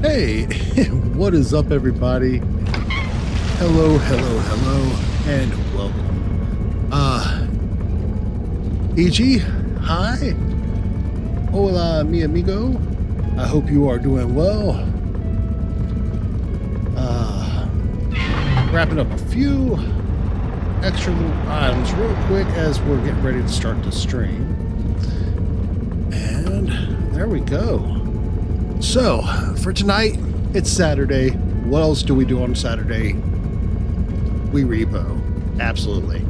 Hey, what is up, everybody? Hello, hello, hello, and welcome. EG, hi. Hola, mi amigo. I hope you are doing well. Wrapping up a few extra little items real quick as we're getting ready to start the stream. And there we go. So, for tonight, it's Saturday. What else do we do on Saturday? We repo. Absolutely.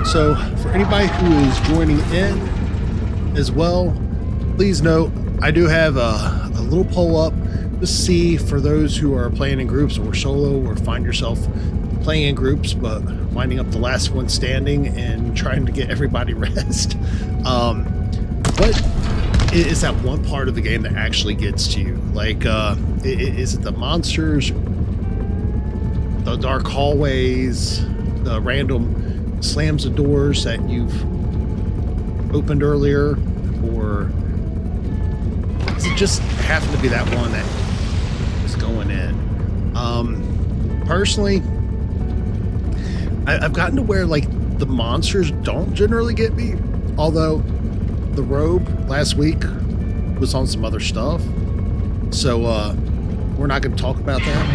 So, for anybody who is joining in as well, please note, I do have a little poll up to see for those who are playing in groups or solo or find yourself playing in groups but winding up the last one standing and trying to get everybody rest. But is that one part of the game that actually gets to you? Like, is it the monsters, the dark hallways, the random slams of doors that you've opened earlier, or does it just happen to be that one that is going in? Personally, I've gotten to where, like, the monsters don't generally get me, although the robe last week was on some other stuff, so we're not going to talk about that.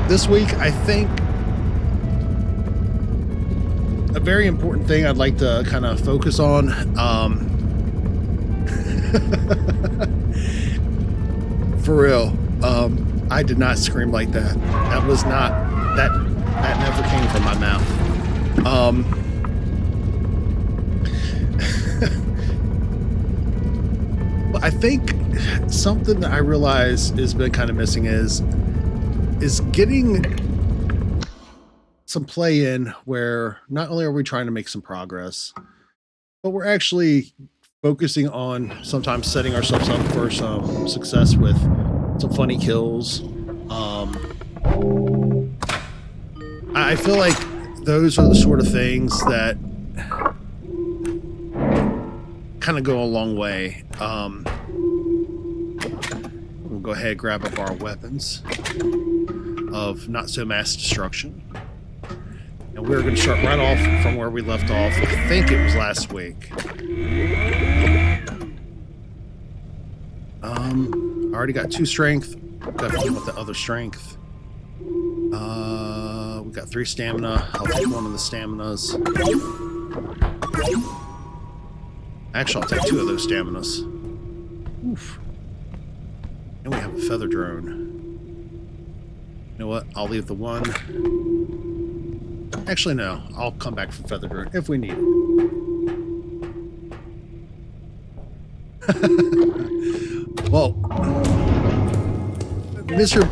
This week, I think a very important thing I'd like to kind of focus on, for real, I did not scream like that. That was not, that never came from my mouth. I think something that I realize has been kind of missing is getting some play in where not only are we trying to make some progress, but we're actually focusing on sometimes setting ourselves up for some success with some funny kills. I feel like those are the sort of things that kind of go a long way. We'll go ahead and grab up our weapons of not so mass destruction, and we're going to start right off from where we left off. I think it was last week. I already got 2 strength. Got to with the other strength. We got 3 stamina. I'll take one of the staminas. Actually, I'll take 2 of those staminas. Oof. And we have a feather drone. You know what? I'll leave the one. Actually, no. I'll come back for feather drone if we need it. Well, Mr.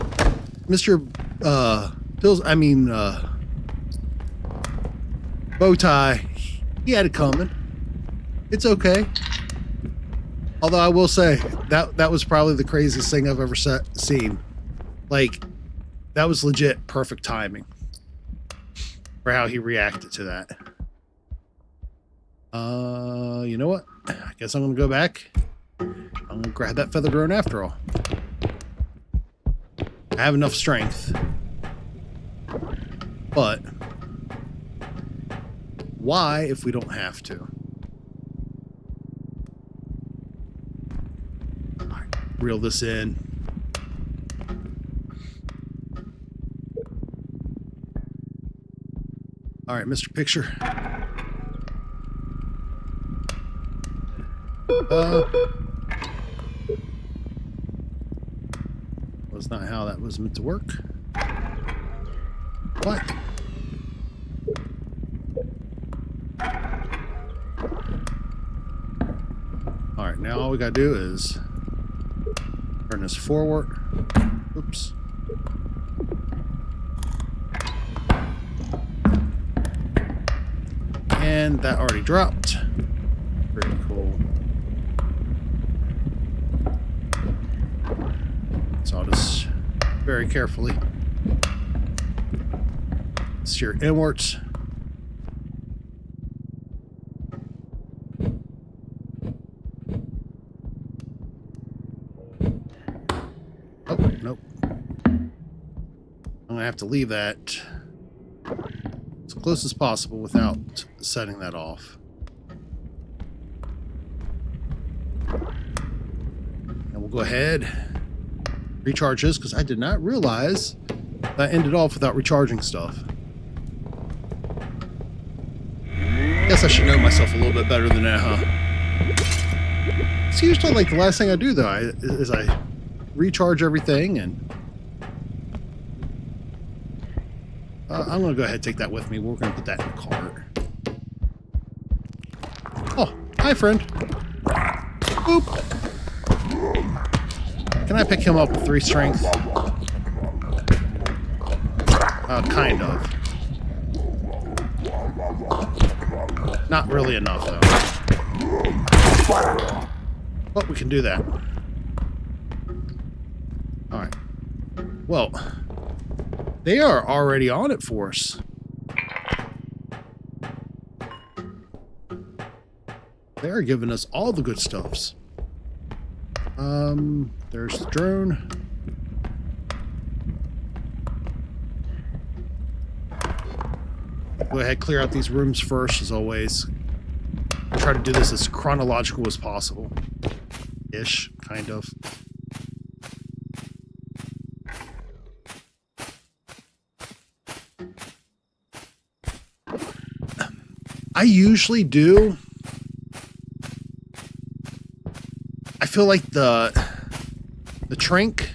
Pills, I mean, Bowtie, he had it coming. It's okay. Although I will say that was probably the craziest thing I've ever seen. Like, that was legit perfect timing for how he reacted to that. You know what? I guess I'm gonna go back. I'm gonna grab that feather drone after all. I have enough strength, but why if we don't have to? Reel this in. All right, Mr. Picture. Was not how that was meant to work. What? All right, now all we gotta do is turn this forward. Oops. And that already dropped. Pretty cool. So I'll just very carefully steer inwards. I'm gonna have to leave that as close as possible without setting that off. And we'll go ahead, recharge this, because I did not realize that I ended off without recharging stuff. Guess I should know myself a little bit better than that, huh? It's usually like the last thing I do, though, is I recharge everything, and I'm going to go ahead and take that with me. We're going to put that in the cart. Oh, hi, friend. Boop. Can I pick him up with 3 strength? Kind of. Not really enough, though. But we can do that. Alright. Well, they are already on it for us. They are giving us all the good stuffs. There's the drone. Go ahead, clear out these rooms first, as always. I'll try to do this as chronological as possible. Ish, kind of. I usually do. I feel like the trank,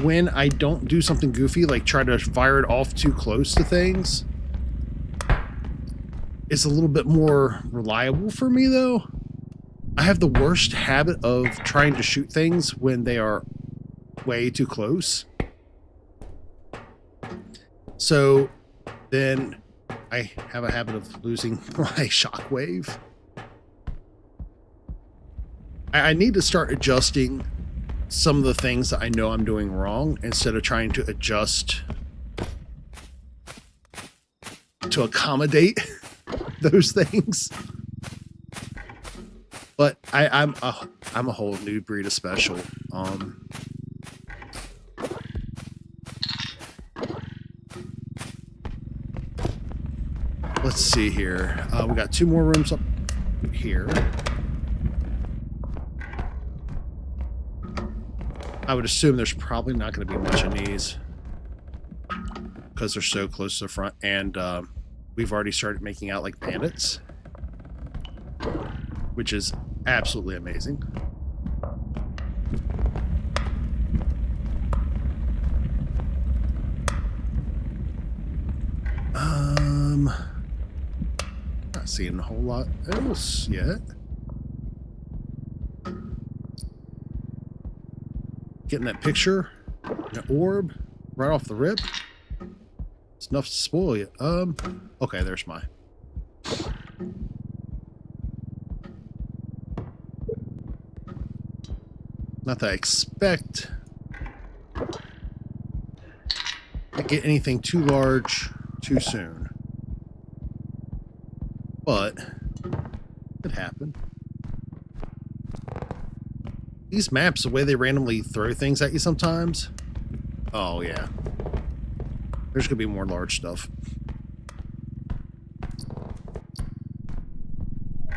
when I don't do something goofy, like try to fire it off too close to things, it's a little bit more reliable for me, though. I have the worst habit of trying to shoot things when they are way too close. So then I have a habit of losing my shockwave. I need to start adjusting some of the things that I know I'm doing wrong, instead of trying to adjust to accommodate those things. But I'm a whole new breed of special. Let's see here. We got 2 more rooms up here. I would assume there's probably not going to be much in these because they're so close to the front, and we've already started making out like bandits, which is absolutely amazing. Not seeing a whole lot else yet. Getting that picture, an orb, right off the rip. It's enough to spoil you. Okay, there's my. Not that I expect to get anything too large too soon, but it happened. These maps, the way they randomly throw things at you sometimes. Oh, yeah. There's going to be more large stuff.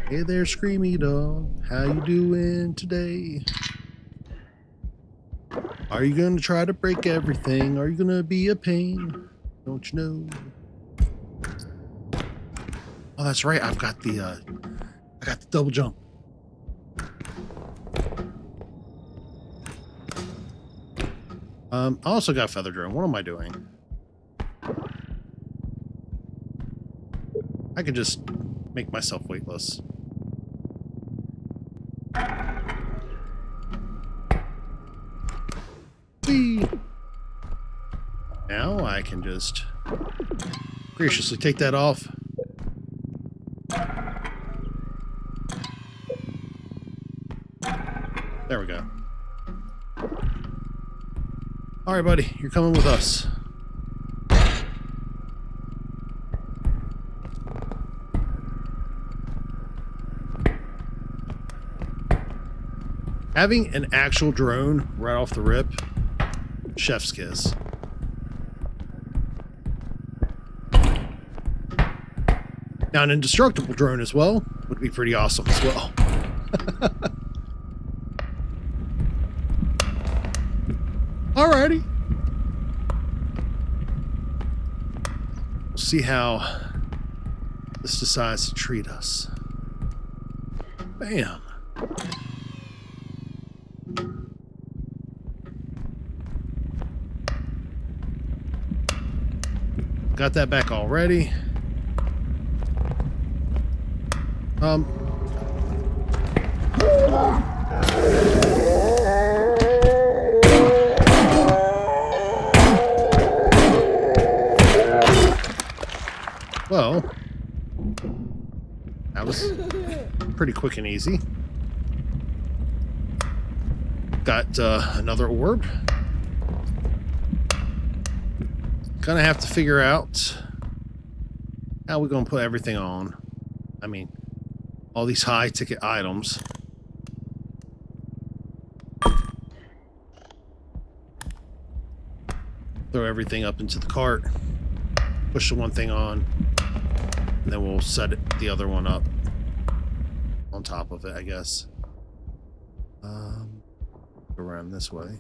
Hey there, Screamy Dog. How you doing today? Are you going to try to break everything? Are you going to be a pain? Don't you know? Oh, that's right. I got the double jump. I also got feather drone. What am I doing? I could just make myself weightless. Whee! Now I can just graciously take that off. There we go. All right, buddy, you're coming with us. Having an actual drone right off the rip chef's kiss. Now, an indestructible drone as well would be pretty awesome as well. Alrighty. We'll see how this decides to treat us. Bam. Got that back already. Well, that was pretty quick and easy. Got another orb. Gonna have to figure out how we're gonna put everything on. I mean, all these high ticket items. Throw everything up into the cart. Push the one thing on. And then we'll set the other one up on top of it, I guess. Go around this way.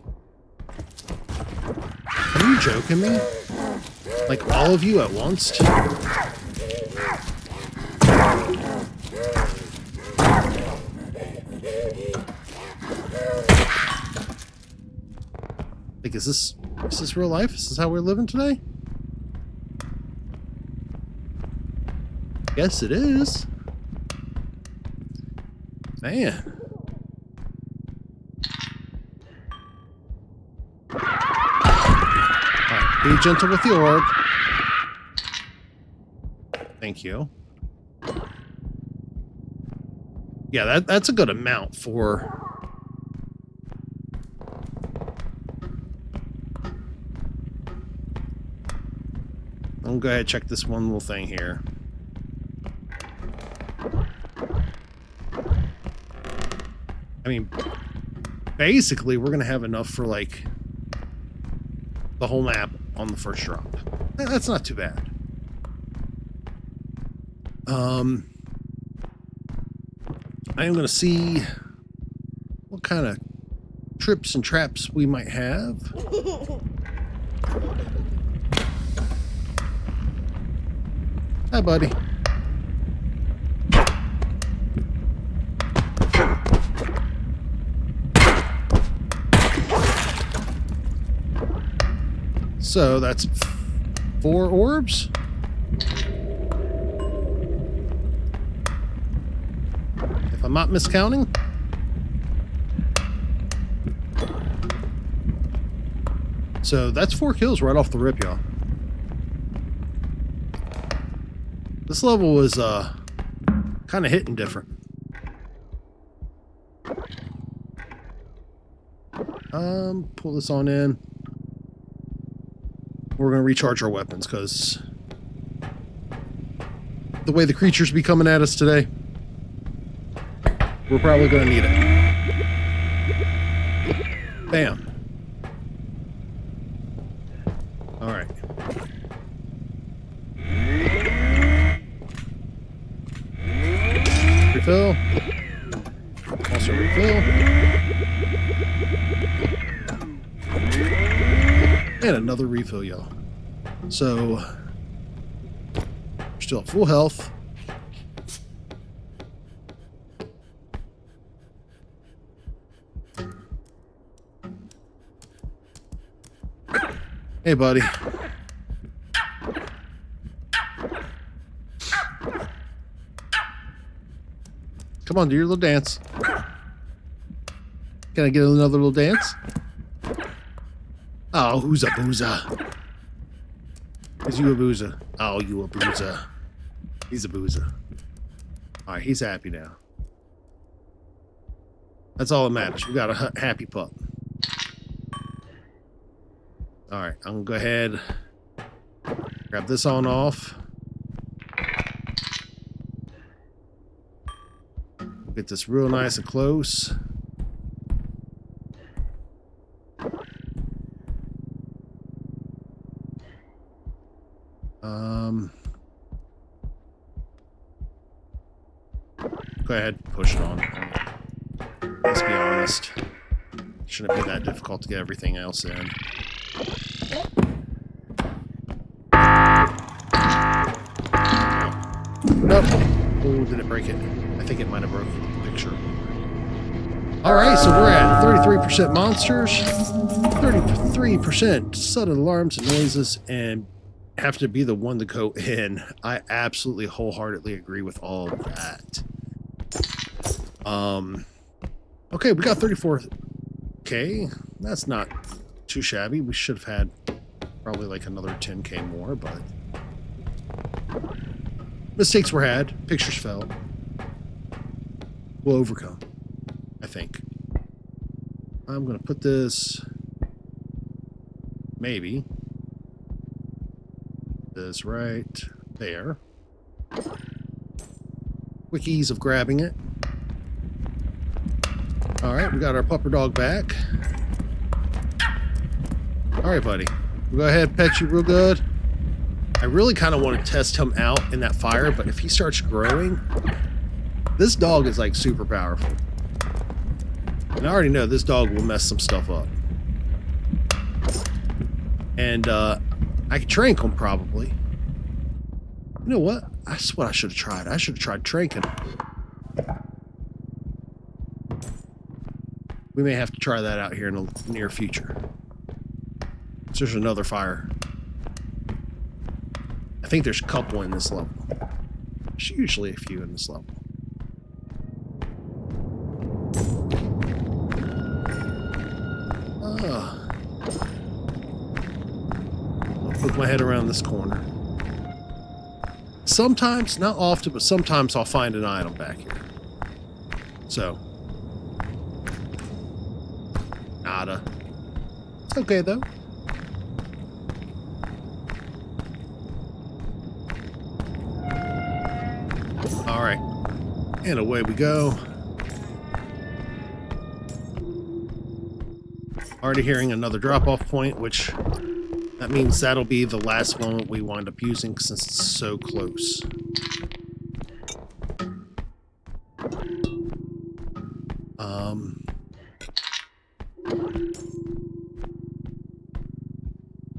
Are you joking me? Like all of you at once? Like, is this real life? Is this how we're living today? Guess it is. Man. Alright, be gentle with the orb. Thank you. Yeah, that's a good amount for... I'm gonna go ahead and check this one little thing here. I mean, basically, we're gonna have enough for, like, the whole map on the first drop. That's not too bad. I am gonna see what kind of trips and traps we might have. Hi, buddy. So that's 4 orbs. If I'm not miscounting. So that's 4 kills right off the rip, y'all. This level was kind of hitting different. Pull this on in. We're going to recharge our weapons because the way the creatures be coming at us today, we're probably going to need it. Bam. All right. Refill. Also refill. And another refill, y'all. So, we're still at full health. Hey, buddy. Come on, do your little dance. Can I get another little dance? Oh, who's a boozer? Is you a boozer? Oh, you a boozer. He's a boozer. Alright, he's happy now. That's all that matters. We got a happy pup. Alright, I'm gonna go ahead, grab this on off. Get this real nice and close. Go ahead, push it on. Let's be honest. Shouldn't be that difficult to get everything else in. Nope. Oh, did it break it? I think it might have broke the picture. Alright, so we're at 33% monsters, 33% sudden alarms and noises, and have to be the one to go in. I absolutely wholeheartedly agree with all of that. Okay, we got 34K. That's not too shabby. We should have had probably like another 10K more, but mistakes were had. Pictures fell. We'll overcome, I think. I'm going to put this, maybe, this right there. Quick ease of grabbing it. All right, we got our pupper dog back. All right, buddy. We'll go ahead and pet you real good. I really kind of want to test him out in that fire, but if he starts growing, this dog is like super powerful. And I already know this dog will mess some stuff up. And I could trank him probably. You know what? That's what I should have tried. I should have tried tranking. We may have to try that out here in the near future. So there's another fire. I think there's a couple in this level. There's usually a few in this level. I'll poke my head around this corner. Sometimes, not often, but sometimes I'll find an item back here. So. Nada. It's okay, though. Alright. And away we go. Already hearing another drop-off point, which that means that'll be the last one we wind up using since it's so close.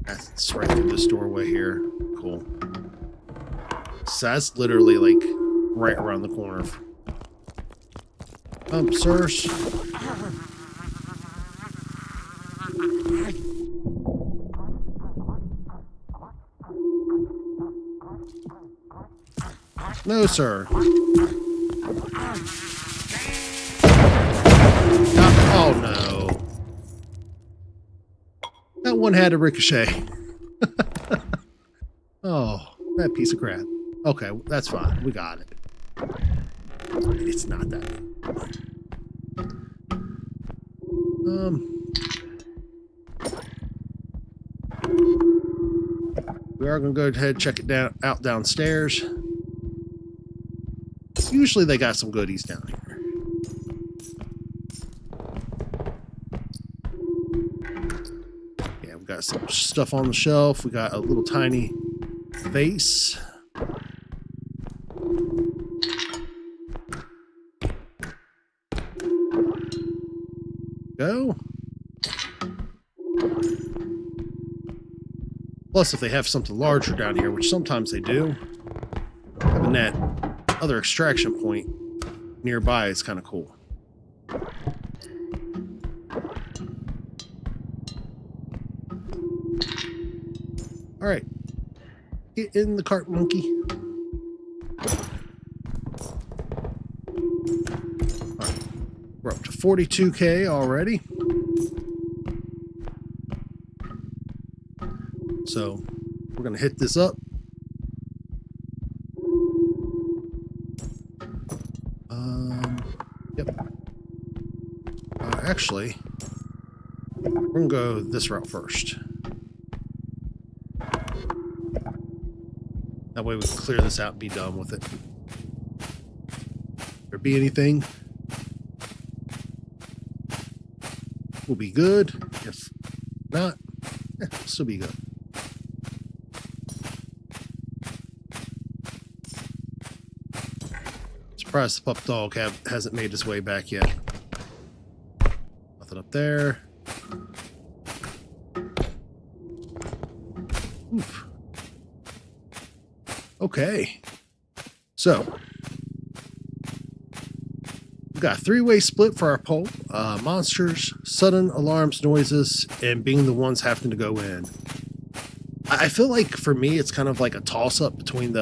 That's right through this doorway here. Cool. So that's literally like right around the corner. Sirs. No, sir. Oh, no. That one had a ricochet. Oh, that piece of crap. Okay, that's fine. We got it. It's not that. We are going to go ahead and check it out downstairs. Usually they got some goodies down here. Yeah, we got some stuff on the shelf. We got a little tiny vase. Go. Plus, if they have something larger down here, which sometimes they do, having that other extraction point nearby is kind of cool. All right, get in the cart, monkey. All right, we're up to 42K already. So we're gonna hit this up. Yep. Actually, we're gonna go this route first. That way we can clear this out and be done with it. If there be anything, we'll be good. If not, we'll still be good. Surprised the pup dog hasn't made his way back yet. Nothing up there. Oof. Okay. So, we've got a three-way split for our poll. Monsters, sudden alarms, noises, and being the ones having to go in. I feel like for me, it's kind of like a toss-up between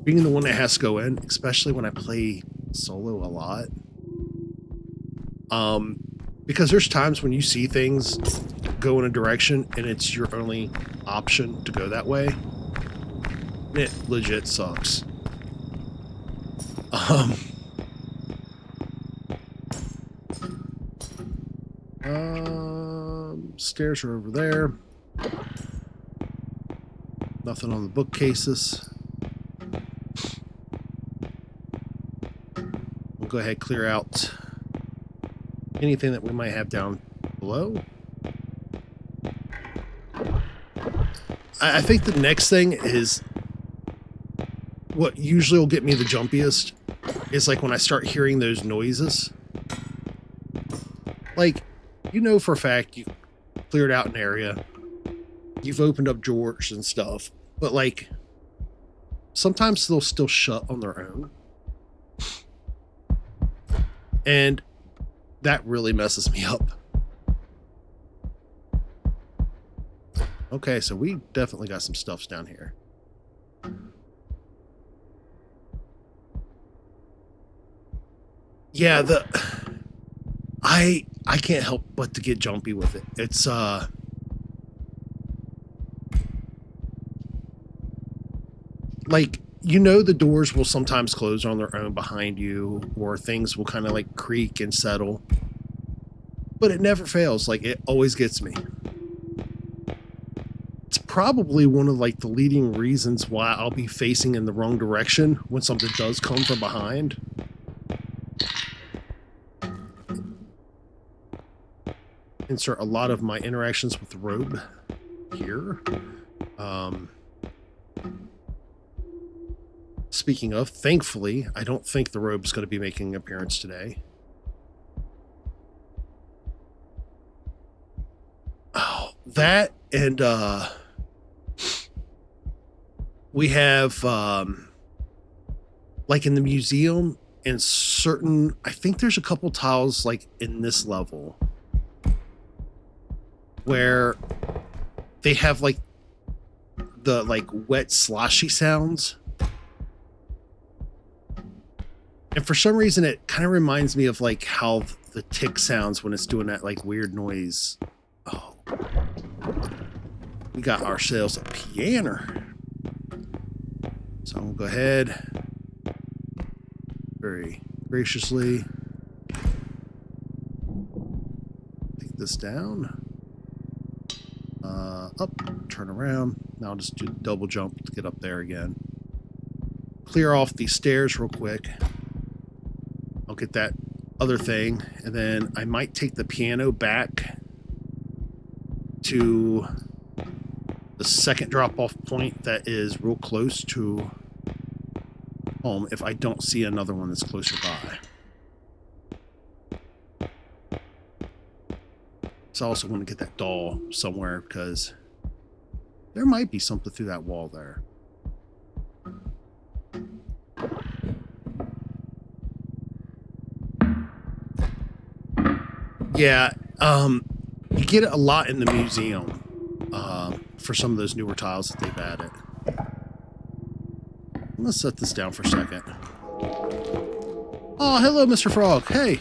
being the one that has to go in, especially when I play solo a lot. Because there's times when you see things go in a direction and it's your only option to go that way. And it legit sucks. Stairs are over there. Nothing on the bookcases. We'll go ahead and clear out anything that we might have down below. I think the next thing is what usually will get me the jumpiest is like when I start hearing those noises. Like, you know for a fact you cleared out an area, you've opened up drawers and stuff, but like sometimes they'll still shut on their own. And that really messes me up. Okay, so we definitely got some stuffs down here. Yeah, I can't help but to get jumpy with it. It's like, you know, the doors will sometimes close on their own behind you, or things will kind of like creak and settle, but it never fails. Like, it always gets me. It's probably one of like the leading reasons why I'll be facing in the wrong direction when something does come from behind. Insert a lot of my interactions with the robe here. Speaking of, thankfully, I don't think the robe's going to be making an appearance today. Oh, that and we have like in the museum and certain, I think there's a couple tiles like in this level where they have like the like wet sloshy sounds. And for some reason, it kind of reminds me of like how the tick sounds when it's doing that like weird noise. Oh, we got ourselves a piano. So I'm gonna go ahead, very graciously, take this down, up, turn around. Now I'll just do double jump to get up there again. Clear off these stairs real quick. I'll get that other thing, and then I might take the piano back to the second drop-off point that is real close to home if I don't see another one that's closer by. So I also want to get that doll somewhere because there might be something through that wall there. Yeah, you get it a lot in the museum for some of those newer tiles that they've added. Let's set this down for a second. Oh, hello, Mr. Frog. Hey.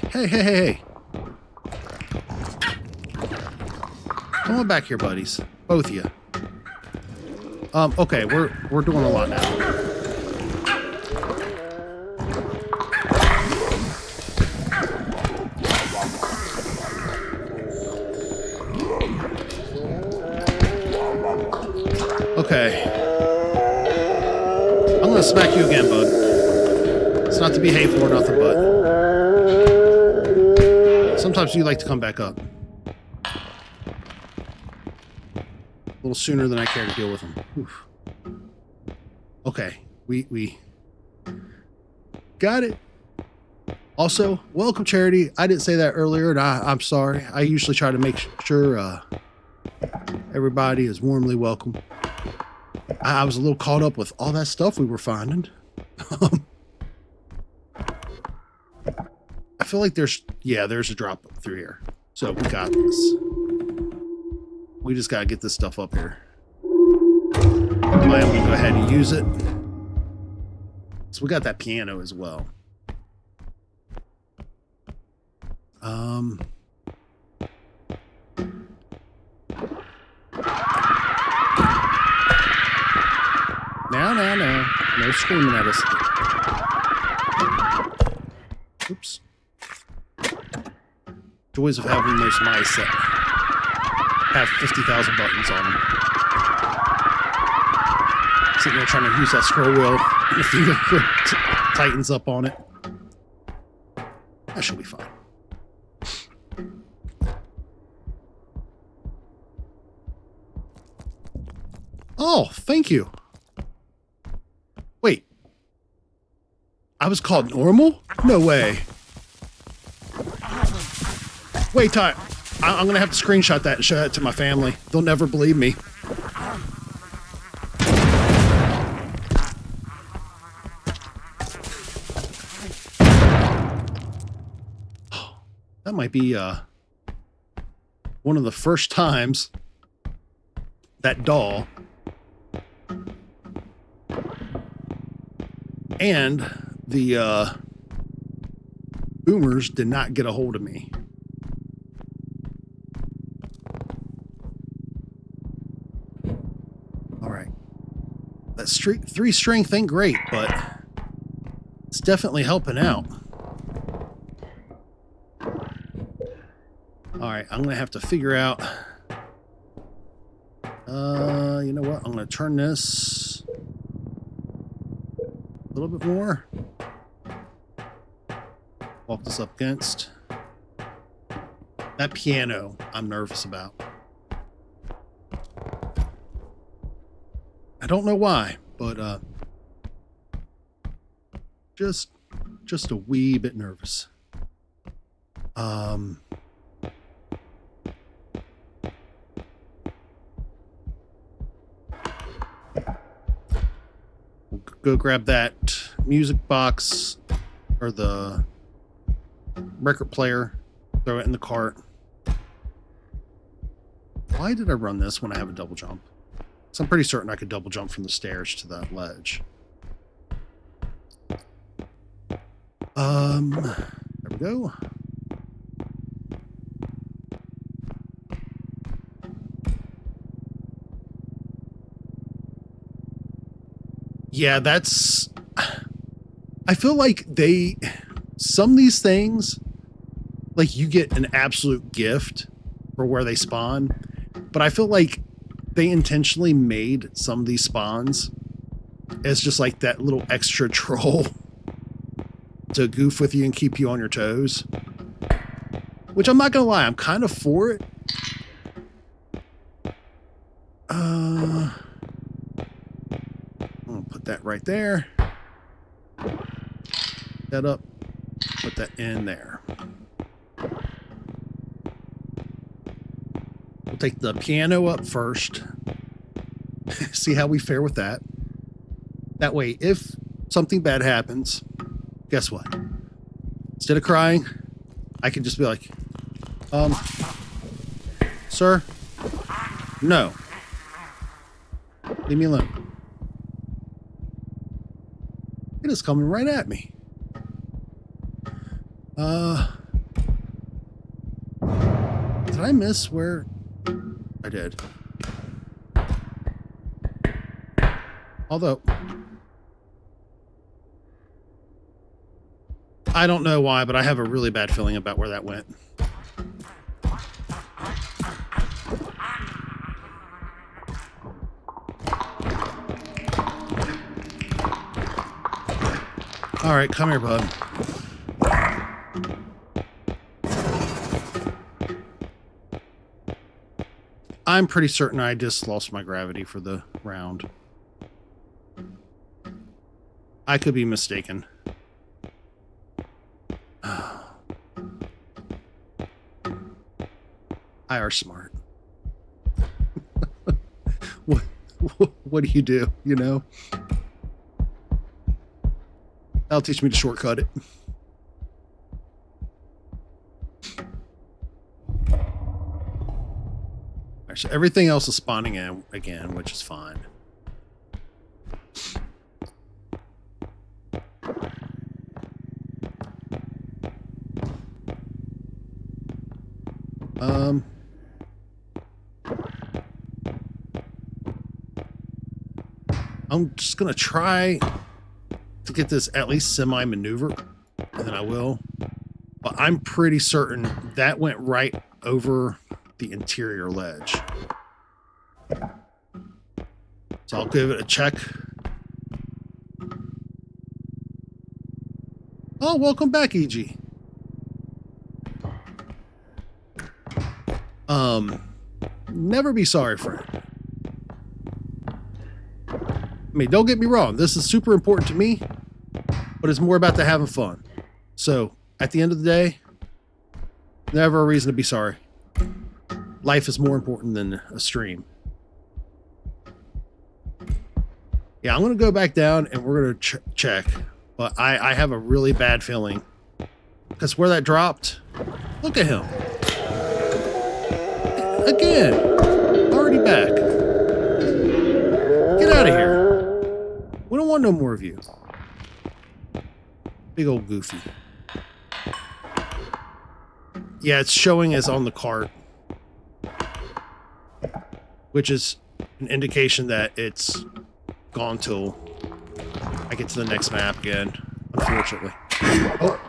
Come on back here, buddies. Both of you. Okay, we're doing a lot now. Okay. I'm gonna smack you again, bud. It's not to be hateful or nothing, but sometimes you like to come back up. A little sooner than I care to deal with them. Oof. Okay. We Got it. Also, welcome, Charity. I didn't say that earlier, and I'm sorry. I usually try to make sure everybody is warmly welcome. I was a little caught up with all that stuff we were finding. I feel like there's a drop through here. So we got this. We just got to get this stuff up here. I'm going to go ahead and use it. So we got that piano as well. No screaming at us. Oops. Joys of having those mice that have 50,000 buttons on them. Sitting there trying to use that scroll wheel and the finger grip tightens up on it. That should be fine. Oh, thank you. Wait. I was called normal? No way. Wait, Ty. I'm going to have to screenshot that and show that to my family. They'll never believe me. That might be one of the first times that doll and the boomers did not get a hold of me. All right. That 3 strength ain't great, but it's definitely helping out. All right, I'm going to have to figure out, you know what? I'm going to turn this a little bit more. Walk this up against that piano I'm nervous about. I don't know why, but just a wee bit nervous. We'll go grab that music box or the record player, throw it in the cart. Why did I run this when I have a double jump? So I'm pretty certain I could double jump from the stairs to that ledge. There we go. Yeah, that's... I feel like some of these things, like you get an absolute gift for where they spawn, but I feel like they intentionally made some of these spawns as just like that little extra troll to goof with you and keep you on your toes. Which I'm not gonna lie, I'm kind of for it. I'm gonna put that right there. That up. Put that in there. We'll take the piano up first. See how we fare with that. That way, if something bad happens, guess what? Instead of crying, I can just be like, sir, no. Leave me alone. It is coming right at me. Did I miss where? I did. Although, I don't know why, but I have a really bad feeling about where that went. All right, come here, bud. I'm pretty certain I just lost my gravity for the round. I could be mistaken. I are smart. What do? You know? That'll teach me to shortcut it. Alright, so everything else is spawning in again, which is fine. I'm just gonna try to get this at least semi-maneuver, and then I will. But I'm pretty certain that went right over the interior ledge. So I'll give it a check. Oh, welcome back, EG. Never be sorry, friend. I mean, don't get me wrong. This is super important to me, but it's more about the having fun. So, at the end of the day, never a reason to be sorry. Life is more important than a stream. Yeah, I'm going to go back down and we're going to check. But I have a really bad feeling. Because where that dropped, look at him. Again, already back. Get out of here. We don't want no more of you. Big old goofy. Yeah, it's showing as on the cart. Which is an indication that it's gone till I get to the next map again, unfortunately. Oh.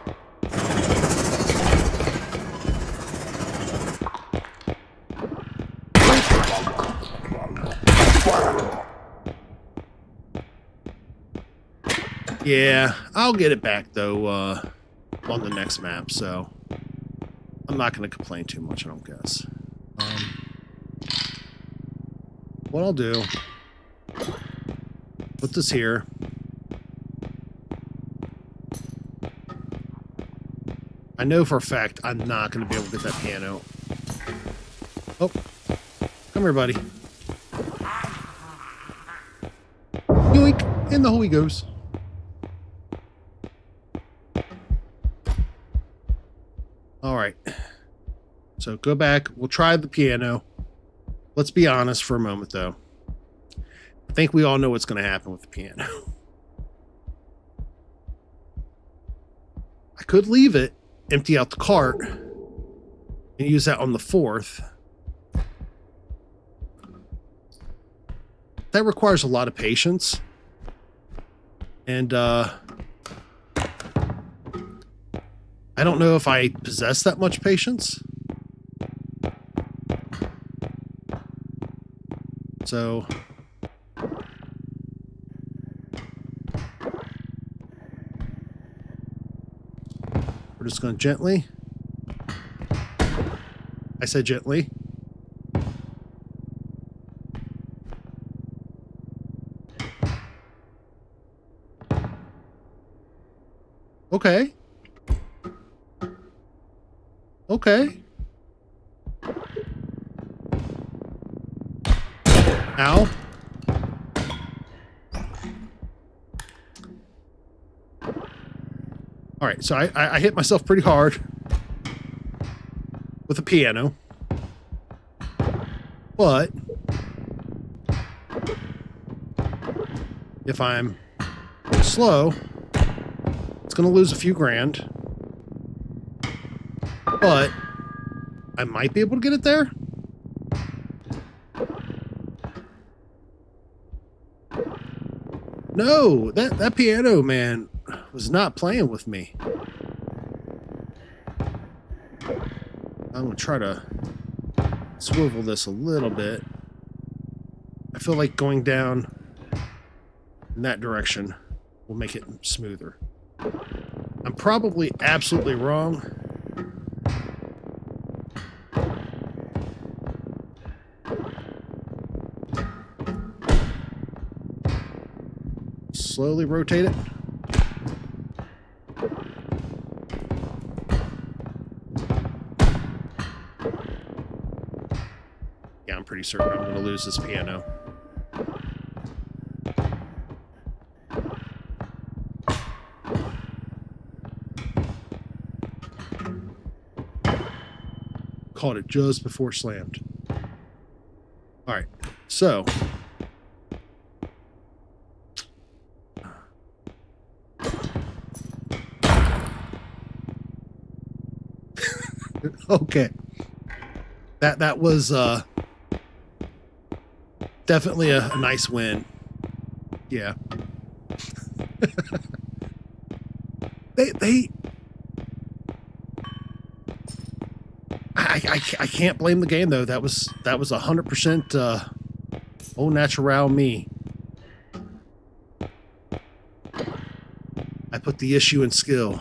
Yeah, I'll get it back, though, on the next map, so I'm not going to complain too much, I don't guess. What I'll do, put this here. I know for a fact I'm not going to be able to get that piano. Oh, come here, buddy. Yoink, in the hole he goes. All right. So go back. We'll try the piano. Let's be honest for a moment, though. I think we all know what's going to happen with the piano. I could leave it, empty out the cart, and use that on the 4th. That requires a lot of patience. And, I don't know if I possess that much patience. So we're just going to gently. I said gently. Okay. Okay. Ow. All right, so I hit myself pretty hard with a piano. But if I'm slow, it's going to lose a few grand. But I might be able to get it there. No, that piano, man, was not playing with me. I'm going to try to swivel this a little bit. I feel like going down in that direction will make it smoother. I'm probably absolutely wrong. Slowly rotate it. pretty certain I'm going to lose this piano. Caught it just before it slammed. All right, so okay, that was definitely a nice win. Yeah. I can't blame the game though. That was 100% au natural me. I put the issue in skill.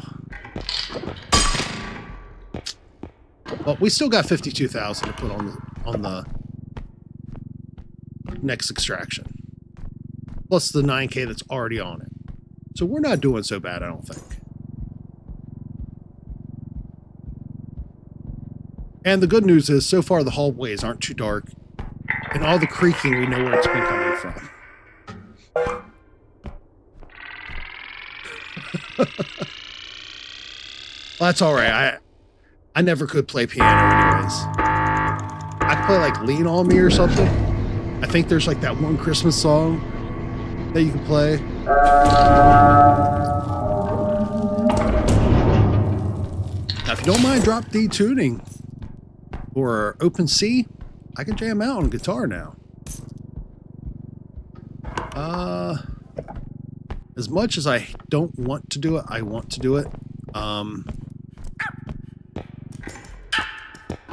Well, we still got 52,000 to put on the next extraction, plus the 9K that's already on it. So we're not doing so bad, I don't think. And the good news is, so far the hallways aren't too dark, and all the creaking, we know where it's been coming from. Well, that's all right. I never could play piano anyways. I could play like Lean On Me or something. I think there's like that one Christmas song that you can play. Now, if you don't mind drop D tuning or open C, I can jam out on guitar now. As much as I don't want to do it, I want to do it. I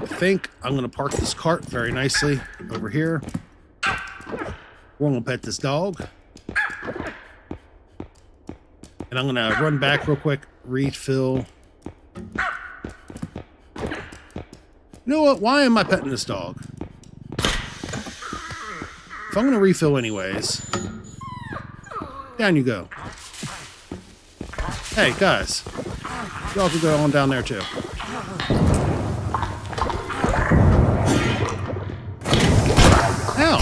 think I'm going to park this cart very nicely over here. We're going to pet this dog. And I'm going to run back real quick, refill. You know what? Why am I petting this dog? If I'm going to refill anyways, down you go. Hey, guys. Y'all can go on down there, too. Ow!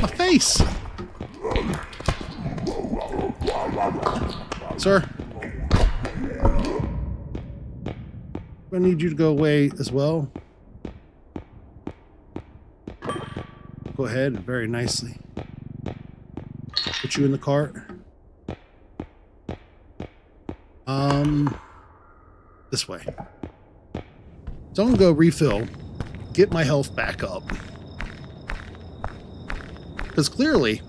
My face! Sir? I need you to go away as well. Go ahead, very nicely. Put you in the cart. This way. So I'm gonna go refill, get my health back up. Because clearly,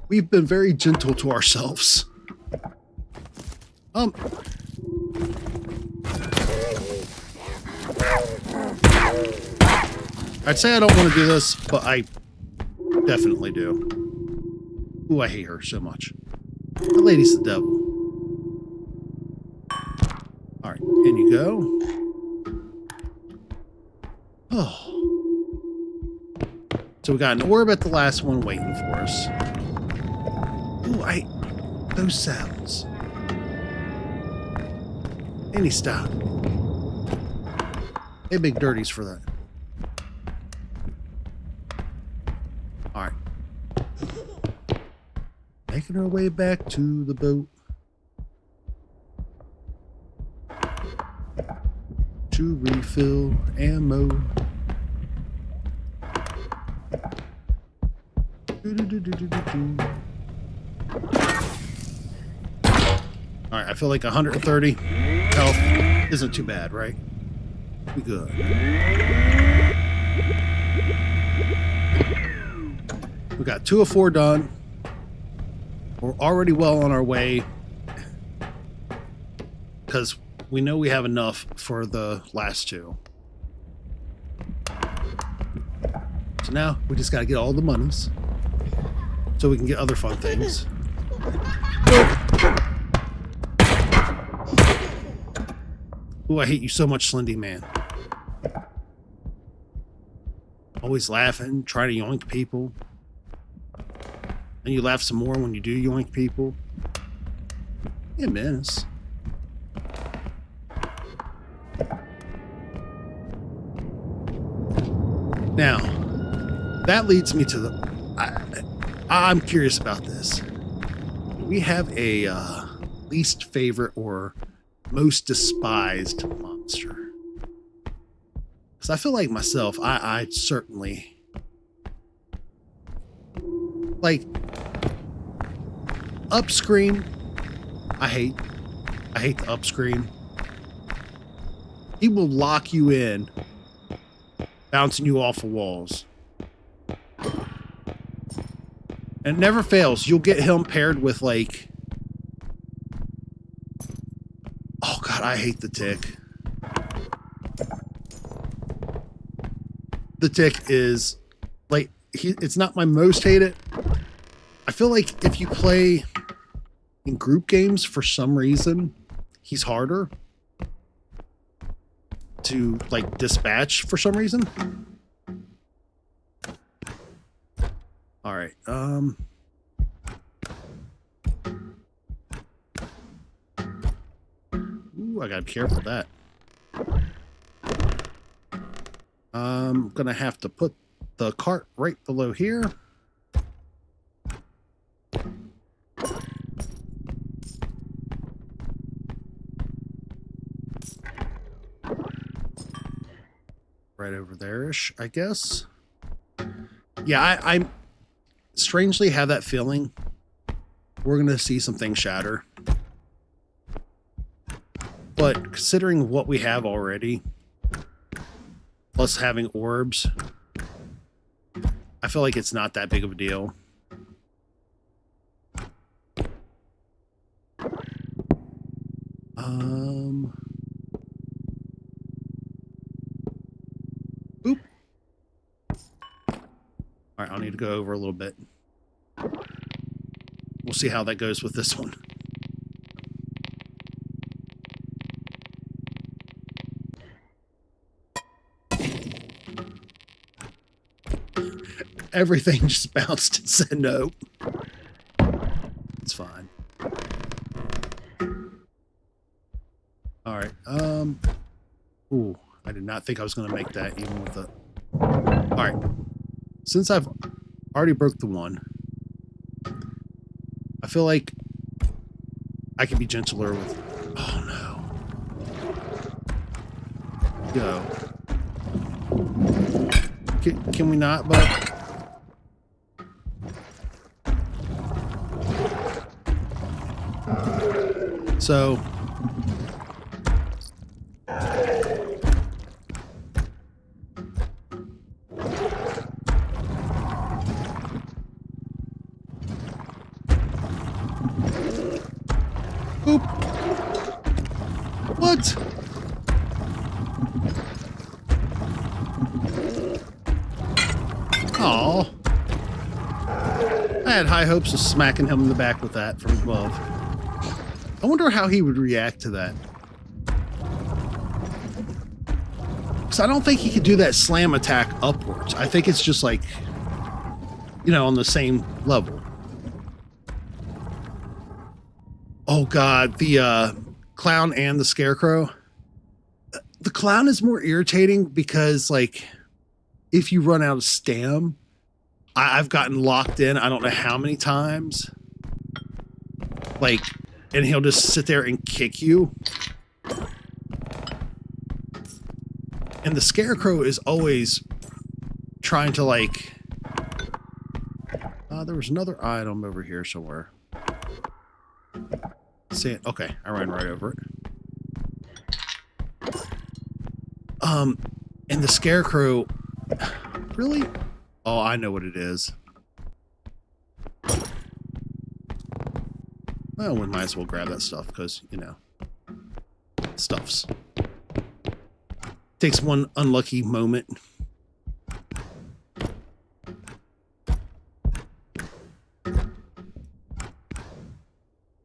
we've been very gentle to ourselves. I'd say I don't want to do this, but I definitely do. Ooh, I hate her so much. That lady's the devil. All right, in you go. Oh. So we got an orb at the last one waiting for us. Ooh, those sounds. Any stop. Hey, big dirties for that. All right. Making our way back to the boat. To refill ammo. All right, I feel like 130 health isn't too bad, right? We good. We got 2 of 4 done. We're already well on our way because we know we have enough for the last 2. So now we just got to get all the monies so we can get other fun things. Ooh, I hate you so much, Slendy Man. Always laughing, trying to yoink people. And you laugh some more when you do yoink people. Yeah, menace. Now, that leads me to the... I'm curious about this. We have a least favorite or most despised monster. Because I feel like myself, I certainly... Like, up scream, I hate the up scream. He will lock you in, bouncing you off of walls. And it never fails. You'll get him paired with like... Oh god, I hate the tick. The tick is like, it's not my most hated. I feel like if you play in group games for some reason, he's harder to like dispatch for some reason. All right. Ooh, I gotta be careful with that. I'm gonna have to put the cart right below here. Right over there-ish, I guess. Yeah, I strangely have that feeling we're gonna see some things shatter. But considering what we have already, plus having orbs, I feel like it's not that big of a deal. Oop. All right, I'll need to go over a little bit. We'll see how that goes with this one. Everything just bounced and said no. It's fine. All right. Ooh, I did not think I was going to make that even with the... All right. Since I've already broke the one, I feel like I can be gentler with... Oh, no. Go. Can we not, bud? So... Oop. What? Oh, I had high hopes of smacking him in the back with that from above. I wonder how he would react to that. Because I don't think he could do that slam attack upwards. I think it's just like, you know, on the same level. Oh god, the clown and the scarecrow. The clown is more irritating because, like, if you run out of stam, I've gotten locked in I don't know how many times. Like, and he'll just sit there and kick you. And the scarecrow is always trying to, like... there was another item over here somewhere. See it? Okay, I ran right over it. And the scarecrow... Really? Oh, I know what it is. Well, we might as well grab that stuff, because, you know, stuffs. Takes one unlucky moment.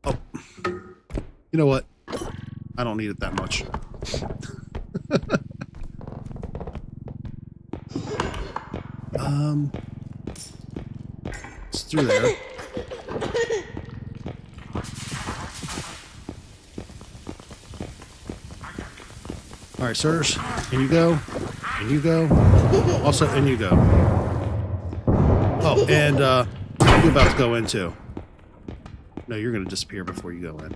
Oh. You know what? I don't need it that much. It's through there. All right, sirs, here you go. And you go. Also, and you go. Oh, and you're about to go in too. No, you're going to disappear before you go in.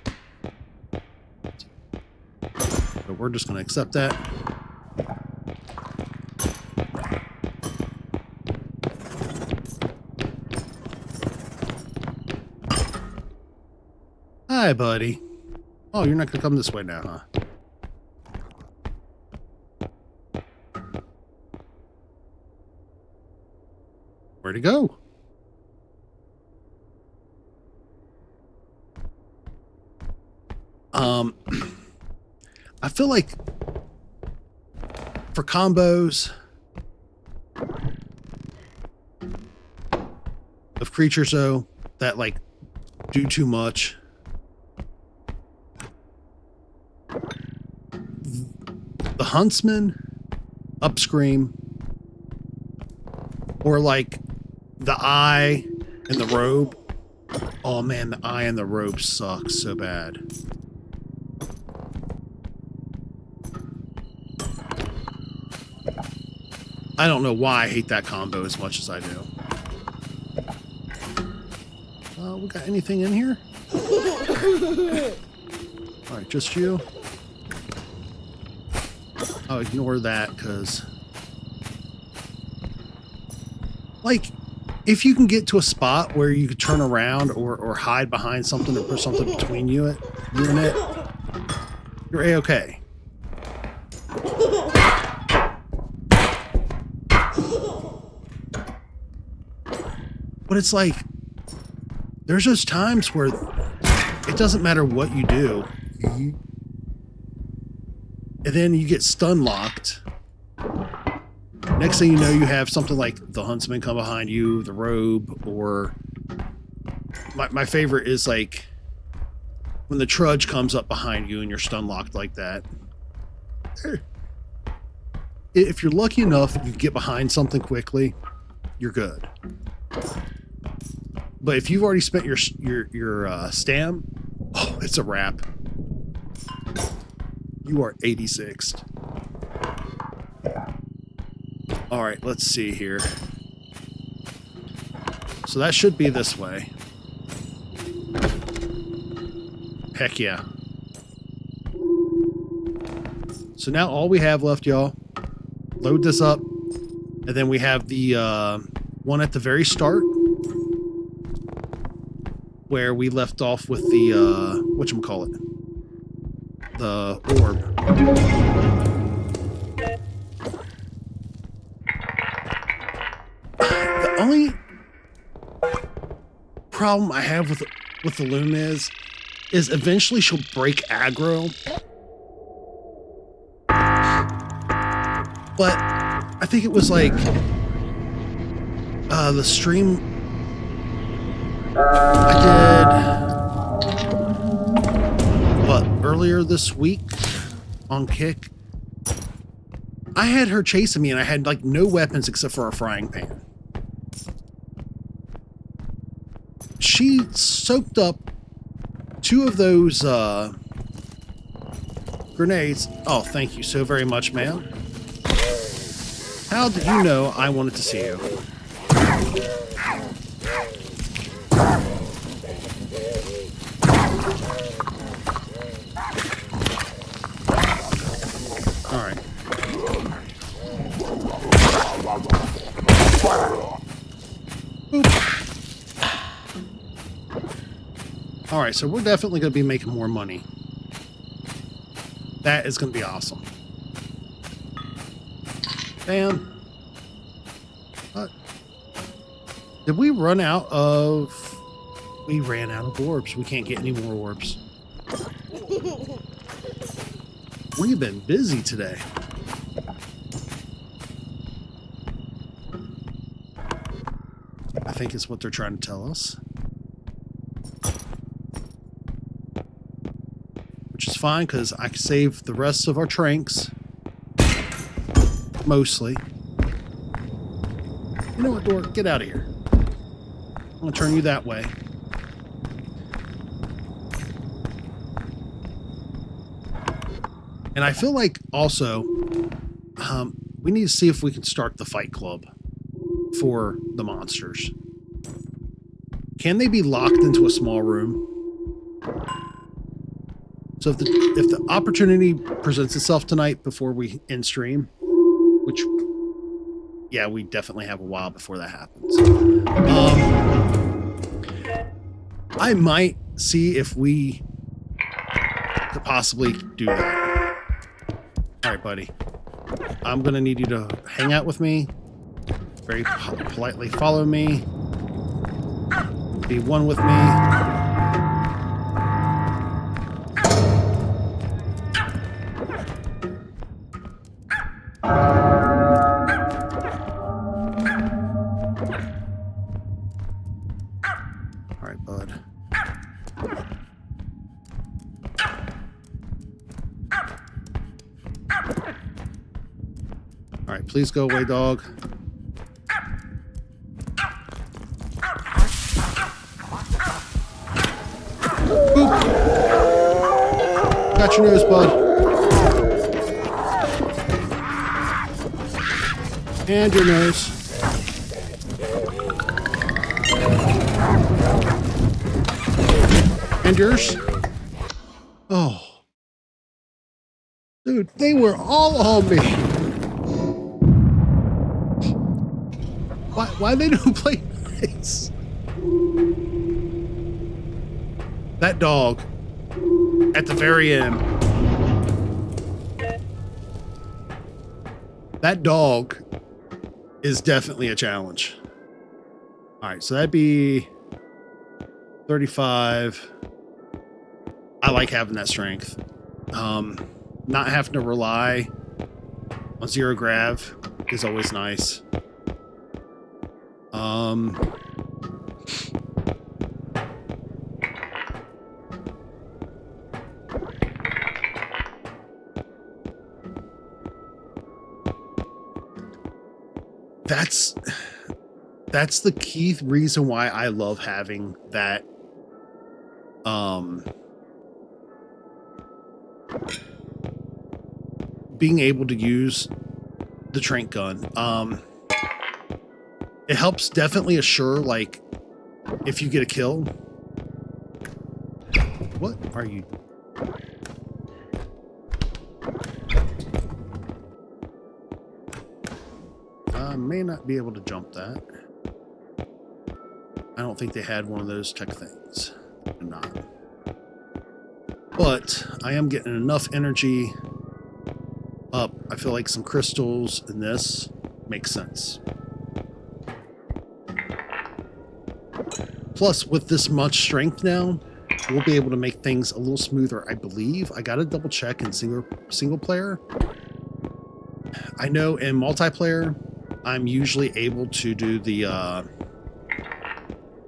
So we're just going to accept that. Hi, buddy. Oh, you're not going to come this way now, huh? Where'd he go? I feel like for combos of creatures, though, that like do too much, the huntsman, upscream, or like the eye and the robe. Oh man, the eye and the robe sucks so bad. I don't know why I hate that combo as much as I do. We got anything in here? Alright, just you. Oh, ignore that, because... like, if you can get to a spot where you could turn around or hide behind something or put something between you and it, you're A-okay. But it's like, there's just times where it doesn't matter what you do. And then you get stun locked. Next thing you know, you have something like the huntsman come behind you, the robe, or my favorite is like when the trudge comes up behind you and you're stun locked like that. If you're lucky enough, you get behind something quickly, you're good. But if you've already spent your stam, oh, it's a wrap. You are 86th. All right, let's see here. So that should be this way. Heck yeah. So now all we have left, y'all, load this up, and then we have the one at the very start, where we left off with the, whatchamacallit? The orb. The only problem I have with the Loon is eventually she'll break aggro. But I think it was like the stream I did earlier this week on Kick. I had her chasing me and I had like no weapons except for a frying pan. She soaked up 2 of those grenades. Oh, thank you so very much, ma'am. How did you know I wanted to see you? Alright. Alright, so we're definitely going to be making more money. That is going to be awesome. Bam. Did we run out of... We ran out of orbs. We can't get any more orbs. We've been busy today. I think it's what they're trying to tell us. Which is fine, because I can save the rest of our tranks. Mostly. You know what, Dork? Get out of here. I'm going to turn you that way. And I feel like also we need to see if we can start the fight club for the monsters. Can they be locked into a small room? So if the opportunity presents itself tonight before we end stream, which, yeah, we definitely have a while before that happens. I might see if we could possibly do that. All right, buddy. I'm going to need you to hang out with me. Very politely follow me. Be one with me. All right, bud. All right, please go away, dog. Boop. Got your nose, bud. And your nose. And yours. Oh. Dude, they were all on me. Why they don't play nice? That dog at the very end. That dog is definitely a challenge. All right, so that'd be 35. I like having that strength. Not having to rely on zero grav is always nice. That's the key reason why I love having that being able to use the trank gun. It helps definitely assure, like, if you get a kill. What are you? I may not be able to jump that. I don't think they had one of those tech things. I'm not. But I am getting enough energy up. I feel like some crystals in this makes sense. Plus, with this much strength now, we'll be able to make things a little smoother, I believe. I gotta double check in single player. I know in multiplayer, I'm usually able to do the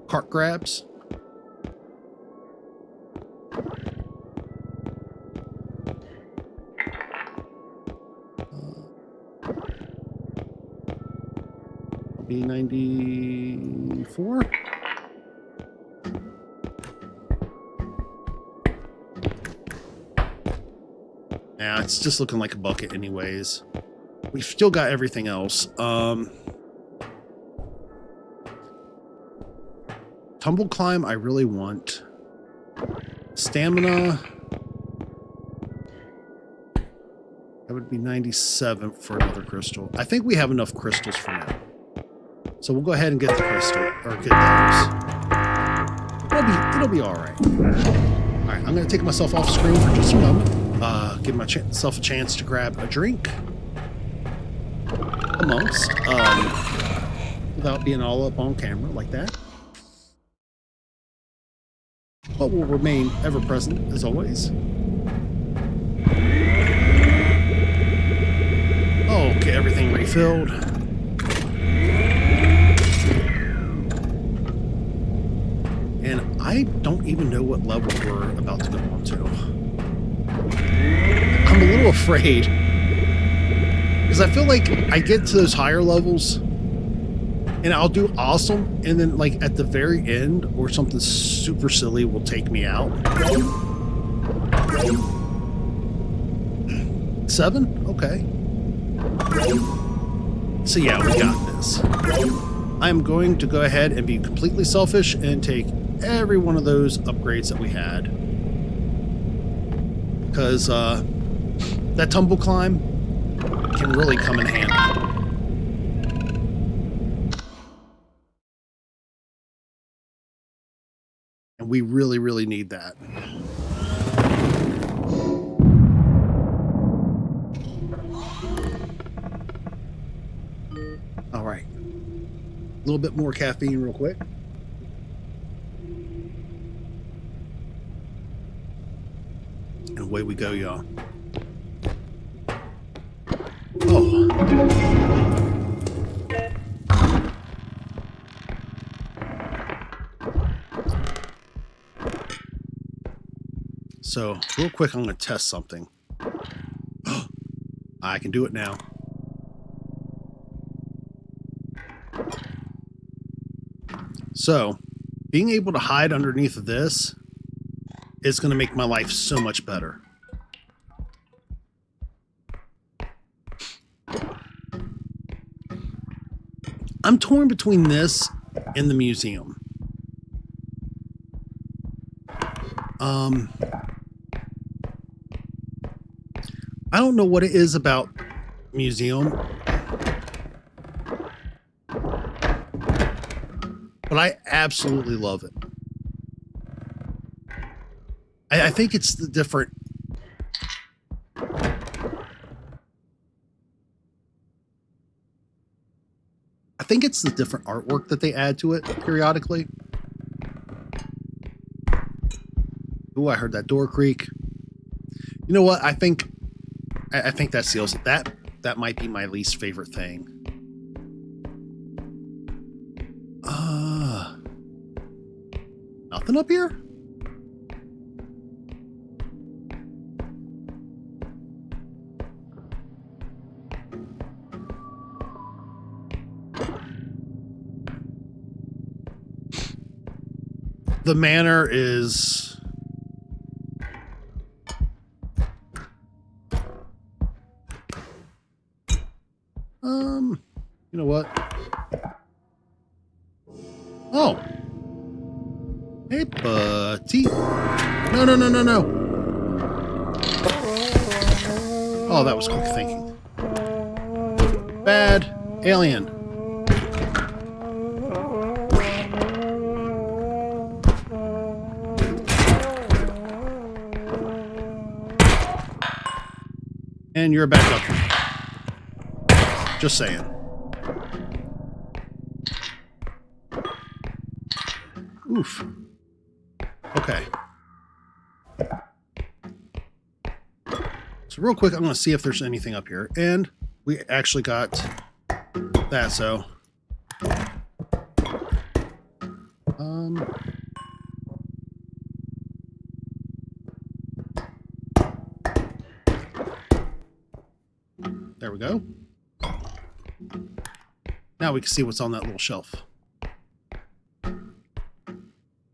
cart grabs. B94. Yeah, it's just looking like a bucket anyways. We've still got everything else. Tumble climb, I really want. Stamina. That would be 97 for another crystal. I think we have enough crystals for now. So we'll go ahead and get the crystal, or get those. It'll be all right. All right, I'm going to take myself off screen for just a moment. Give myself a chance to grab a drink. Amongst, without being all up on camera like that. But will remain ever present as always. Okay, everything refilled. And I don't even know what level we're about to go on to. I'm a little afraid. Because I feel like I get to those higher levels and I'll do awesome, and then like at the very end or something super silly will take me out. 7? Okay. So yeah, we got this. I'm going to go ahead and be completely selfish and take every one of those upgrades that we had. Because that tumble climb can really come in handy. And we really, really need that. All right. A little bit more caffeine real quick. And away we go, y'all. Oh. So, real quick, I'm going to test something. I can do it now. So, being able to hide underneath of this is going to make my life so much better. I'm torn between this and the museum. I don't know what it is about museum, but I absolutely love it. I think it's the different... I think it's the different artwork that they add to it periodically. Ooh, I heard that door creak. You know what? I think that seals it. That might be my least favorite thing. Nothing up here? The manor is... you know what? Oh. Hey, buddy. No, no, no, no, no. Oh, that was quick thinking. Bad alien. And you're back up. Just saying. Oof. Okay. So real quick, I'm going to see if there's anything up here. And we actually got that, so... there we go. Now we can see what's on that little shelf.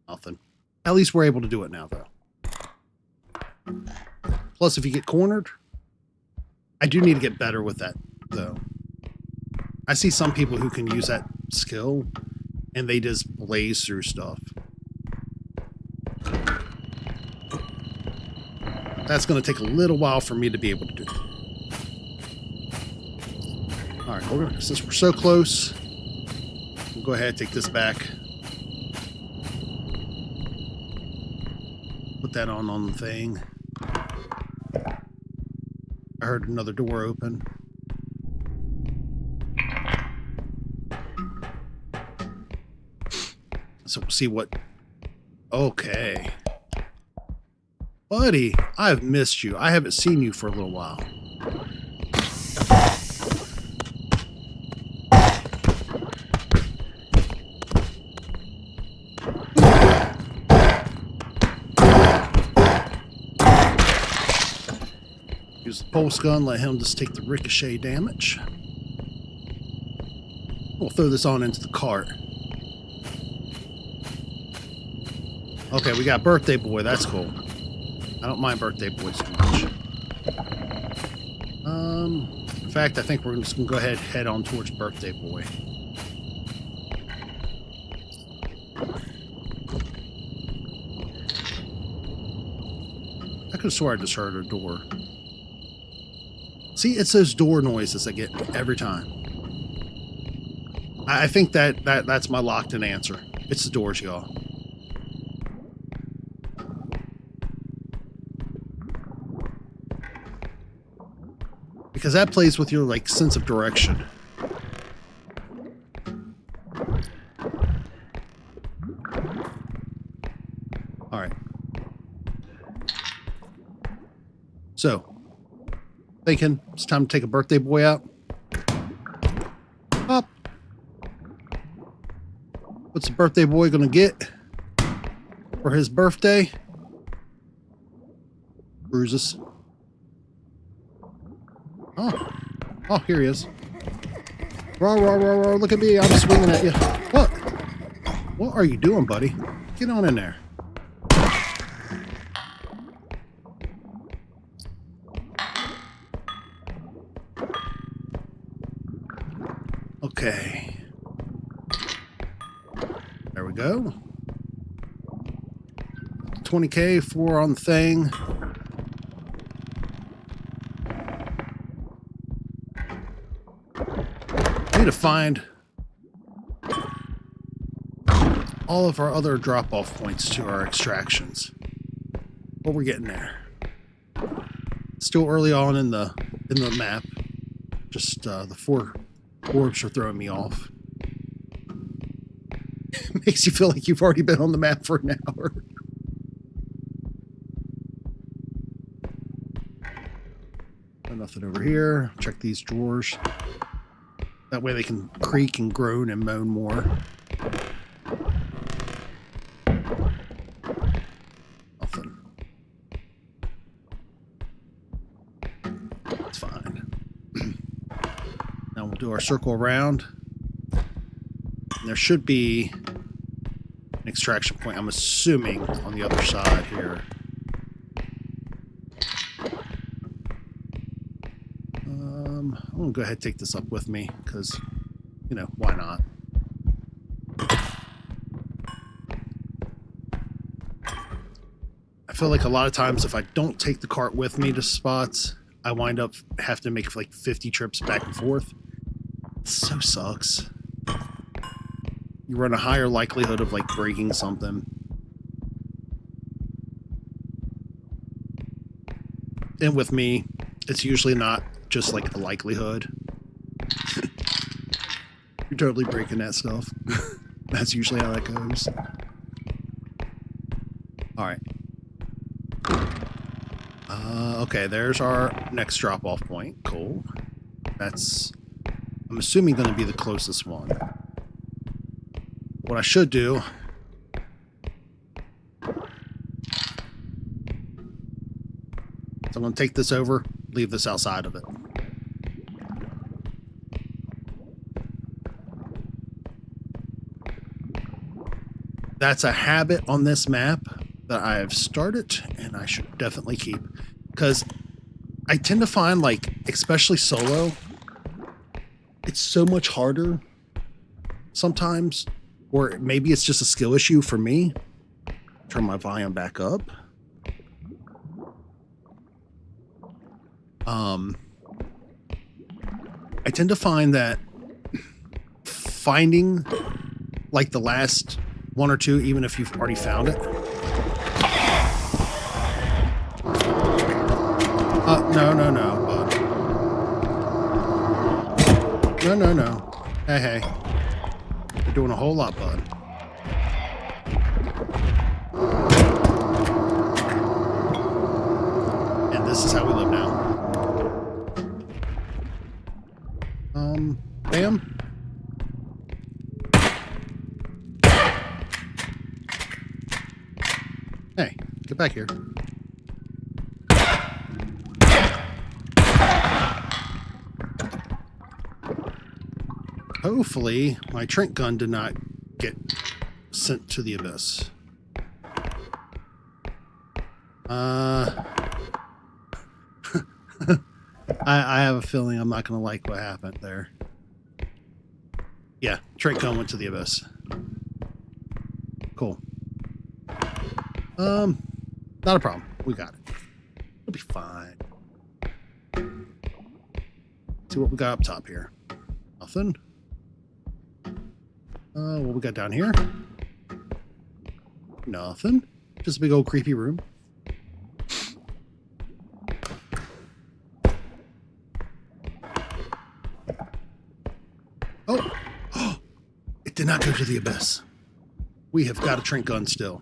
Nothing. At least we're able to do it now, though. Plus, if you get cornered, I do need to get better with that, though. I see some people who can use that skill, and they just blaze through stuff. That's going to take a little while for me to be able to do. All right, since we're so close, we'll go ahead and take this back. Put that on the thing. I heard another door open. So we'll see what... Okay. Buddy, I've missed you. I haven't seen you for a little while. Use the pulse gun, let him just take the ricochet damage. We'll throw this on into the cart. Okay, we got Birthday Boy. That's cool. I don't mind Birthday Boys too much. fact, I think we're just going to go ahead and head on towards Birthday Boy. I could have swore I just heard a door. See, it's those door noises I get every time. I think that's my locked-in answer. It's the doors, y'all. Because that plays with your, like, sense of direction. Alright. So, thinking it's time to take a Birthday Boy out. Up. What's the Birthday Boy gonna get for his birthday? Bruises. Oh, here he is. Roar, roar, roar, roar. Look at me. I'm swinging at you. What? What are you doing, buddy? Get on in there. Okay. There we go. 20K, 4 on the thing. Need to find all of our other drop-off points to our extractions. But we're getting there. Still early on in the map. Just the 4 orbs are throwing me off. It makes you feel like you've already been on the map for an hour. Nothing over here. Check these drawers. That way they can creak and groan and moan more. Nothing. It's fine. Now we'll do our circle around. And there should be an extraction point, I'm assuming, on the other side here. I'm going to go ahead and take this up with me because, you know, why not? I feel like a lot of times if I don't take the cart with me to spots, I wind up having to make like 50 trips back and forth. It so sucks. You run a higher likelihood of like breaking something. And with me, it's usually not just like a likelihood. You're totally breaking that stuff. That's usually how that goes. Alright. Okay, there's our next drop-off point. Cool. That's, I'm assuming, going to be the closest one. What I should do... So I'm going to take this over, leave this outside of it. That's a habit on this map that I have started and I should definitely keep. Because I tend to find, like, especially solo, it's so much harder sometimes, or maybe it's just a skill issue for me. Turn my volume back up. I tend to find that finding like the last one or two, even if you've already found it. No, bud. No. Hey. You're doing a whole lot, bud. And this is how we live now. Bam. Hey, get back here. Hopefully, my Trent gun did not get sent to the abyss. I have a feeling I'm not going to like what happened there. Yeah, Trent gun went to the abyss. Cool. Not a problem. We got it. It'll be fine. See what we got up top here. Nothing. What we got down here? Nothing. Just a big old creepy room. Oh! It did not go to the abyss. We have got a Trent gun still.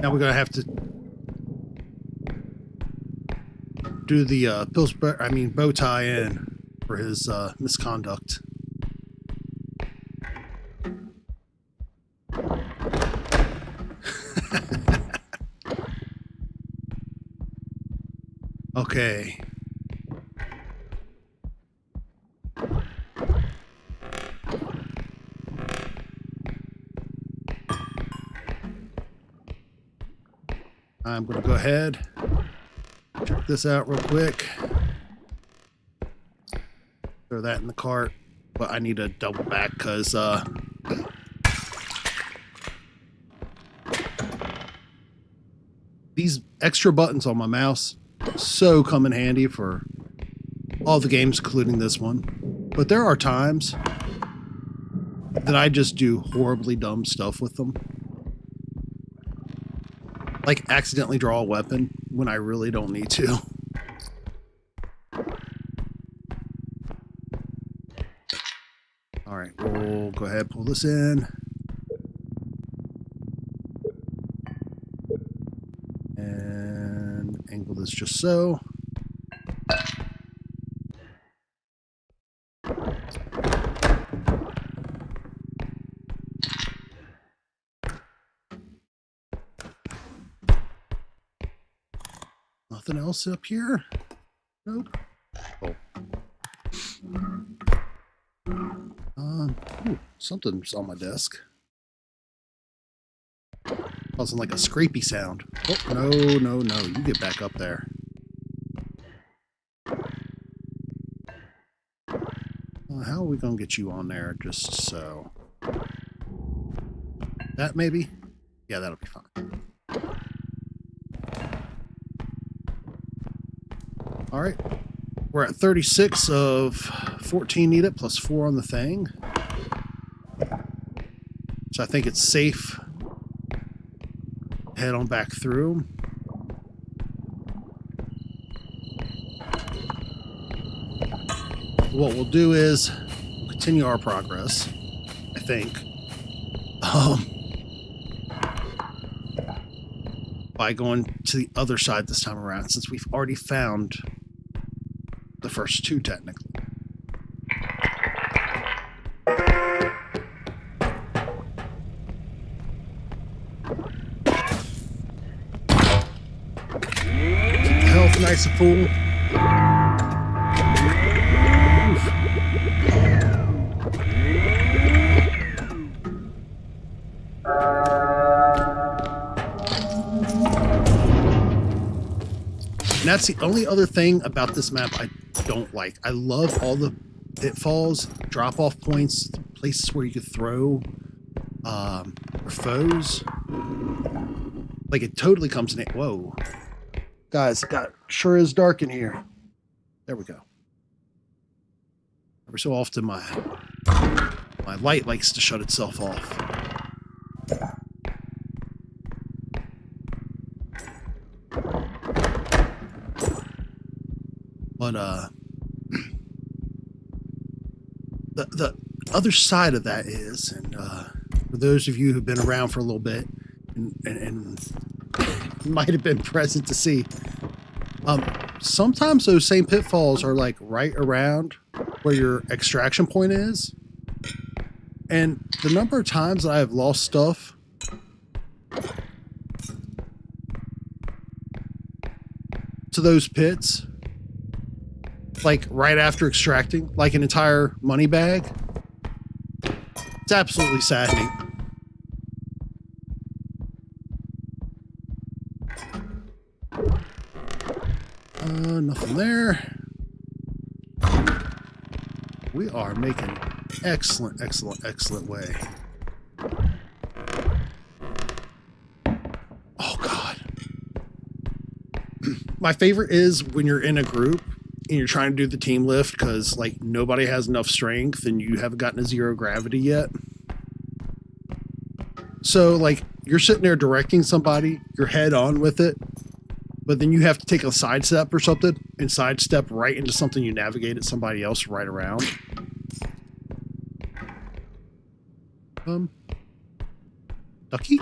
Now we're gonna have to do the bow tie in for his misconduct. Okay. I'm going to go ahead, check this out real quick. Throw that in the cart, but I need to double back because these extra buttons on my mouse so come in handy for all the games, including this one. But there are times that I just do horribly dumb stuff with them. Like accidentally draw a weapon when I really don't need to. All right, we'll go ahead and pull this in. And angle this just so. Nothing else up here? Nope. Oh. Ooh, something's on my desk. Causing like a scrapey sound. Oh, no, no, no. You get back up there. How are we going to get you on there just so? That maybe? Yeah, that'll be fine. All right, we're at 36 of 14 needed, plus 4 on the thing. So I think it's safe. Head on back through. What we'll do is we'll continue our progress, I think. By going to the other side this time around, since we've already found the first two, technically. Keep the health nice and full. And that's the only other thing about this map I don't like. I love all the pitfalls, drop-off points, places where you could throw foes. Like, it totally comes in. Whoa. Guys, sure is dark in here. There we go. Every so often, my light likes to shut itself off. But the other side of that is, and for those of you who've been around for a little bit and might have been present to see, sometimes those same pitfalls are like right around where your extraction point is. And the number of times I have lost stuff to those pits, like right after extracting, like an entire money bag, it's absolutely saddening. Nothing there. We are making excellent way. Oh, God. My favorite is when you're in a group and you're trying to do the team lift because, like, nobody has enough strength and you haven't gotten to 0 gravity yet. So, like, you're sitting there directing somebody, you're head on with it, but then you have to take a sidestep or something and sidestep right into something you navigated somebody else right around. Ducky?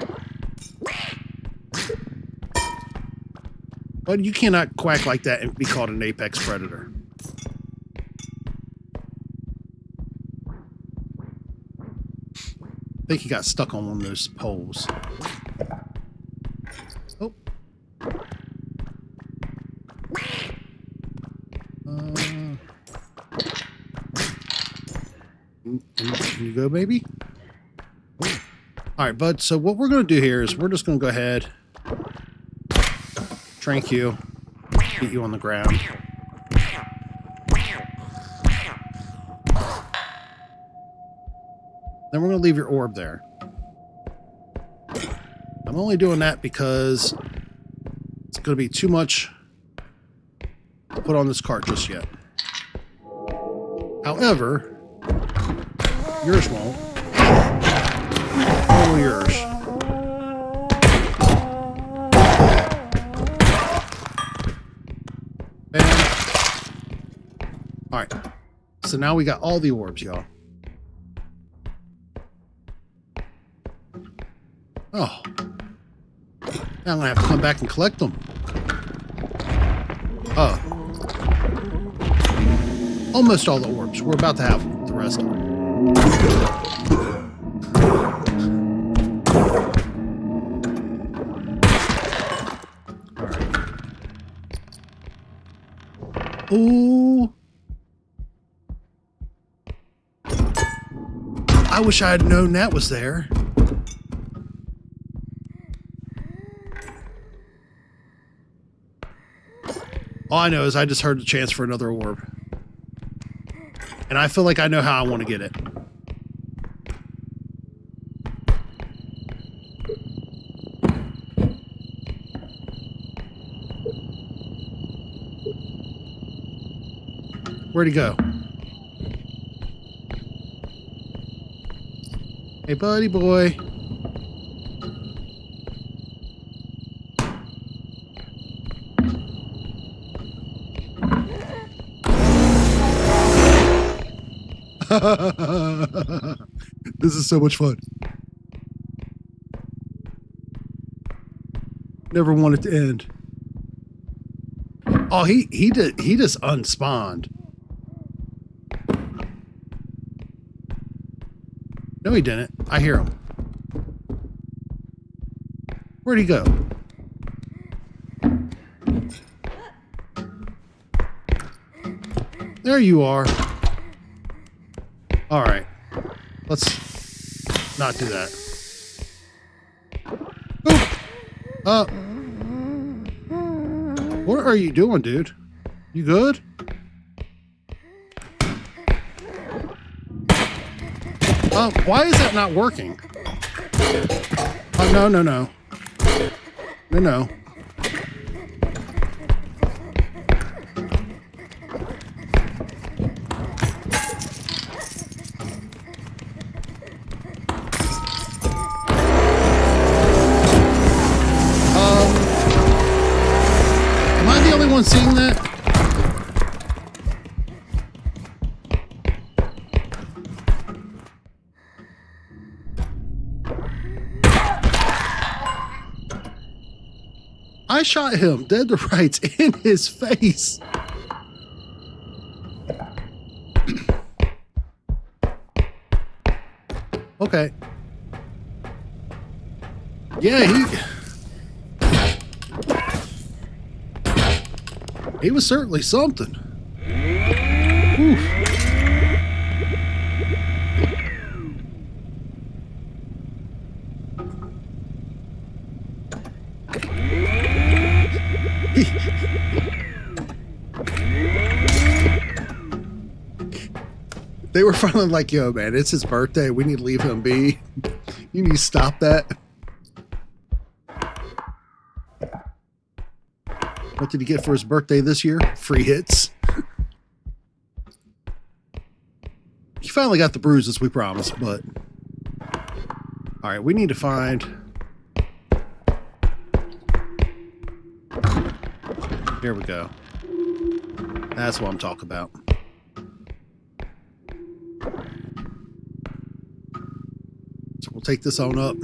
But you cannot quack like that and be called an apex predator. I think he got stuck on one of those poles. Oh. Can you go, baby? All right, bud. So what we're going to do here is we're just going to go ahead, trank you, get you on the ground. Then we're going to leave your orb there. I'm only doing that because it's going to be too much to put on this cart just yet. However, yours won't. All yours. All right. So now we got all the orbs, y'all. Oh. Now I'm going to have to come back and collect them. Oh. Almost all the orbs. We're about to have the rest of them. All right. Ooh. I wish I had known that was there. All I know is I just heard the chance for another orb. And I feel like I know how I want to get it. Where'd he go? Hey, buddy boy. This is so much fun. Never want it to end. Oh, he just unspawned. No, he didn't. I hear him. Where'd he go? There you are. All right. Let's not do that. Oop. What are you doing, dude? You good? Why is that not working? Oh, no. No. Am I the only one seeing that? I shot him dead to rights in his face. Okay. Yeah, he was certainly something. Oof. They were finally like, yo, man, it's his birthday. We need to leave him be. You need to stop that. What did he get for his birthday this year? Free hits. He finally got the bruises we promised, but... Alright, we need to find... Here we go. That's what I'm talking about. So we'll take this on up.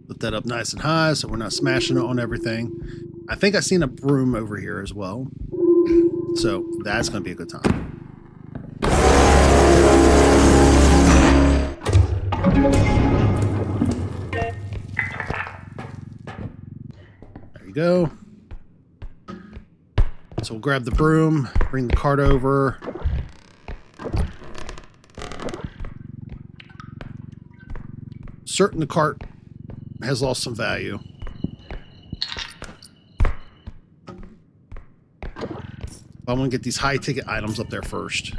Lift that up nice and high so we're not smashing it on everything. I think I seen a broom over here as well. So that's going to be a good time. There you go. So we'll grab the broom, bring the cart over. Certain the cart has lost some value. I'm going to get these high ticket items up there first.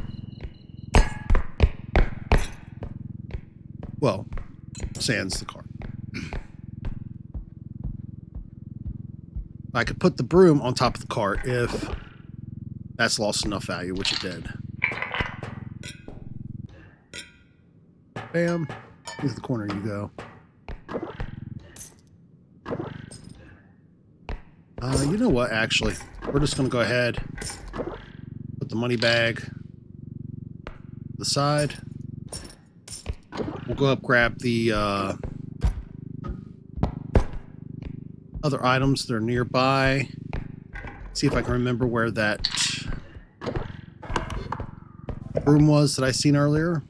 Well, sans the cart. I could put the broom on top of the cart if that's lost enough value, which it did. Bam. Into the corner you go. You know what, actually? We're just going to go ahead, put the money bag to the side. We'll go up, grab the other items that are nearby. See if I can remember where that room was that I seen earlier.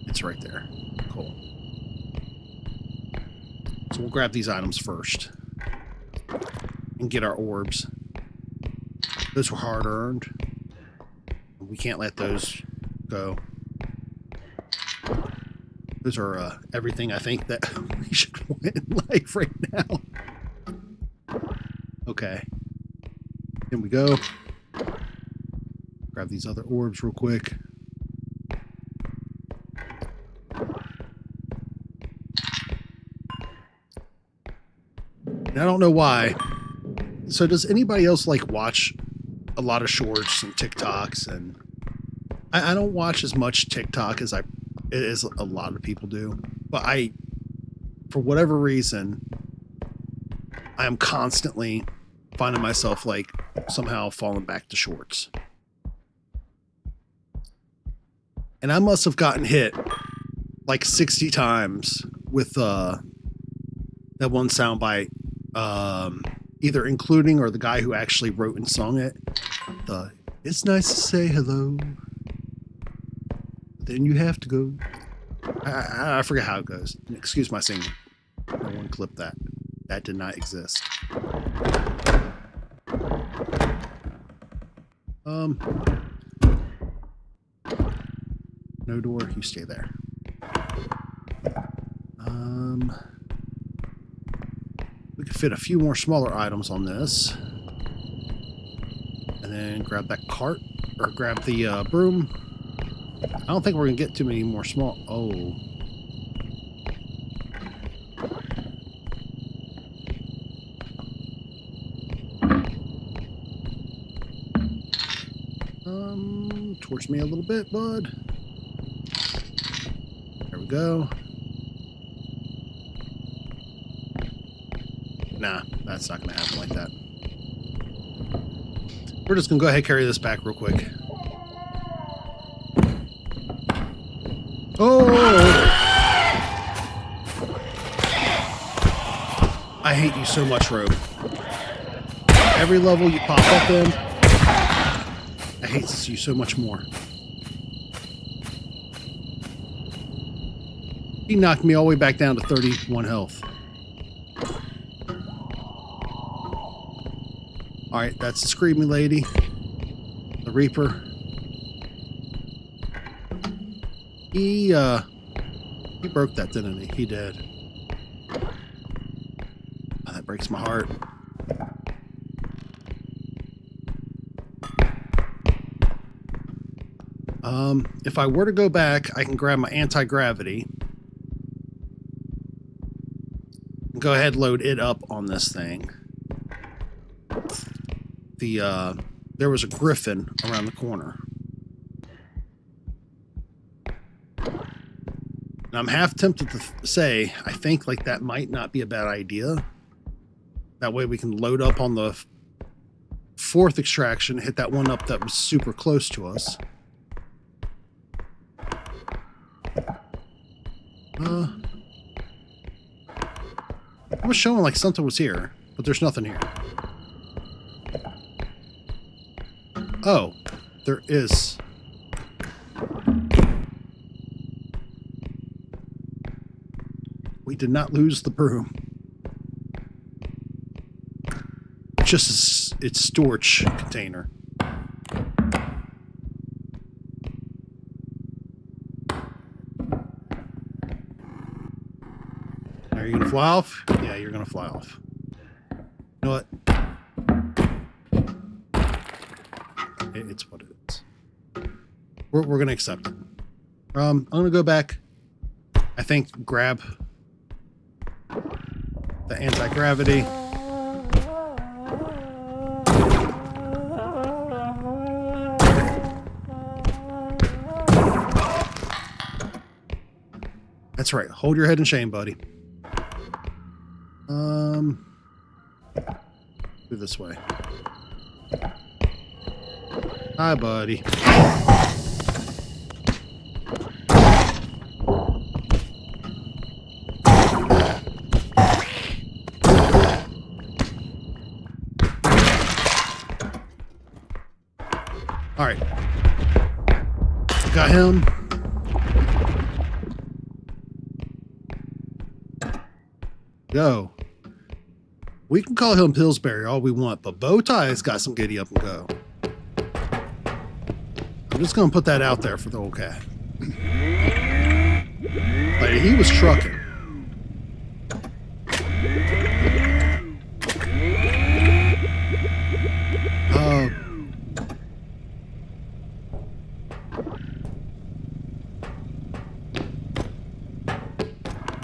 It's right there. Cool. So we'll grab these items first and get our orbs. Those were hard earned. We can't let those go. Those are everything I think that we should want in life right now. Okay. Here we go. Grab these other orbs real quick. And I don't know why. So does anybody else like watch a lot of shorts and TikToks? And I don't watch as much TikTok as a lot of people do, but for whatever reason, I am constantly finding myself like somehow falling back to shorts. And I must have gotten hit like 60 times with that one soundbite, either including or the guy who actually wrote and sung it. It's nice to say hello, then you have to go. I forget how it goes. Excuse my singing. No one clipped that. That did not exist. No door. You stay there. We could fit a few more smaller items on this, and then grab that cart or grab the broom. I don't think we're going to get too many more small... Oh. Torch me a little bit, bud. There we go. Nah, that's not going to happen like that. We're just going to go ahead and carry this back real quick. Oh! I hate you so much, Rogue. Every level you pop up in, I hate you so much more. He knocked me all the way back down to 31 health. Alright, that's the screaming lady. The Reaper. He broke that, didn't he? He did. Oh, that breaks my heart. If I were to go back, I can grab my anti-gravity. Go ahead, load it up on this thing. There was a griffin around the corner. And I'm half tempted to say, I think like that might not be a bad idea. That way we can load up on the fourth extraction, hit that one up that was super close to us. It was showing like something was here, but there's nothing here. Oh, there is. We did not lose the broom. Just its storage container. Are you gonna fly off? Yeah, you're gonna fly off. You know what? It's what it is. We're gonna accept it. I'm gonna go back. I think grab the anti-gravity. That's right. Hold your head in shame, buddy. Go this way. Hi, buddy. All right. Got him. Go. We can call him Pillsbury all we want, but Bowtie's got some giddy up and go. I'm just going to put that out there for the old cat. Like, he was trucking.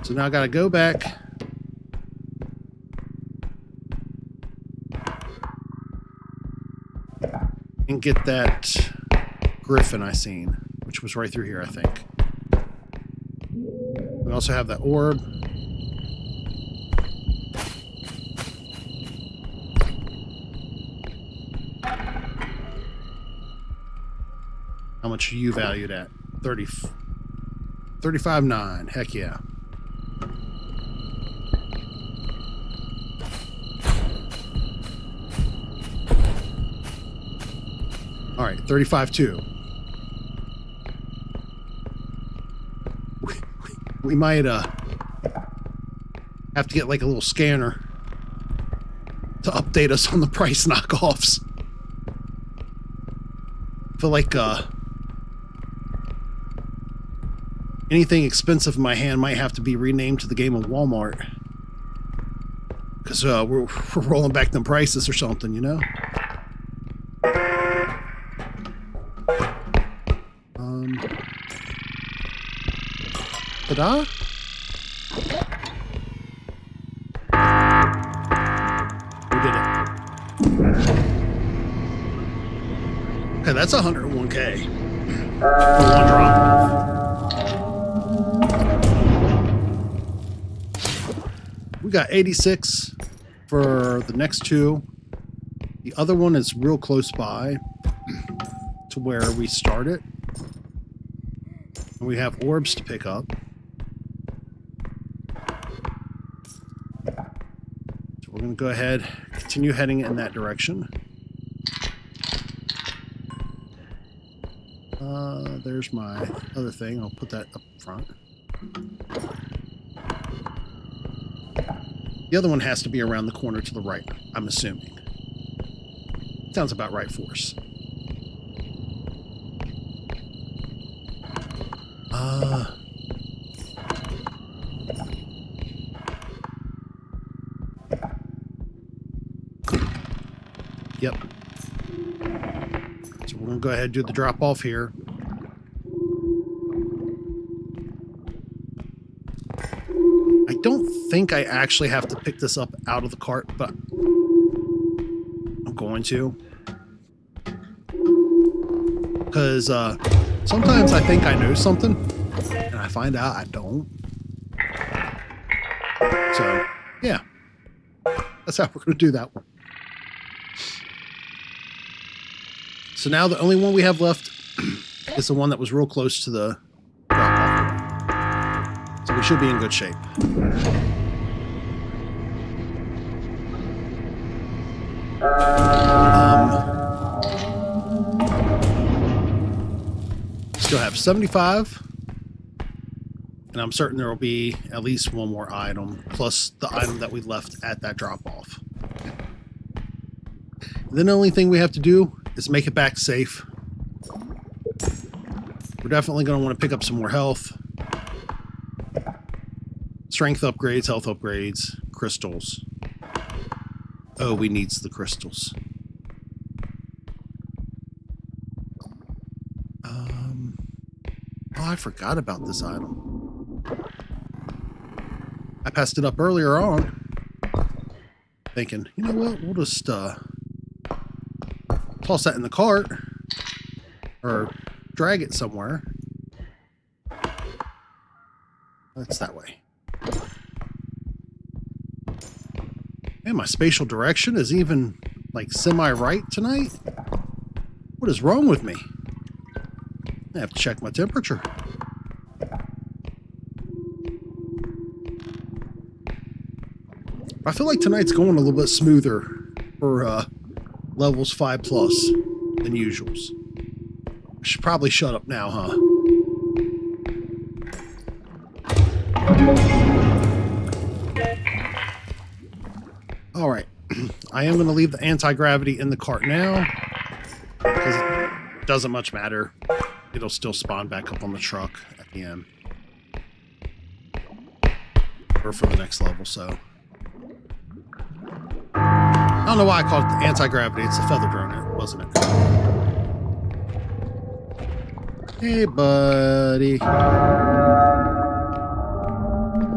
So now I got to go back. And get that griffin I seen, which was right through here, I think. We also have that orb. How much are you valued at? 35.9. Heck yeah. All right, 35.2. We might have to get like a little scanner to update us on the price knockoffs. I feel like anything expensive in my hand might have to be renamed to the game of Walmart. Because we're rolling back them prices or something, you know? Ta-da? We did it. Okay, that's 101K for one drop. We got 86 for the next two. The other one is real close by to where we started. And we have orbs to pick up. So we're going to go ahead, continue heading in that direction. There's my other thing. I'll put that up front. The other one has to be around the corner to the right, I'm assuming. Sounds about right for us. Yep. So we're going to go ahead and do the drop off here. I don't think I actually have to pick this up out of the cart, but I'm going to. Because sometimes I think I know something, and I find out I don't. So, yeah. That's how we're going to do that one. So now the only one we have left is the one that was real close to the drop-off. So we should be in good shape. Still have 75. And I'm certain there will be at least one more item, plus the item that we left at that drop-off. Then the only thing we have to do is make it back safe. We're definitely going to want to pick up some more health. Strength upgrades, health upgrades, crystals. Oh, we needs the crystals. Oh, I forgot about this item. I passed it up earlier on, thinking, you know what, we'll just toss that in the cart or drag it somewhere. That's that way. Man, my spatial direction is even like semi-right tonight. What is wrong with me? I have to check my temperature. I feel like tonight's going a little bit smoother for levels 5+ than usuals. I should probably shut up now, huh? All right. I am going to leave the anti-gravity in the cart now because it doesn't much matter. It'll still spawn back up on the truck at the end. Or for the next level, so. I don't know why I called it the anti-gravity. It's a feather drone, wasn't it? Hey, buddy.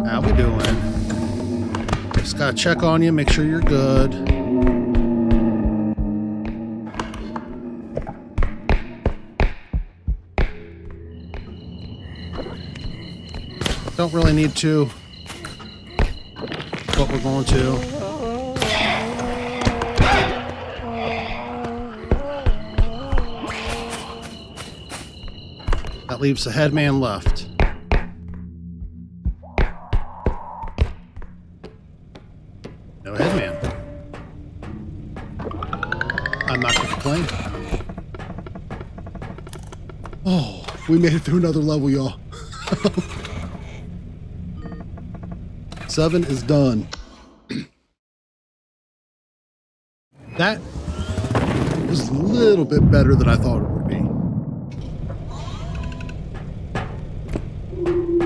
How we doing? Just gotta check on you, make sure you're good. Don't really need to, but we're going to. That leaves the headman left. No headman. I'm not going to complain. Oh, we made it through another level, y'all. 7 is done. That was a little bit better than I thought it would be.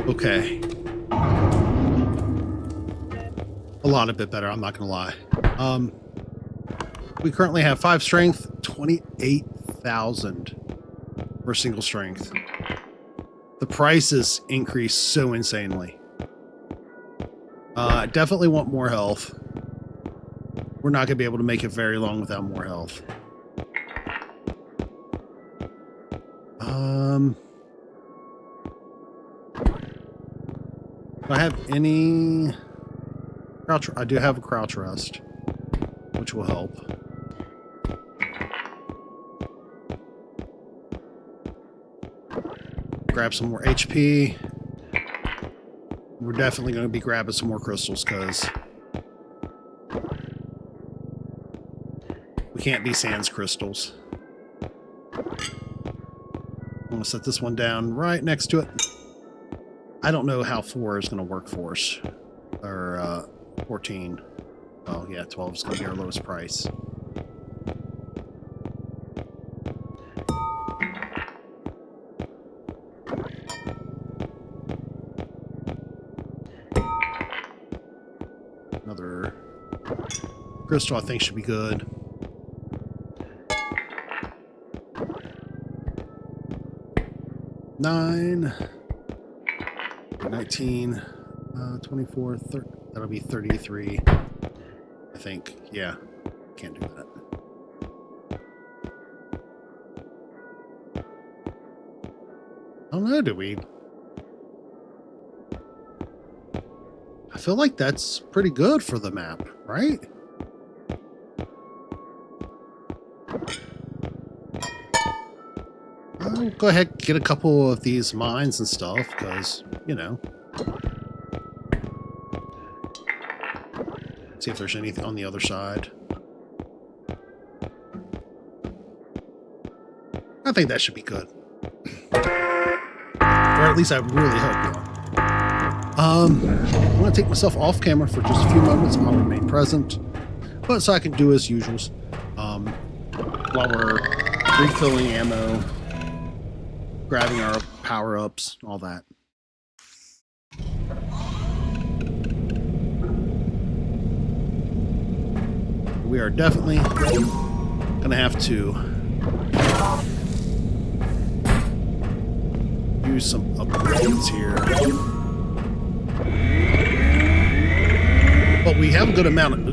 Okay. A lot of bit better, I'm not gonna lie. We currently have 5 strength, 28,000 for single strength. The prices increased so insanely. I definitely want more health. We're not going to be able to make it very long without more health. Do I have any crouch? I do have a crouch rest, which will help. Grab some more HP. We're definitely going to be grabbing some more crystals because we can't be sans crystals. I'm going to set this one down right next to it. I don't know how 4 is going to work for us. Or 14. Oh, yeah, 12 is going to be our lowest price. Another crystal I think should be good. 9, 19, 24, 30, that'll be 33, I think. Yeah, can't do that. I don't know, do we? I feel like that's pretty good for the map, right? I'll go ahead and get a couple of these mines and stuff, because, you know. See if there's anything on the other side. I think that should be good. Or at least I really hope so. I'm going to take myself off camera for just a few moments. I'll remain present, but so I can do as usual while we're refilling ammo, grabbing our power-ups, all that. We are definitely going to have to use some upgrades here. But we have a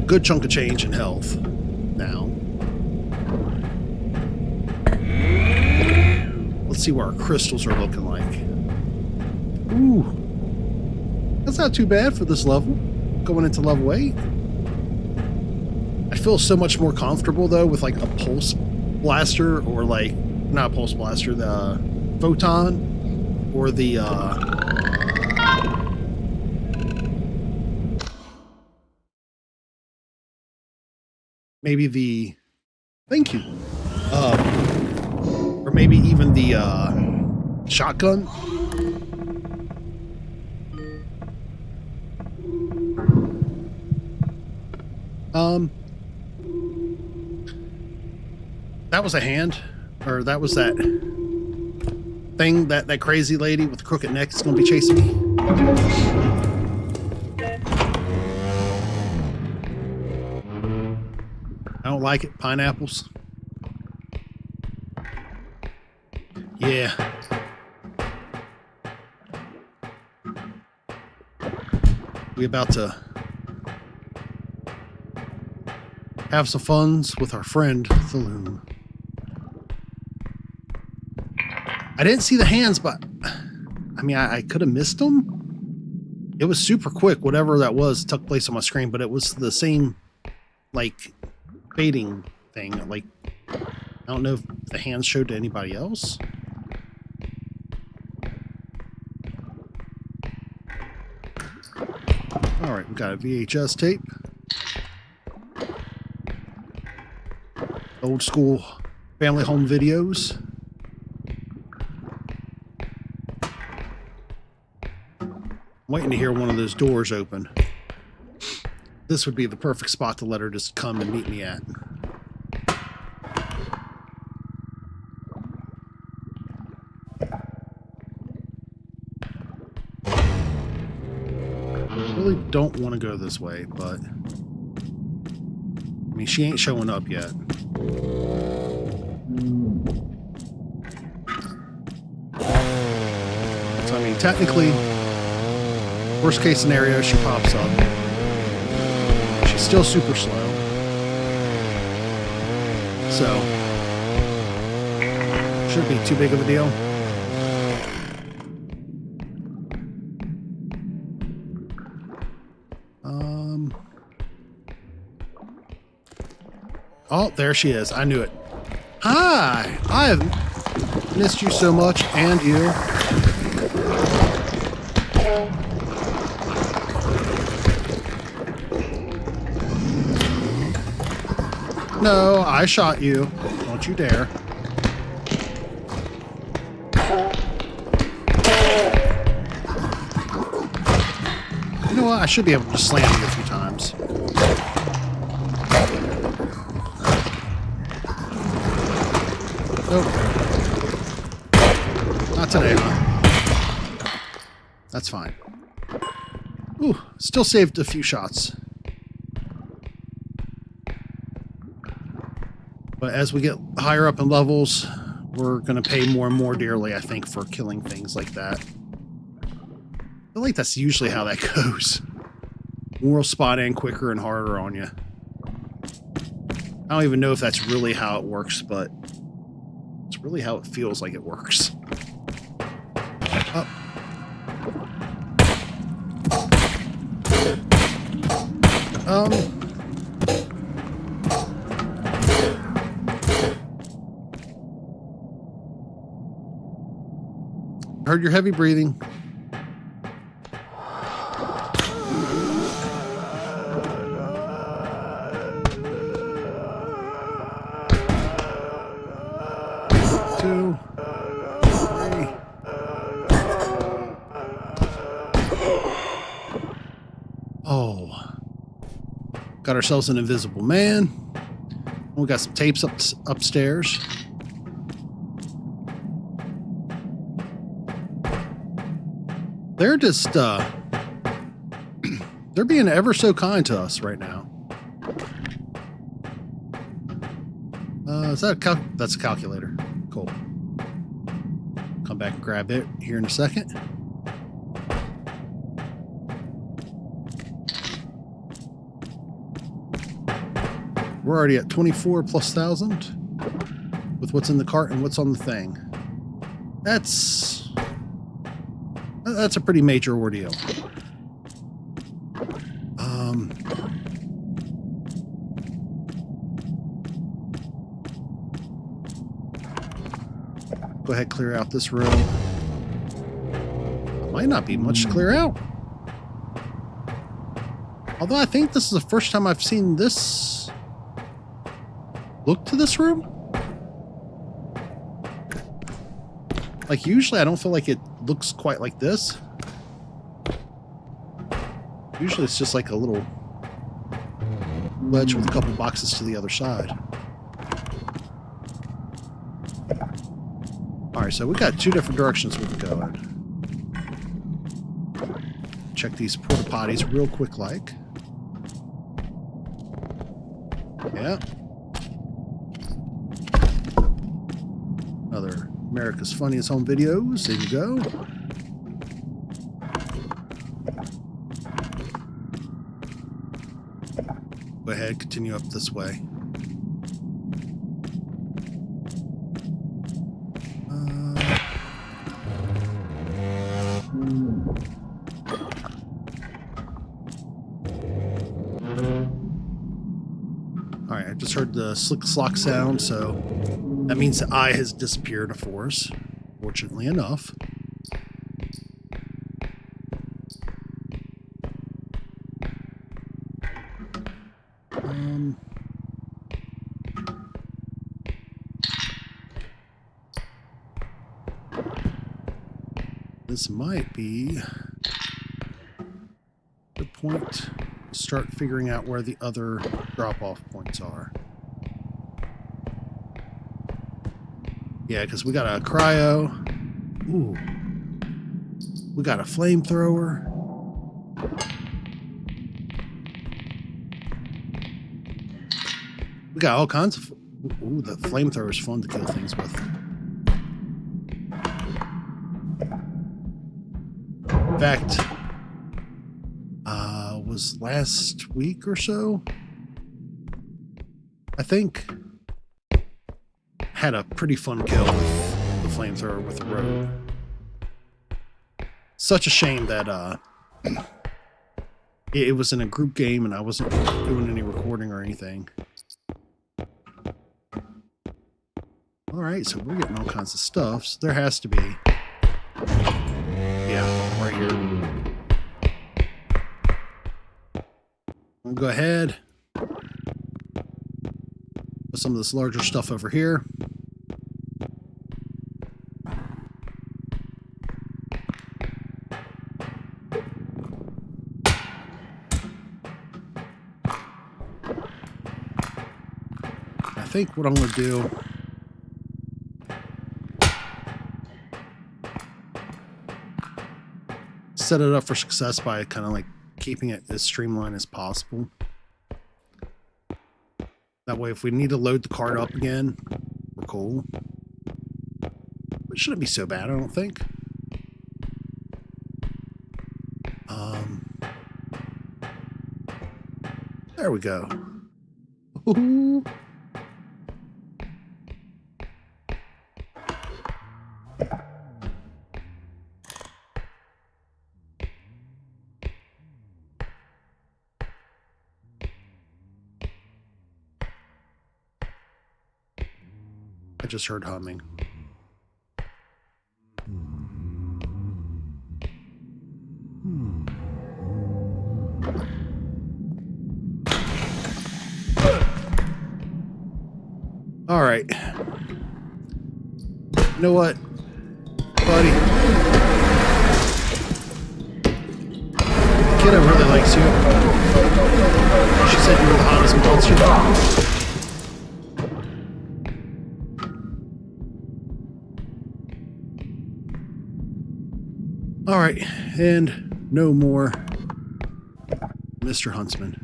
good chunk of change in health now. Let's see what our crystals are looking like. Ooh, that's not too bad for this level. Going into level 8. I feel so much more comfortable though with like a pulse blaster, or like not a pulse blaster, the photon, or the maybe the, thank you, or maybe even the shotgun. That was a hand, or that was that thing, that crazy lady with the crooked neck is going to be chasing me. I don't like it. Pineapples. Yeah. We about to have some funs with our friend, the loom. I didn't see the hands, but I mean, I could have missed them. It was super quick, whatever that was took place on my screen, but it was the same, like, baiting thing. Like, I don't know if the hands showed to anybody else. All right, we got a VHS tape. Old school family home videos. I'm waiting to hear one of those doors open. This would be the perfect spot to let her just come and meet me at. I really don't want to go this way, but I mean, she ain't showing up yet. So I mean, technically, worst case scenario, she pops up. She's still super slow. So, shouldn't be too big of a deal. Oh, there she is. I knew it. Hi! I have missed you so much, and you. No, I shot you. Don't you dare. You know what? I should be able to slam you a few times. Nope. Not today, huh? That's fine. Ooh, still saved a few shots. But as we get higher up in levels, we're going to pay more and more dearly, I think, for killing things like that. I feel like that's usually how that goes. More will spot in quicker and harder on you. I don't even know if that's really how it works, but it's really how it feels like it works. Oh. Heard your heavy breathing. Two, three. Oh. Got ourselves an invisible man. We got some tapes upstairs. They're just, they're being ever so kind to us right now. Is that that's a calculator. Cool. Come back and grab it here in a second. We're already at 24 plus 1,000 with what's in the cart and what's on the thing. That's a pretty major ordeal. Go ahead, clear out this room. Might not be much to clear out. Although I think this is the first time I've seen this look to this room. Like, usually I don't feel like it looks quite like this. Usually it's just like a little ledge with a couple boxes to the other side. Alright, so we got two different directions we can go in. Check these porta potties real quick like. Yeah. Another America's Funniest Home Videos. There you go. Go ahead, continue up this way. Alright, I just heard the slick slock sound, so that means the eye has disappeared, of course. Fortunately enough. This might be the point to start figuring out where the other drop-off points are. Yeah, because we got a cryo. Ooh. We got a flamethrower. We got all kinds of... Ooh, the flamethrower is fun to kill things with. In fact, was last week or so, I think, had a pretty fun kill with the flamethrower with the road. Such a shame that it was in a group game and I wasn't doing any recording or anything. Alright, so we're getting all kinds of stuff. So there has to be... Yeah, right here. I'll go ahead. Put some of this larger stuff over here. I think what I'm going to do... set it up for success by kind of like keeping it as streamlined as possible. That way, if we need to load the cart up again, we're cool. It shouldn't be so bad, I don't think. There we go. Ooh. I just heard humming. All right. You know what, buddy? The kiddo really likes you. She said you were the hottest monster. All right, and no more Mr. Huntsman.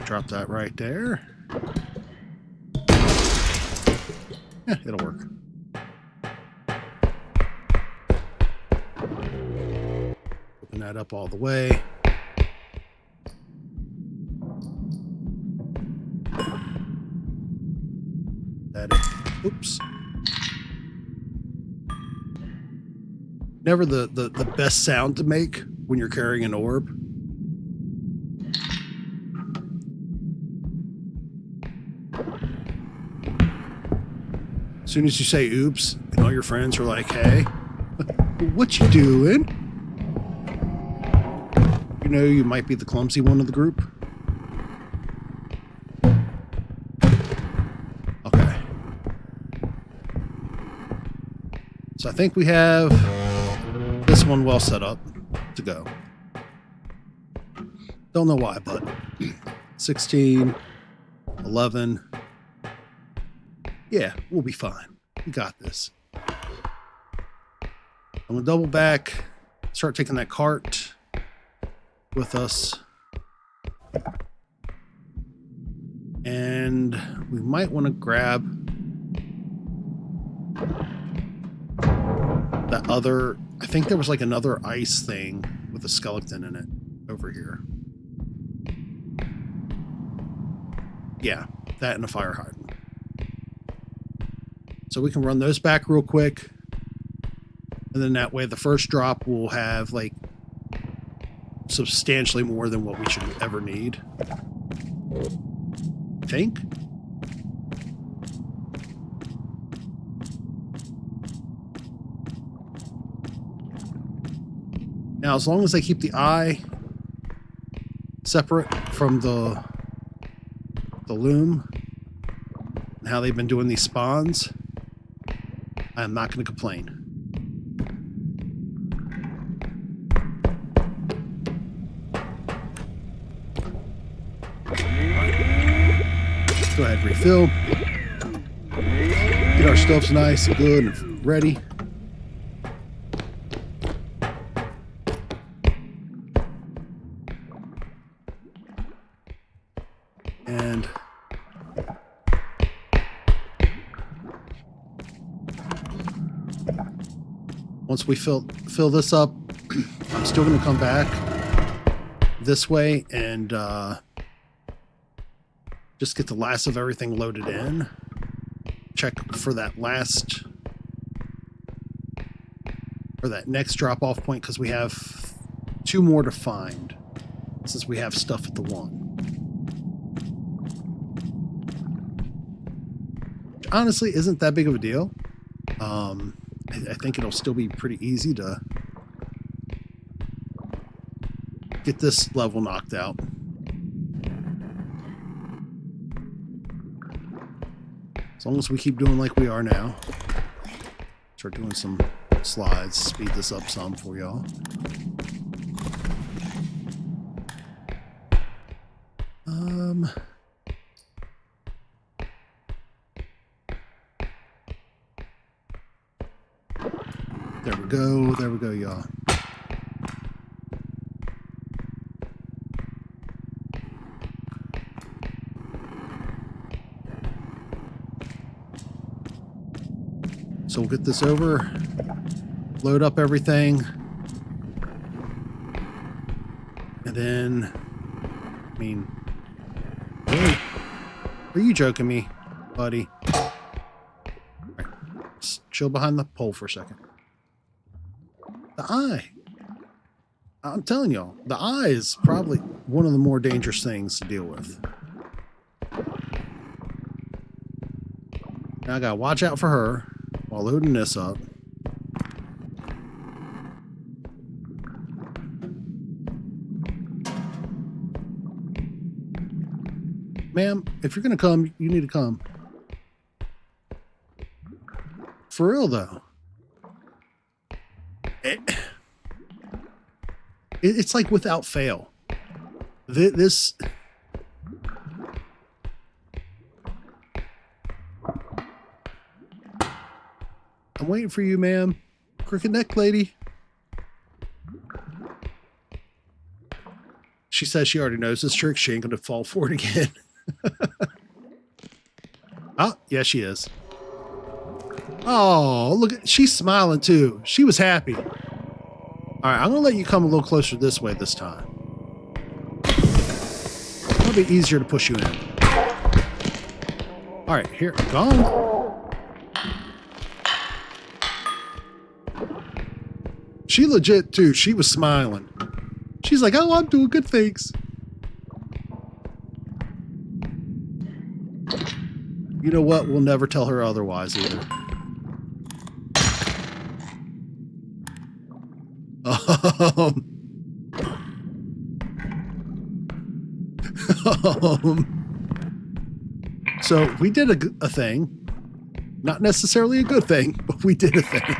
Drop that right there. Yeah, it'll work. Open that up all the way. That is, oops. Never the best sound to make when you're carrying an orb. As soon as you say oops, and all your friends are like, hey, what you doing? You know you might be the clumsy one of the group. Okay. So I think we have this one well set up to go. Don't know why, but 16, 11... yeah, we'll be fine. We got this. I'm going to double back, start taking that cart with us. And we might want to grab that other, I think there was like another ice thing with a skeleton in it over here. Yeah, that and a fire hydrant. So we can run those back real quick. And then that way the first drop will have like substantially more than what we should ever need. I think. Now, as long as they keep the eye separate from the loom and how they've been doing these spawns, I'm not going to complain. Go ahead, refill. Get our stuffs nice and good and ready. And once we fill this up, I'm still going to come back this way and just get the last of everything loaded in. Check for that last, or that next drop-off point, because we have 2 more to find since we have stuff at the one. Which honestly isn't that big of a deal. I think it'll still be pretty easy to get this level knocked out. As long as we keep doing like we are now. Start doing some slides, speed this up some for y'all. go. There we go, y'all. So we'll get this over, load up everything, and then, I mean, hey, are you joking me, buddy? All right, just chill behind the pole for a second. The eye. I'm telling y'all, the eye is probably one of the more dangerous things to deal with. Now I gotta watch out for her while loading this up. Ma'am, if you're gonna come, you need to come. For real though. It's like without fail. This... I'm waiting for you, ma'am. Crooked neck lady. She says she already knows this trick. She ain't going to fall for it again. Oh, yeah, she is. Oh, look, she's smiling too. She was happy. All right, I'm going to let you come a little closer this way this time. It'll be easier to push you in. All right, here, gone. She legit, too. She was smiling. She's like, oh, I'm doing good things. You know what? We'll never tell her otherwise either. So we did a thing. Not necessarily a good thing, but we did a thing.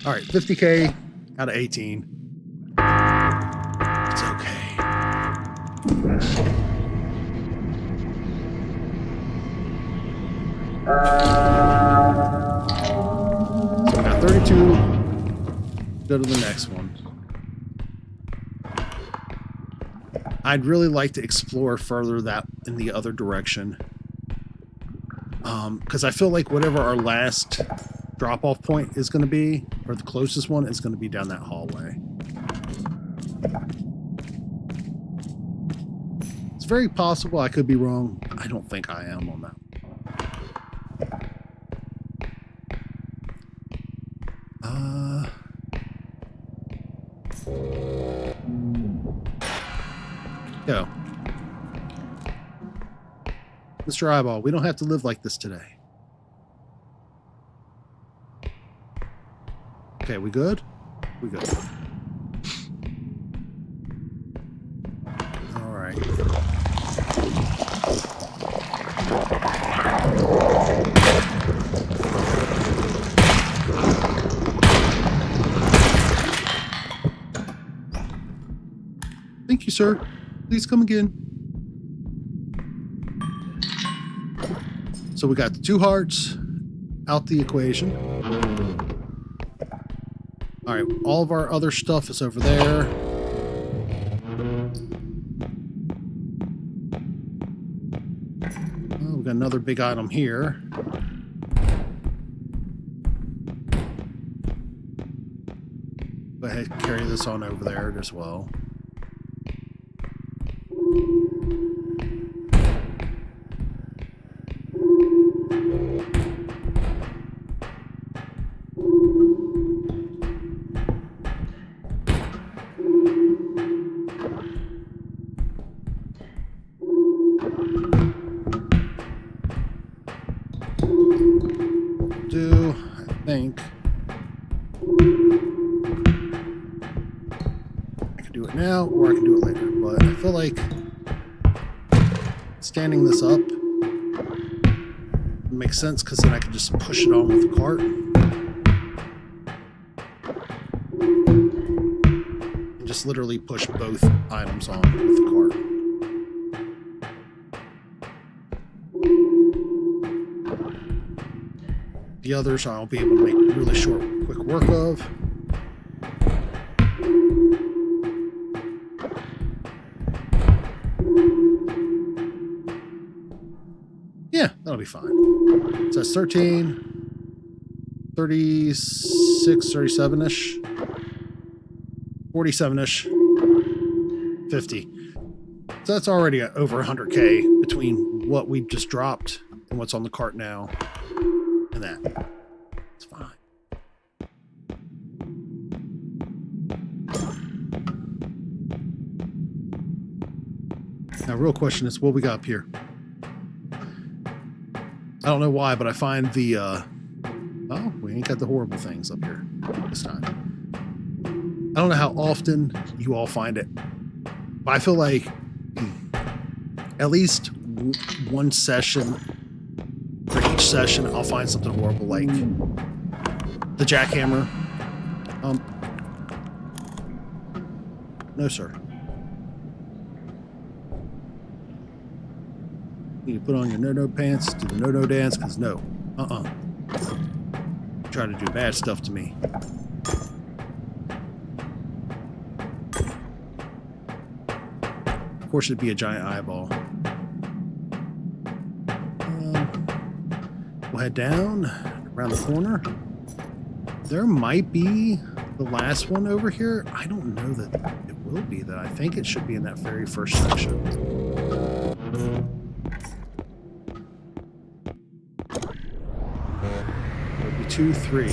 All right, 50K out of 18. It's okay. So we got 32. Go to the next one. I'd really like to explore further that in the other direction. Because I feel like whatever our last drop-off point is going to be, or the closest one, is going to be down that hallway. It's very possible. I could be wrong. I don't think I am on that. Go. Mr. Eyeball, we don't have to live like this today. Okay, we good? We good. All right. Thank you, sir. Please come again. So we got the 2 hearts out the equation. All right, all of our other stuff is over there. Oh, we got another big item here. Go ahead and carry this on over there as well. Now, or I can do it later, but I feel like standing this up makes sense because then I can just push it on with the cart and just literally push both items on with the cart. the others I'll be able to make really short, quick work of. Yeah, that'll be fine. So that's 13, 36, 37-ish, 47-ish, 50. So that's already over 100K between what we just dropped and what's on the cart now and that. It's fine. Now, real question is what we got up here. I don't know why, but I find the, oh, we ain't got the horrible things up here this time. I don't know how often you all find it, but I feel like at least one session, for each session, I'll find something horrible, like the jackhammer. No, sir. You put on your no-no pants, do the no-no dance, because no. Try to do bad stuff to me. Of course, it'd be a giant eyeball. We'll head down, around the corner. There might be the last one over here. I don't know that it will be, though. I think it should be in that very first section. It'll be 2, 3.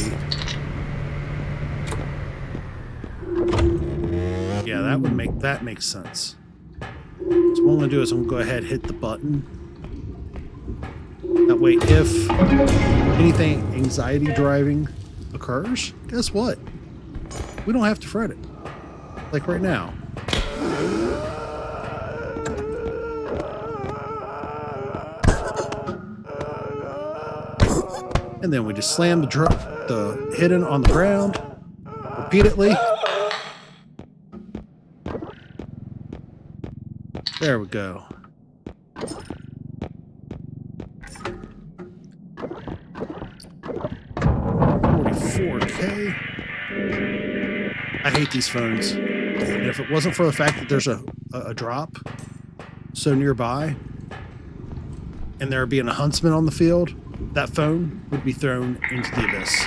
Yeah, that makes sense. So what I'm going to do is I'm going to go ahead and hit the button. That way, if anything anxiety driving occurs, guess what? We don't have to fret it. Like right now. And then we just slam the hidden on the ground repeatedly. There we go. $44K. I hate these phones. And if it wasn't for the fact that there's a drop so nearby and there being a huntsman on the field, that phone would be thrown into the abyss.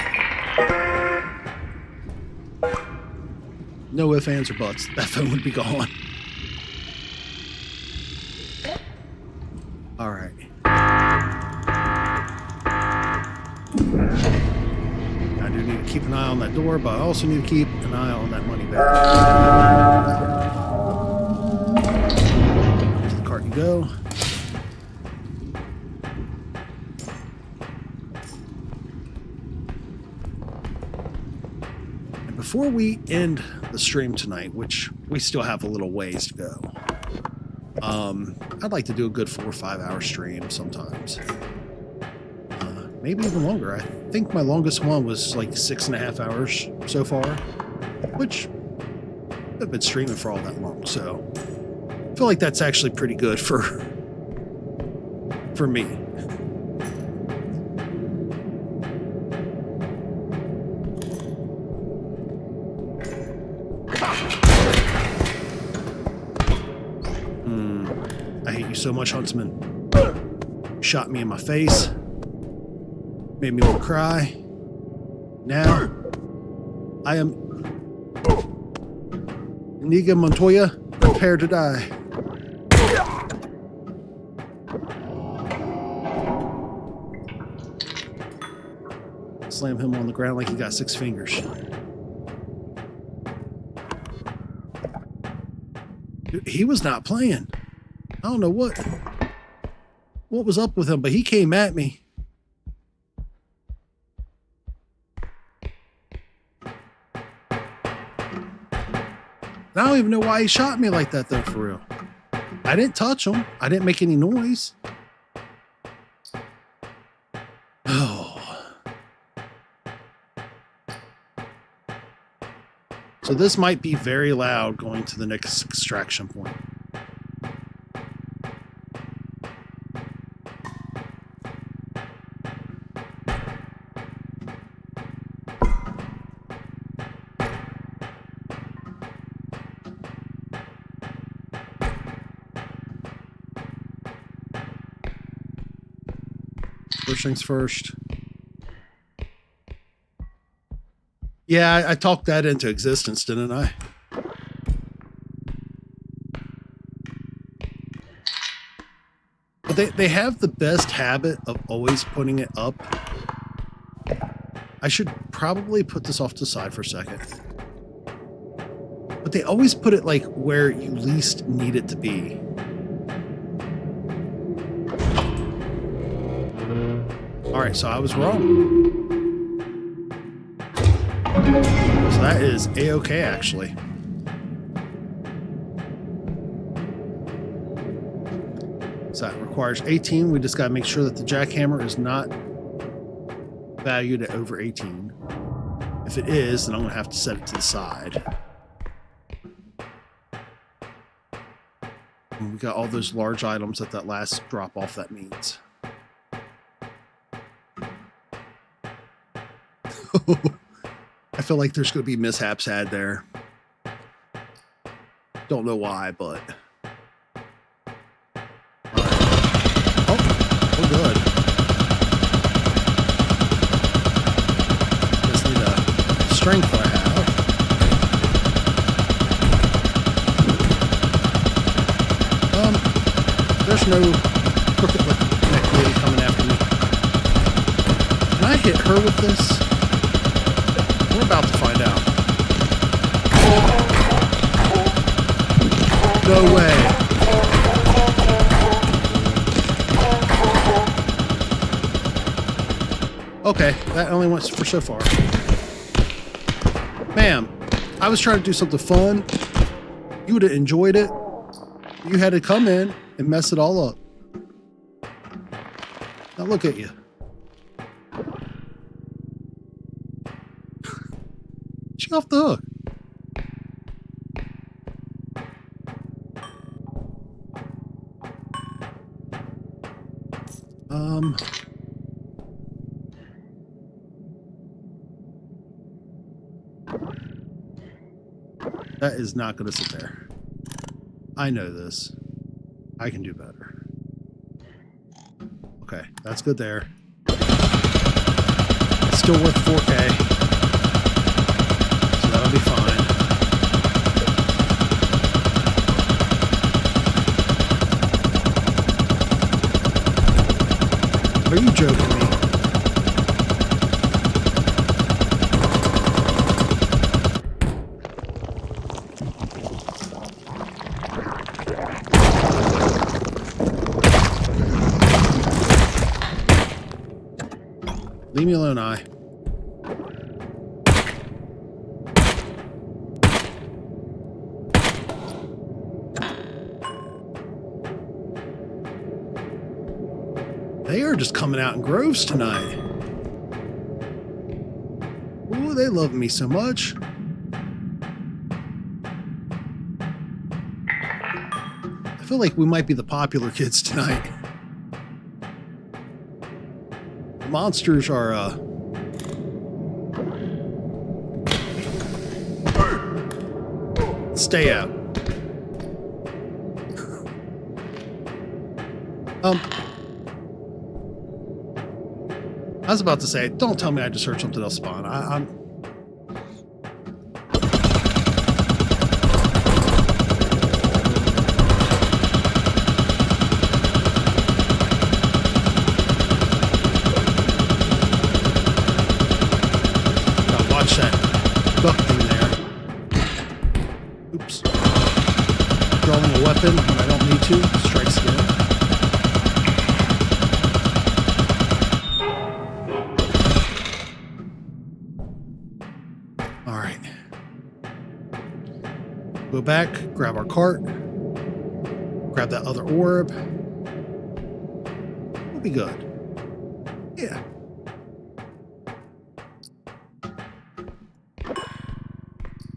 No ifs, ands, or buts. That phone would be gone. All right. I do need to keep an eye on that door, but I also need to keep an eye on that money bag. To the cart you go. And before we end the stream tonight, which we still have a little ways to go, I'd like to do a good 4 or 5 hour stream sometimes. Maybe even longer. I think my longest one was like 6.5 hours so far, which I've been streaming for all that long. So I feel like that's actually pretty good for me. I hate you so much, Huntsman. Shot me in my face. Made me want to cry. Now, I am Inigo Montoya, prepare to die. Slam him on the ground like he got 6 fingers. Dude, he was not playing. I don't know what was up with him, but he came at me. I don't even know why he shot me like that, though, for real. I didn't touch him. I didn't make any noise. Oh. So this might be very loud going to the next extraction point. First things first. Yeah, I talked that into existence, didn't I? But they have the best habit of always putting it up. I should probably put this off to the side for a second. But they always put it like where you least need it to be. All right, so I was wrong. So that is A-okay, actually. So that requires 18. We just got to make sure that the jackhammer is not valued at over 18. If it is, then I'm going to have to set it to the side. And we got all those large items that last drop off that means. I feel like there's going to be mishaps had there. Don't know why, but... Oh, good. Just need a strength I have. There's no crooked neck lady coming after me. Can I hit her with this? We're about to find out. No way. Okay, that only went for so far. Ma'am, I was trying to do something fun. You would have enjoyed it. You had to come in and mess it all up. Now look at you. She off the hook. That is not going to sit there. I know this. I can do better. Okay, that's good there. It's still worth 4K. So that'll be fine. Are you joking me? Leave me alone, I. They are just coming out in groves tonight. Ooh, they love me so much. I feel like we might be the popular kids tonight. Monsters are stay out. I was about to say, don't tell me I just heard something else spawn. I'm watch that duck thing there. Oops. Drawing a weapon when I don't need to. Strikes again. Alright. Go back, grab our cart. Grab that other orb. We'll be good. Yeah.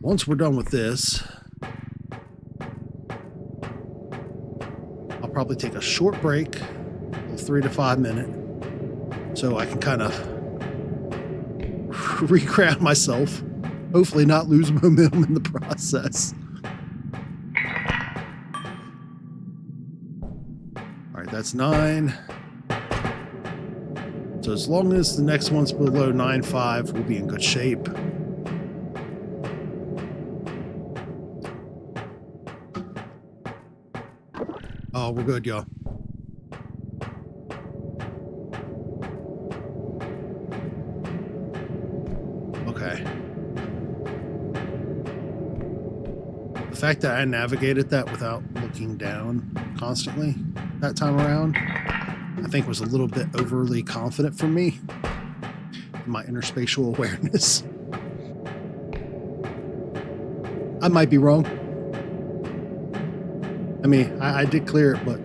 Once we're done with this, I'll probably take a short break, a 3 to 5 minute, so I can kind of re-ground myself, hopefully not lose momentum in the process. All right, that's 9. So as long as the next one's below 9.5, we'll be in good shape. Oh, we're good, y'all. Okay. The fact that I navigated that without looking down constantly that time around, I think was a little bit overly confident for me. My interspatial awareness. I might be wrong. I mean, I did clear it, but...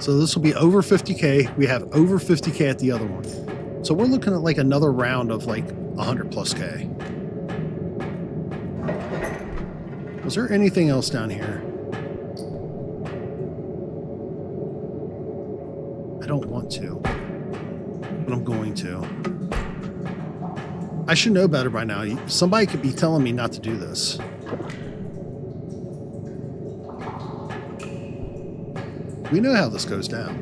So this will be over 50K. We have over 50K at the other one. So we're looking at like another round of like 100 plus K. Was there anything else down here? I don't want to, but I'm going to. I should know better by now. Somebody could be telling me not to do this. We know how this goes down.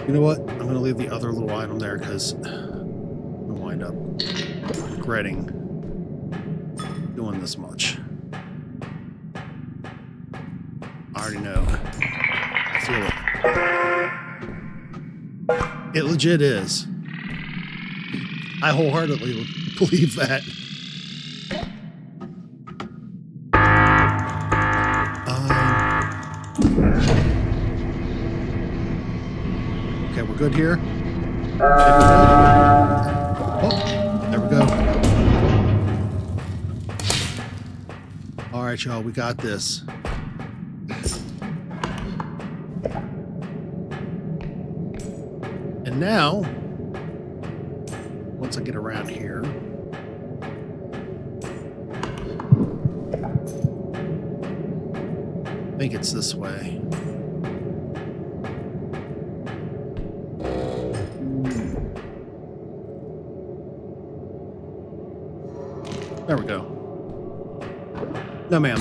You know what? I'm going to leave the other little item there because I'm going to wind up regretting doing this much. I already know. I feel it. It legit is. I wholeheartedly believe that. Okay, we're good here. Oh, there we go. All right, y'all, we got this. And now, once I get around here, I think it's this way. There we go. No, ma'am.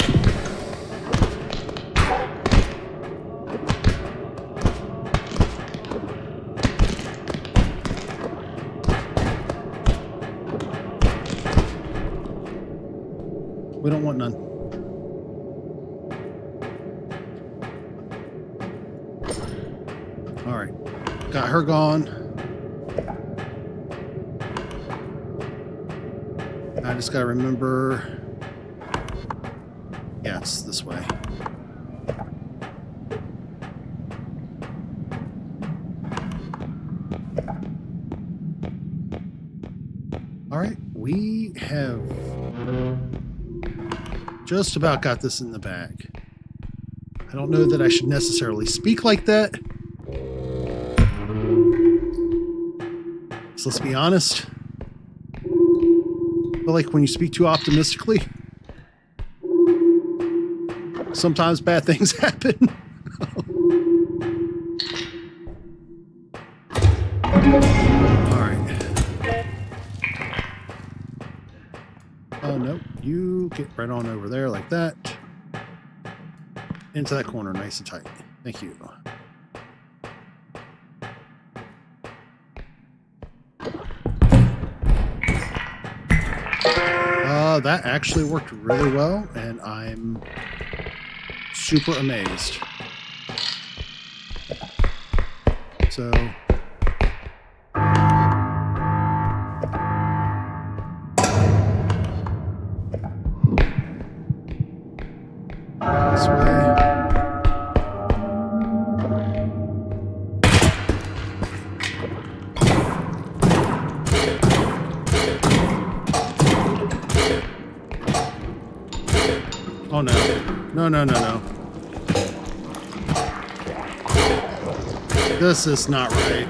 We don't want none. All right. Got her gone. I just got to remember. Yeah, it's this way. All right. We have just about got this in the bag. I don't know that I should necessarily speak like that. So let's be honest. I feel like when you speak too optimistically, sometimes bad things happen. All right. Oh, no. You get right on over there like that. Into that corner, nice and tight. Thank you. That actually worked really well, and I'm super amazed. So... this way. Oh no. No, no, no, no. This is not right.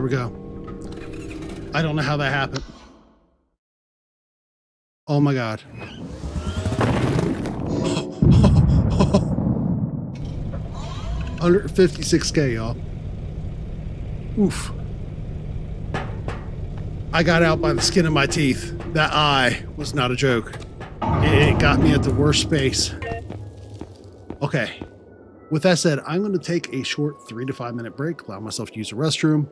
we go. I don't know how that happened. Oh my God. 156K, y'all. Oof. I got out by the skin of my teeth. That eye was not a joke. It got me at the worst space. Okay. With that said, I'm going to take a short 3 to 5 minute break, allow myself to use the restroom,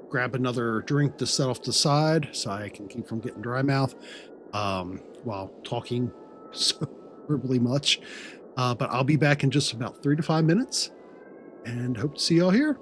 grab another drink to set off the side so I can keep from getting dry mouth while talking so horribly much. But I'll be back in just about 3 to 5 minutes and hope to see y'all here.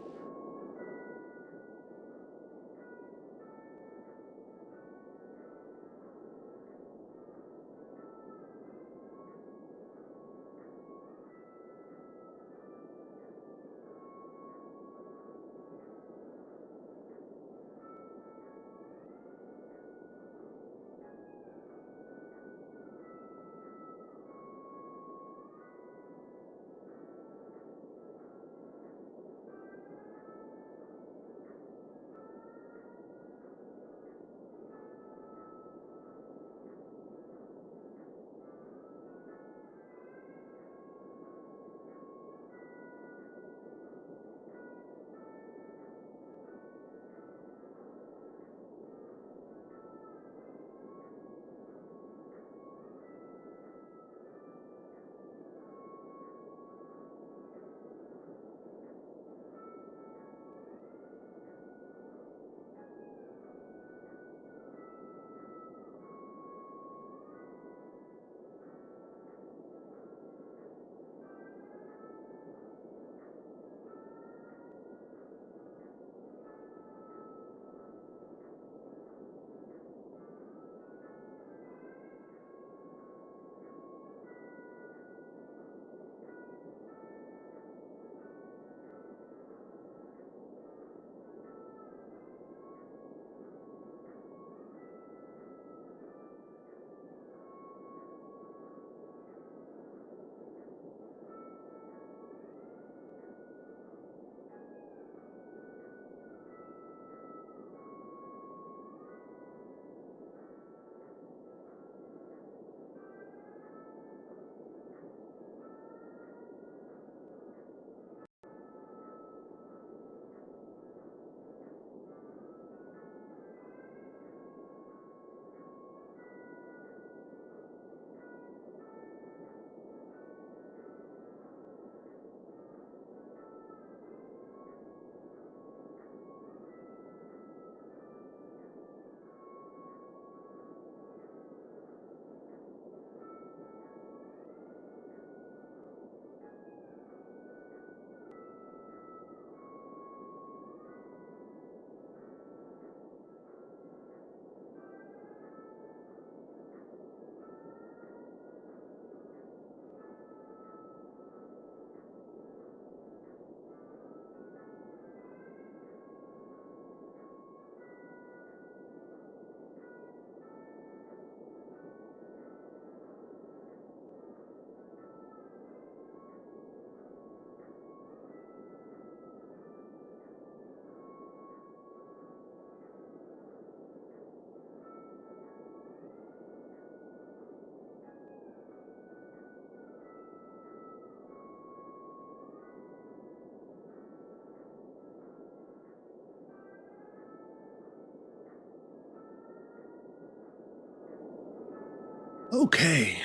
Okay.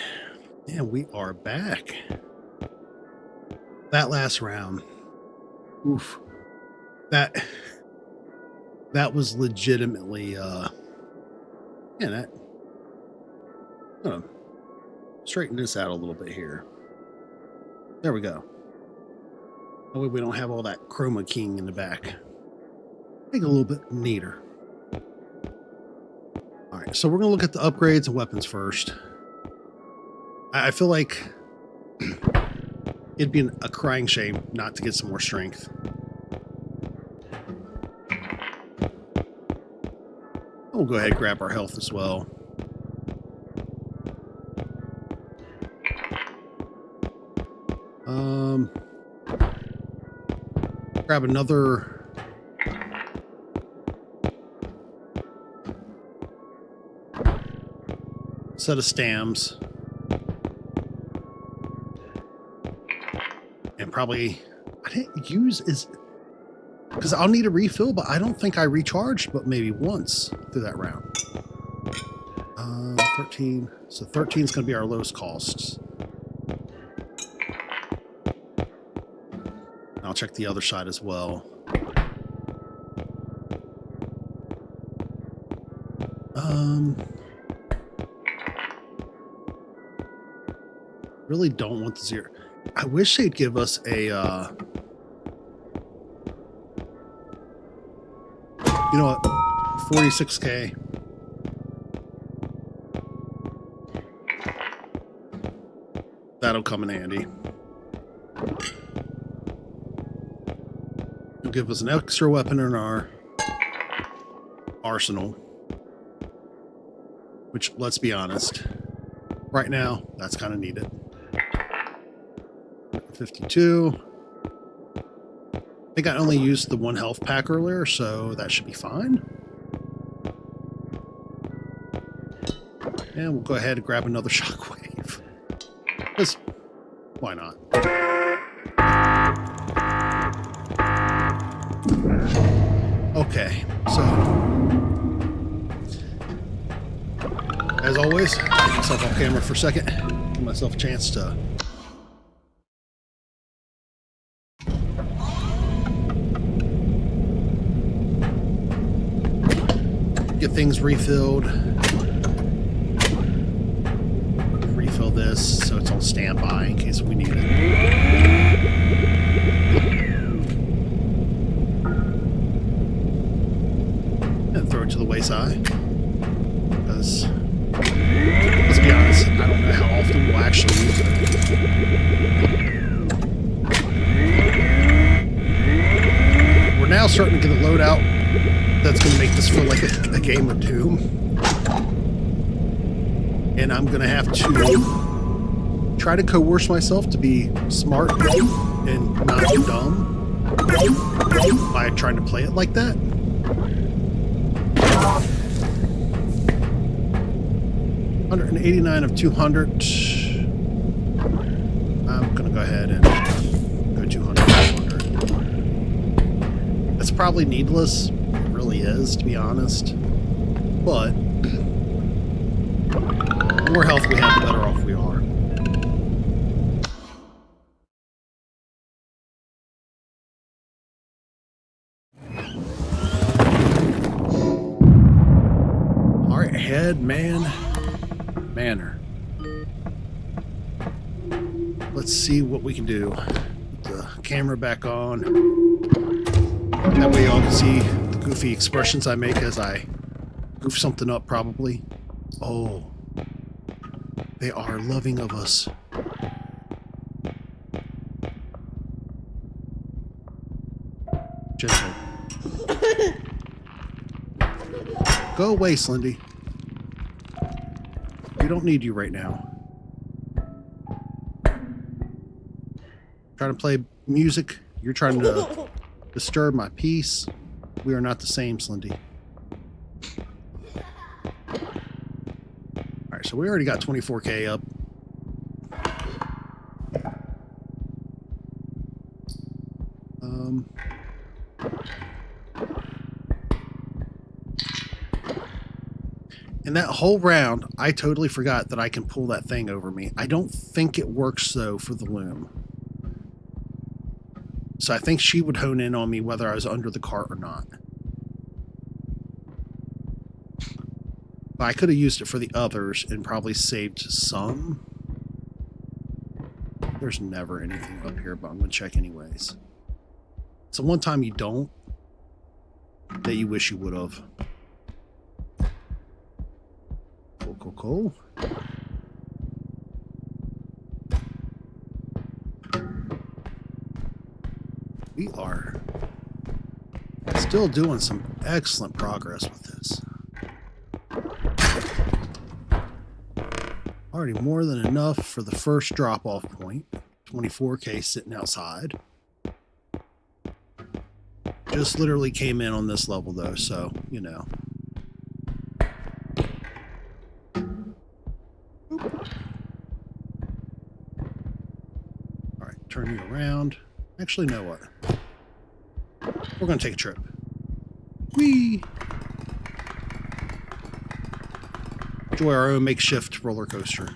And we are back. That last round. Oof. That was legitimately that gonna straighten this out a little bit here. There we go. That way we don't have all that chroma keying in the back. Make it a little bit neater. All right, so we're gonna look at the upgrades and weapons first. I feel like it'd be a crying shame not to get some more strength. We'll go ahead and grab our health as well. Grab another set of stams. And probably, I didn't use is, because I'll need a refill, but I don't think I recharged, but maybe once through that round. 13. So 13 is going to be our lowest costs. I'll check the other side as well. Really don't want the zero. I wish they'd give us a, you know what, 46K. That'll come in handy. It'll give us an extra weapon in our arsenal. Which, let's be honest, right now, that's kind of needed. 52. I think I only used the 1 health pack earlier, so that should be fine. And we'll go ahead and grab another shockwave. Because, why not? Okay, so as always, take myself off camera for a second, give myself a chance to get things refilled. Refill this so it's on standby in case we need it. And throw it to the wayside. Because, let's be honest, I don't know how often we'll actually use it. We're now starting to get a loadout that's going to make this feel like a game of Doom. And I'm going to have to try to coerce myself to be smart and not dumb by trying to play it like that. $189 of 200. I'm going to go ahead and go 200. That's probably needless. It really is, to be honest. But the more health we have, the better off we are. All right, head, manner. Let's see what we can do. Put the camera back on. That way y'all can see the goofy expressions I make as I goof something up, probably. Oh. They are loving of us. Gentle. Go away, Slendy. We don't need you right now. Trying to play music. You're trying to disturb my peace. We are not the same, Slendy. Alright, so we already got 24K up. And that whole round, I totally forgot that I can pull that thing over me. I don't think it works, though, for the loom. So I think she would hone in on me whether I was under the cart or not. But I could have used it for the others and probably saved some. There's never anything up here, but I'm going to check anyways. So one time you don't, that you wish you would have. Cool. We are still doing some excellent progress with this. Already more than enough for the first drop-off point. 24K sitting outside. Just literally came in on this level, though, so, you know. All right, turn you around. Actually, know what? We're going to take a trip. Whee! Enjoy our own makeshift roller coaster.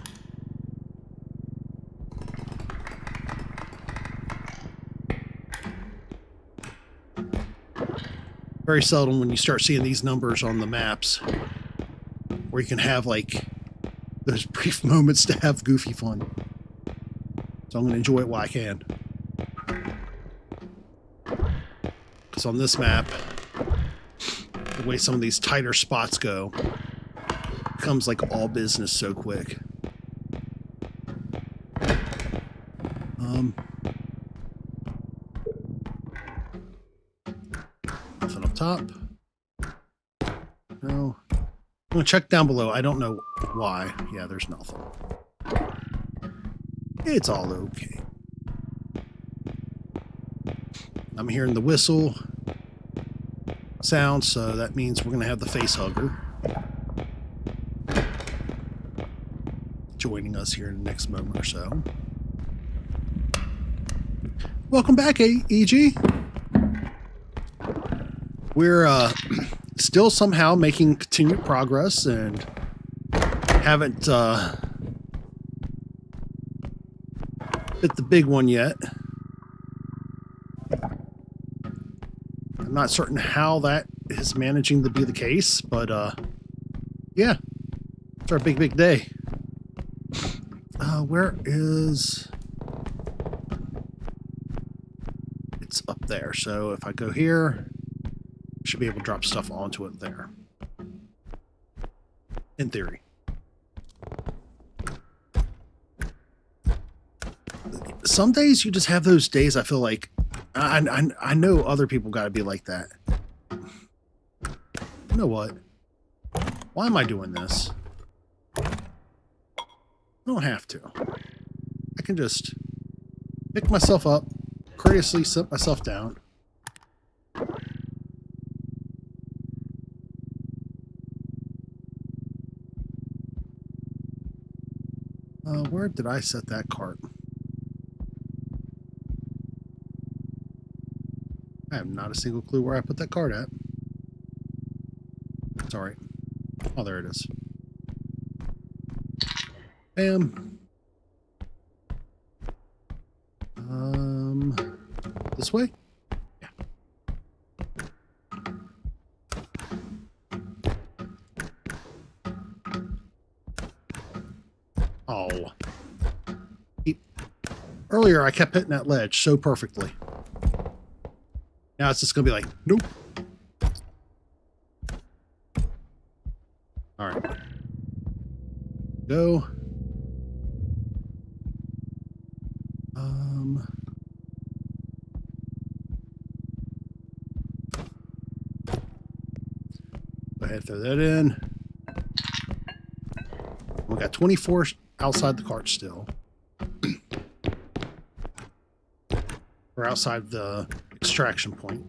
Very seldom when you start seeing these numbers on the maps where you can have like those brief moments to have goofy fun. So I'm going to enjoy it while I can. Because on this map, the way some of these tighter spots go, it becomes like all business so quick. Nothing up top. No. I'm going to check down below. I don't know why. Yeah, there's nothing. It's all okay. I'm hearing the whistle sound, so that means we're going to have the face hugger joining us here in the next moment or so. Welcome back, EG. We're still somehow making continued progress and haven't hit the big one yet. I'm not certain how that is managing to be the case, but yeah, it's our big day. Where is... It's up there, so if I go here, should be able to drop stuff onto it there. In theory. Some days you just have those days I feel like I know other people got to be like that. You know what? Why am I doing this? I don't have to. I can just pick myself up, courteously sit myself down. Where did I set that cart? I have not a single clue where I put that cart at. It's alright. Oh, there it is. Bam. This way? Yeah. Oh. Earlier, I kept hitting that ledge so perfectly. Now it's just going to be like, nope. All right. Go. Go ahead, throw that in. We got 24 outside the cart still. Or outside the extraction point.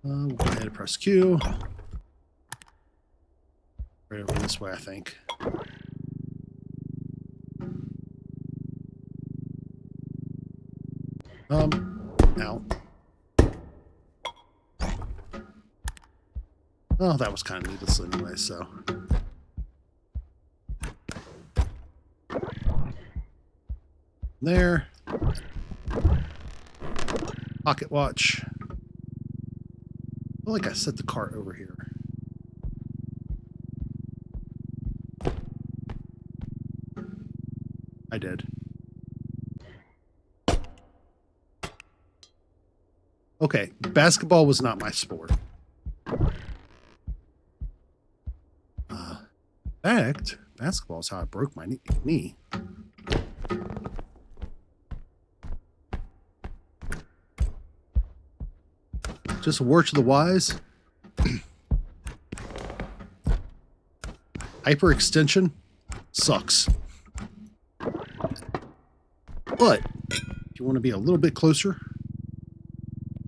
We'll go ahead and press Q. Right over this way, I think. Ow. Oh, that was kind of needless anyway, so. There. Pocket watch. I feel like I set the cart over here. I did. Okay, basketball was not my sport. In fact, basketball is how I broke my knee. Just a word to the wise. Hyperextension sucks. But if you want to be a little bit closer,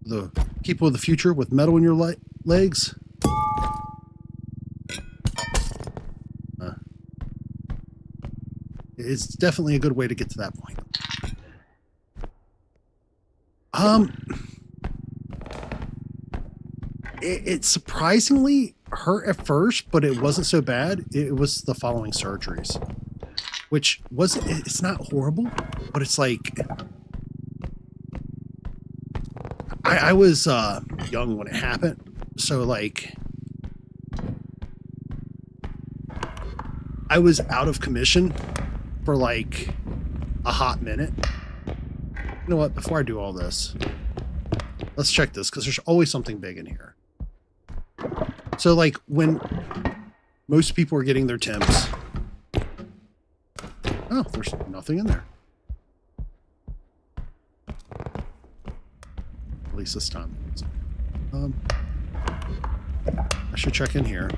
the people of the future with metal in your legs, It's definitely a good way to get to that point. It surprisingly hurt at first, but it wasn't so bad. It was the following surgeries, which wasn't, it's not horrible, but it's like, I was young when it happened. So like, I was out of commission for like a hot minute. You know what? Before I do all this, let's check this because there's always something big in here. So like when most people are getting their temps. Oh, there's nothing in there. At least this time. I should check in here.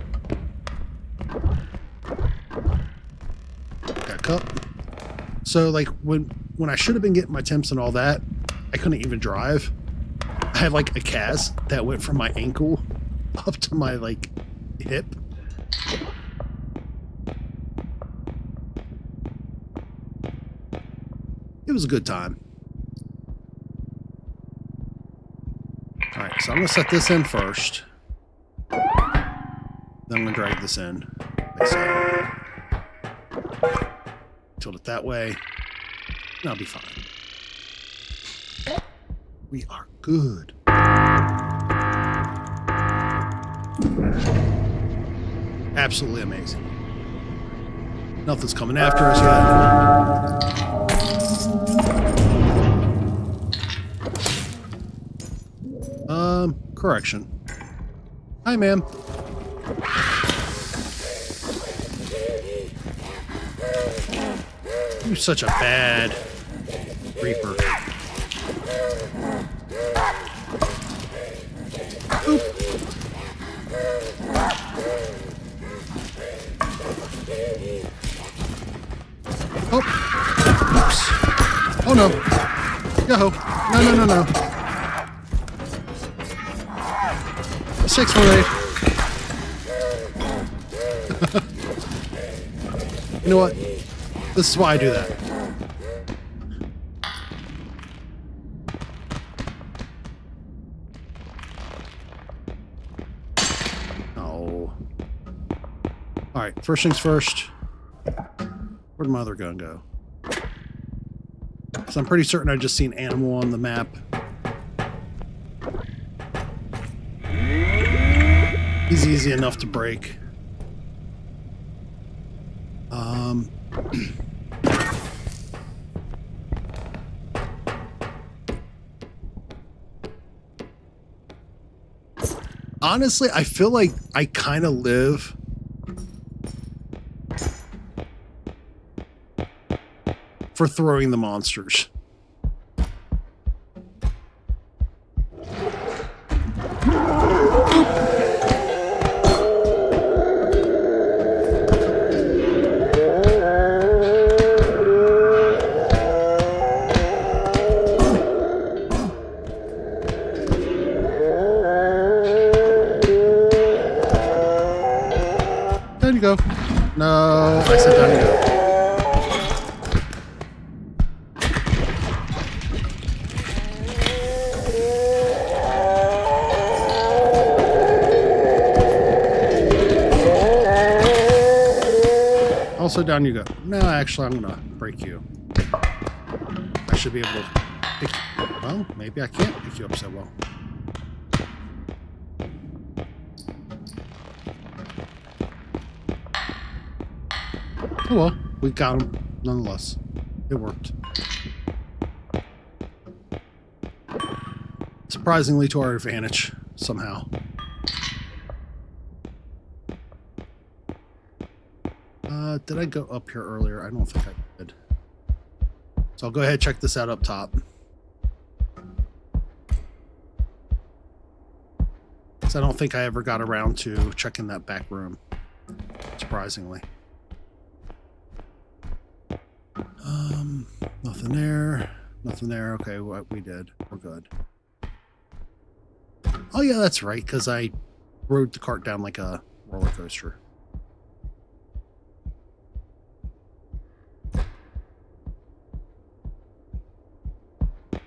Got a cup. So like when I should have been getting my temps and all that, I couldn't even drive. I had like a cast that went from my ankle up to my like hip. It was a good time. All right, so I'm gonna set this in first. Then I'm gonna drag this in. Like so. Tilt it that way. And I'll be fine. We are good. Absolutely amazing. Nothing's coming after us yet. Correction. Hi, ma'am. You're such a bad reaper. Oop. Oh. Oops. Oh no. Yo-ho. No. 618. You know what? This is why I do that. Oh. Alright, first things first. Where'd my other gun go? So I'm pretty certain I just seen animal on the map. He's easy enough to break. Honestly, I feel like I kind of live for throwing the monsters. Down you go. No, I said down you go. Also down you go. No, actually, I'm gonna break you. I should be able to pick you. Well, maybe I can't pick you up so well. Oh well, we got him nonetheless. It worked. Surprisingly to our advantage, somehow. Did I go up here earlier? I don't think I did. So I'll go ahead and check this out up top. So I don't think I ever got around to checking that back room, surprisingly. Nothing there. Nothing there. Okay, what we did. We're good. Oh yeah, that's right, because I rode the cart down like a roller coaster.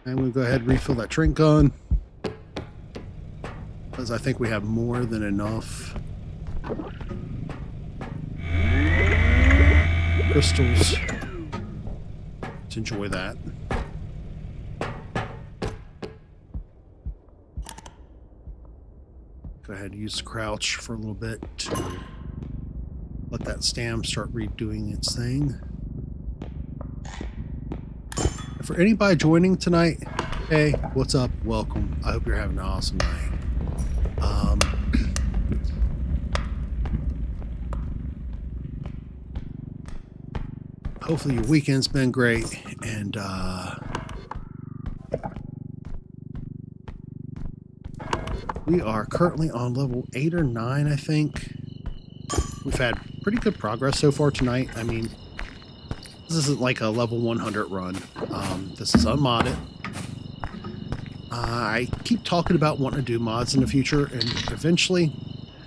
I'm going to go ahead and refill that drink gun, because I think we have more than enough crystals to enjoy that. Go ahead and use crouch for a little bit to let that stam start redoing its thing. And for anybody joining tonight, hey, what's up? Welcome. I hope you're having an awesome night. Hopefully your weekend's been great, and we are currently on level 8 or 9, I think. We've had pretty good progress so far tonight. I mean, this isn't like a level 100 run. This is unmodded. I keep talking about wanting to do mods in the future, and eventually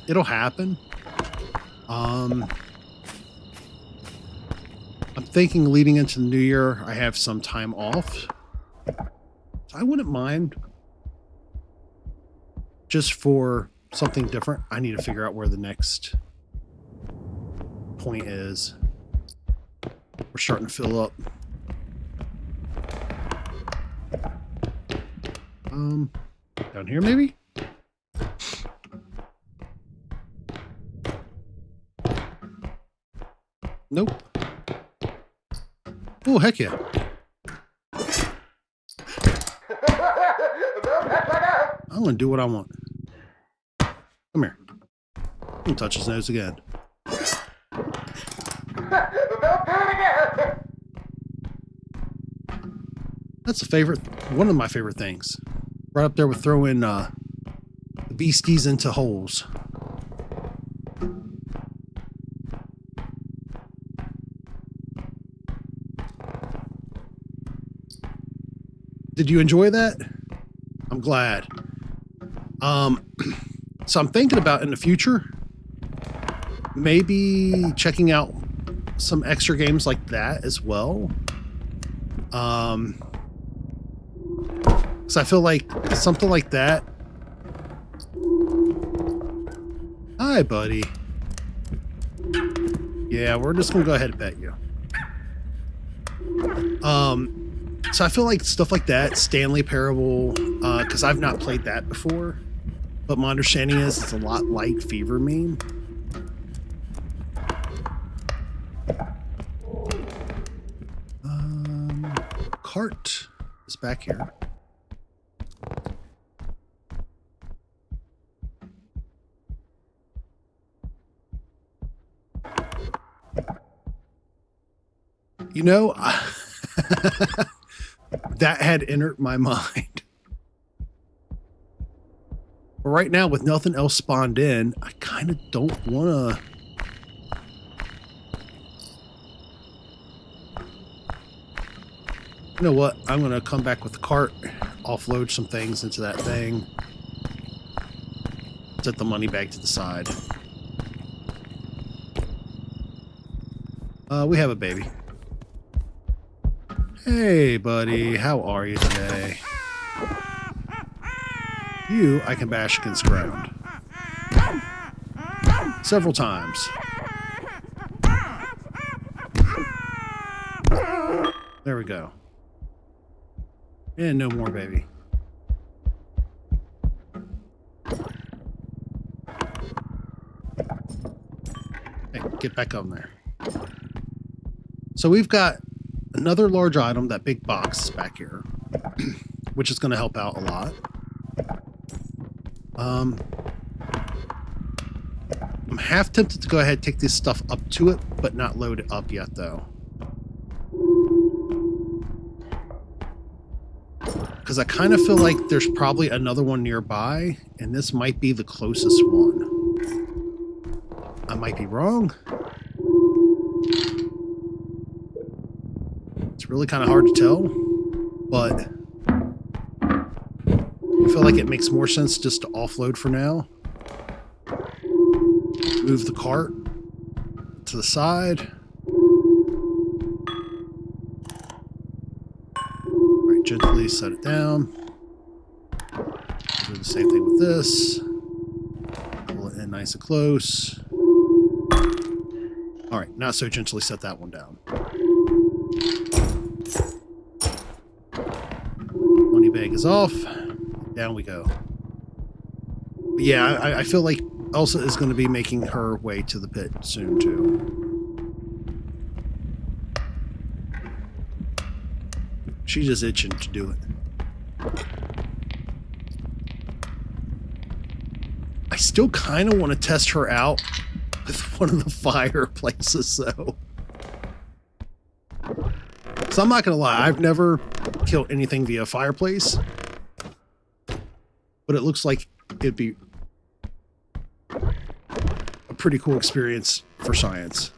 it'll happen. I'm thinking leading into the new year, I have some time off. So I wouldn't mind just for something different. I need to figure out where the next point is. We're starting to fill up. Down here maybe? Nope. Oh, heck yeah. I'm gonna do what I want. Come here. I'm gonna touch his nose again. That's one of my favorite things. Right up there with throwing the beasties into holes. Did you enjoy that? I'm glad. So I'm thinking about in the future, maybe checking out some extra games like that as well. So I feel like something like that. Hi, buddy. Yeah, we're just gonna go ahead and pet you. So I feel like stuff like that, Stanley Parable, because I've not played that before, but my understanding is it's a lot like Fever Meme. Cart is back here. You know, that had entered my mind. But right now, with nothing else spawned in, I kind of don't want to... You know what? I'm going to come back with the cart, offload some things into that thing, set the money bag to the side. We have a baby. Hey, buddy. How are you today? You, I can bash against ground. Several times. There we go. And no more, baby. Hey, get back on there. So we've got another large item, that big box is back here, which is going to help out a lot. I'm half tempted to go ahead and take this stuff up to it, but not load it up yet, though. Because I kind of feel like there's probably another one nearby, and this might be the closest one. I might be wrong. It's really kind of hard to tell, but I feel like it makes more sense just to offload for now. Move the cart to the side. Right, gently set it down. Do the same thing with this. Pull it in nice and close. All right, now so gently set that one down. Money bag is off. Down we go. But yeah, I feel like Elsa is going to be making her way to the pit soon too. She's just itching to do it. I still kind of want to test her out with one of the fireplaces, though. So I'm not going to lie, I've never killed anything via fireplace. But it looks like it'd be a pretty cool experience for science.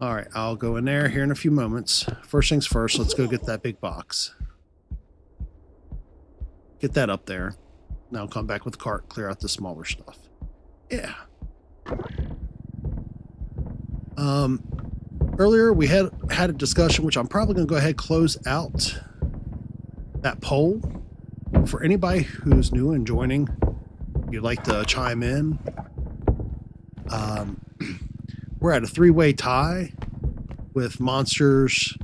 All right, I'll go in there here in a few moments. First things first, let's go get that big box. Get that up there. Now I'll come back with the cart, clear out the smaller stuff. Yeah. Earlier we had a discussion, which I'm probably going to go ahead and close out that poll. For anybody who's new and joining, if you'd like to chime in. We're at a 3-way tie with monsters,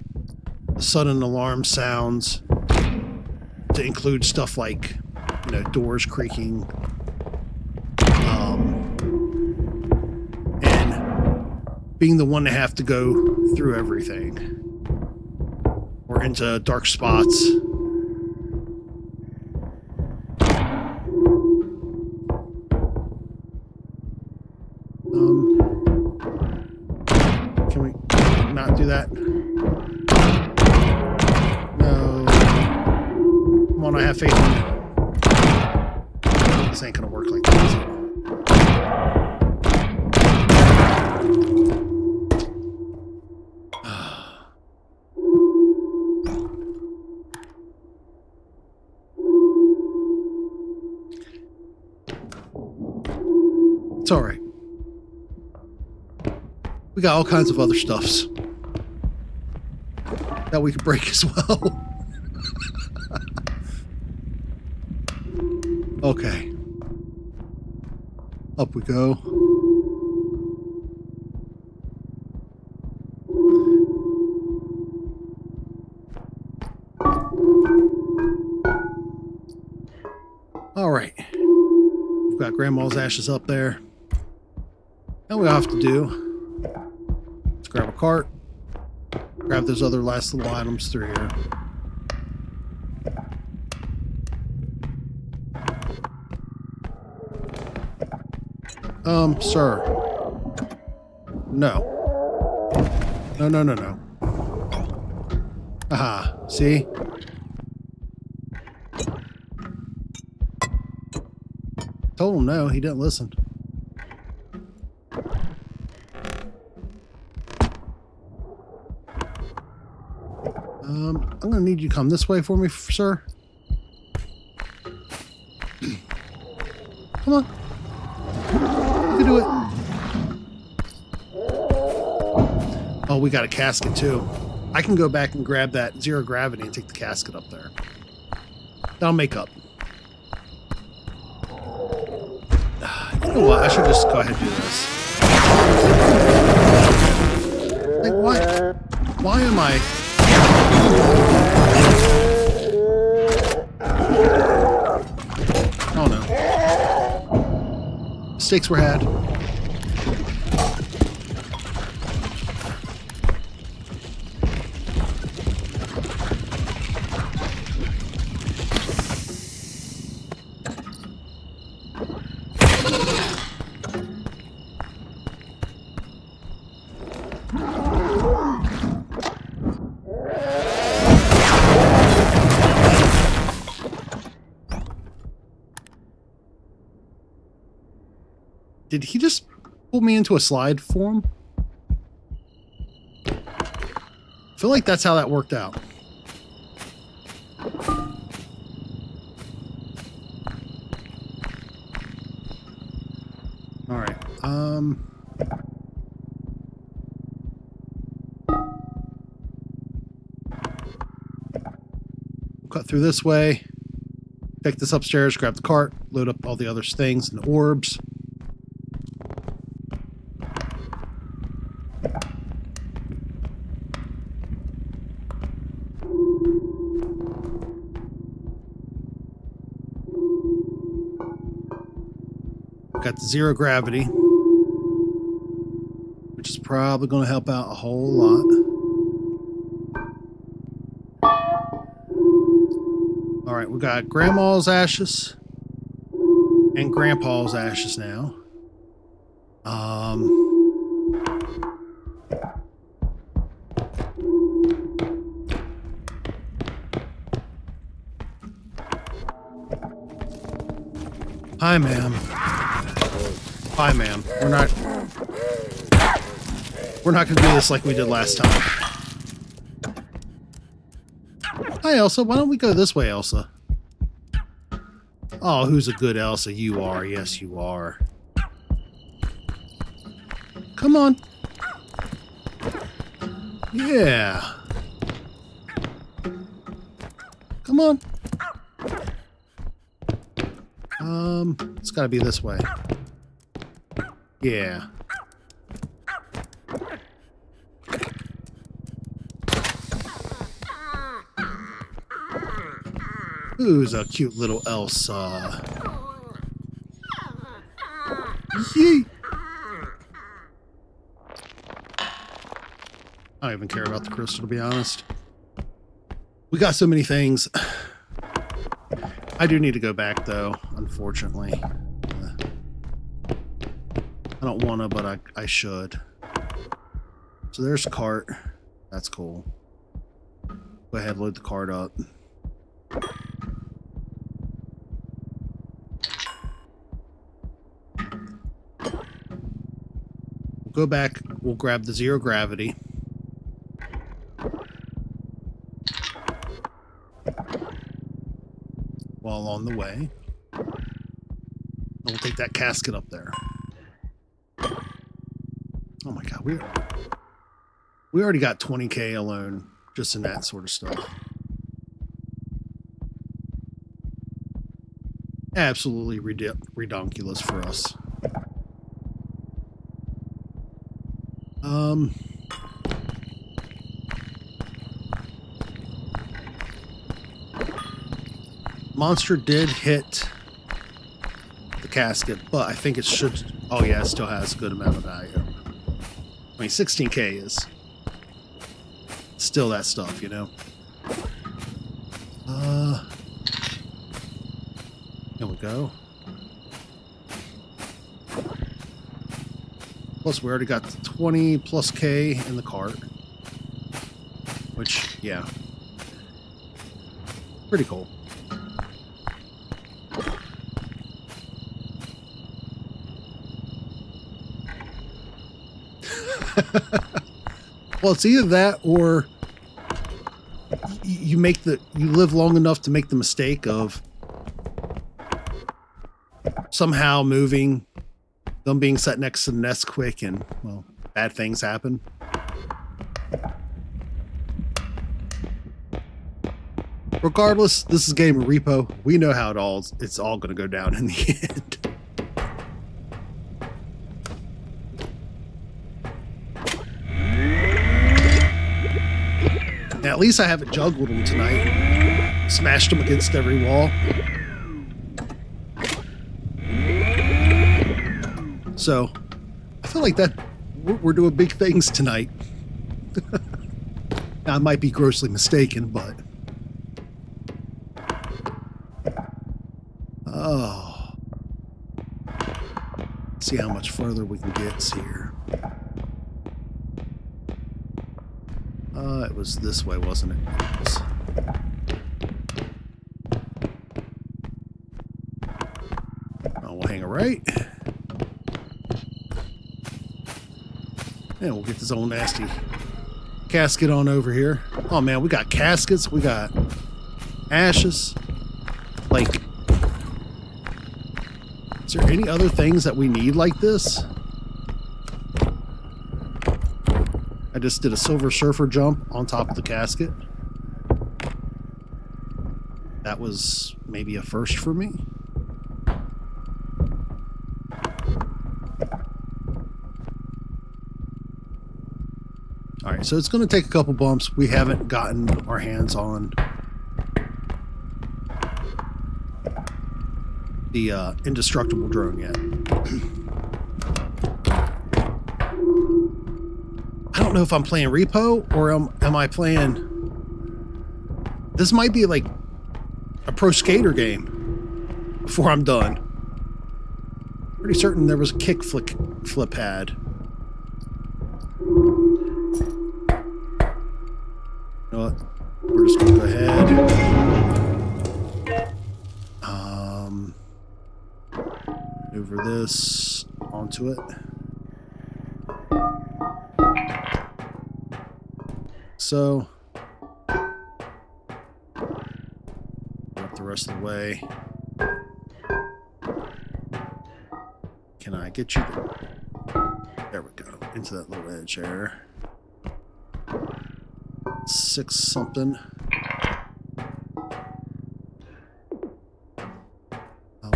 sudden alarm sounds, to include stuff like, you know, doors creaking, and being the one to have to go through everything or into dark spots. Can we not do that? No. Come on, I have faith in you. This ain't gonna work like that, is it? It's all right. We got all kinds of other stuffs that we could break as well. Okay. Up we go. All right. We've got Grandma's ashes up there. Now we have to do, let's grab a cart, grab those other last little items through here. Sir. No. No, no, no, no. Aha, see? Told him no, he didn't listen. I'm gonna need you to come this way for me, sir. Come on. You can do it. Oh, we got a casket too. I can go back and grab that zero gravity and take the casket up there. That'll make up. You know what? I should just go ahead and do this. Like, why am I... Oh no. Mistakes were had. Did he just pull me into a slide form? I feel like that's how that worked out. All right. cut through this way. Take this upstairs, grab the cart, load up all the other things and the orbs. Got the zero gravity, which is probably going to help out a whole lot. All right, we got Grandma's ashes and Grandpa's ashes now. Hi, ma'am. Hi, ma'am. We're not going to do this like we did last time. Hi, Elsa. Why don't we go this way, Elsa? Oh, who's a good Elsa? You are. Yes, you are. Come on. Yeah. Come on. It's got to be this way. Yeah. Who's a cute little Elsa? Yee! I don't even care about the crystal, to be honest. We got so many things. I do need to go back, though, unfortunately. I don't want to, but I should. So there's a cart. That's cool. Go ahead, load the cart up. We'll go back. We'll grab the zero gravity. While on the way. And we'll take that casket up there. Oh my god, we already got 20k alone just in that sort of stuff. Absolutely redonkulous for us. Monster did hit the casket, but I think it should... Oh yeah, it still has a good amount of value. I mean, 16k is still that stuff, you know? There we go. Plus, we already got 20 plus K in the cart. Which, yeah. Pretty cool. Well, it's either that or you live long enough to make the mistake of somehow moving, them being set next to the nest quick, and well, bad things happen. Regardless, this is a game of R.E.P.O. We know how it's all going to go down in the end. Now, at least I haven't juggled them tonight. Smashed them against every wall. So, I feel like that we're doing big things tonight. Now, I might be grossly mistaken, but... Oh. See how much further we can get here. It was this way, wasn't it? Oh, we'll hang a right. And we'll get this old nasty casket on over here. Oh man, we got caskets, we got ashes. Like, is there any other things that we need like this? I just did a Silver Surfer jump on top of the casket. That was maybe a first for me. All right, so it's going to take a couple bumps. We haven't gotten our hands on the indestructible drone yet. I don't know if I'm playing R.E.P.O or am I playing... This might be like a pro skater game before I'm done. Pretty certain there was a kick flip pad. You know what? We're just going to go ahead. Over this onto it. So, up the rest of the way. Can I get you? There we go. Into that little edge there. 6 something.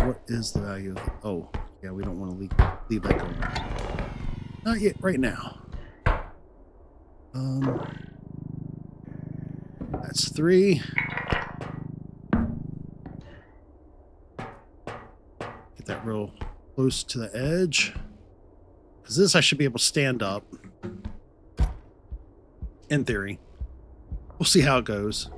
What is the value of... Oh, yeah, we don't want to leave that going. Not yet, right now. That's 3. Get that real close to the edge. Because this I should be able to stand up. In theory. We'll see how it goes.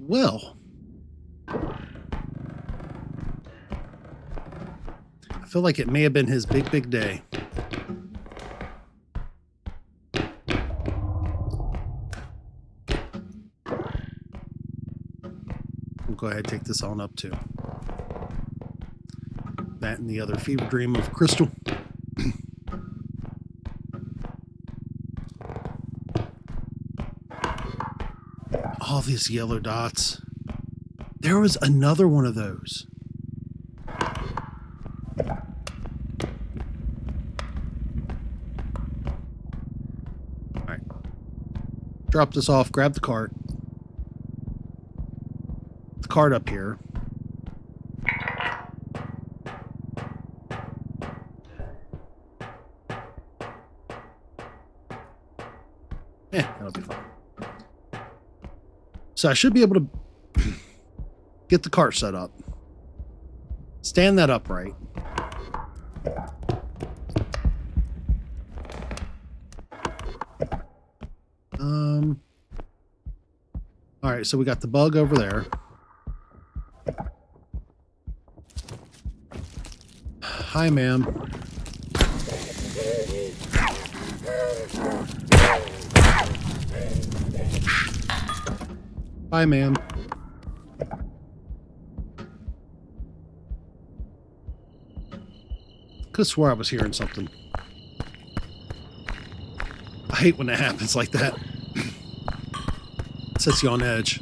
Well, I feel like it may have been his big day. We'll go ahead and take this on up too. That and the other fever dream of Crystal. All these yellow dots. There was another one of those. All right. Drop this off, grab the cart. The cart up here. That'll be fine. So I should be able to get the cart set up. Stand that upright. All right, so we got the bug over there. Hi, ma'am. Hi, ma'am. Could have swore I was hearing something. I hate when that happens like that. It sets you on edge.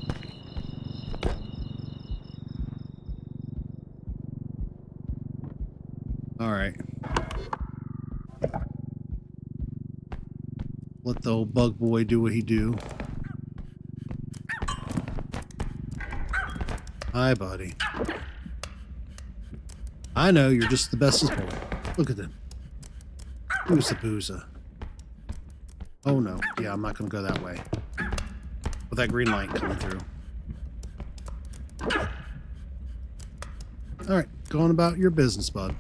All right. Let the old bug boy do what he do. Hi, buddy. I know, you're just the bestest boy. Look at them. Who's the boozer? Oh, no. Yeah, I'm not going to go that way. With that green light coming through. All right. Go on about your business, bud.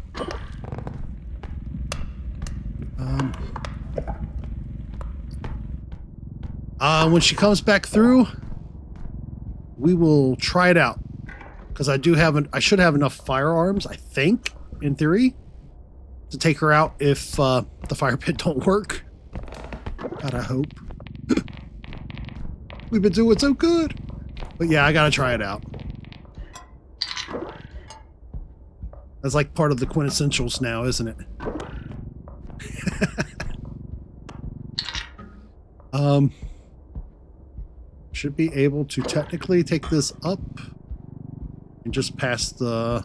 When she comes back through, we will try it out. Because I should have enough firearms, I think, in theory, to take her out if the fire pit don't work. God, I hope. We've been doing so good. But yeah, I gotta try it out. That's like part of the quintessentials now, isn't it? Should be able to technically take this up and just pass the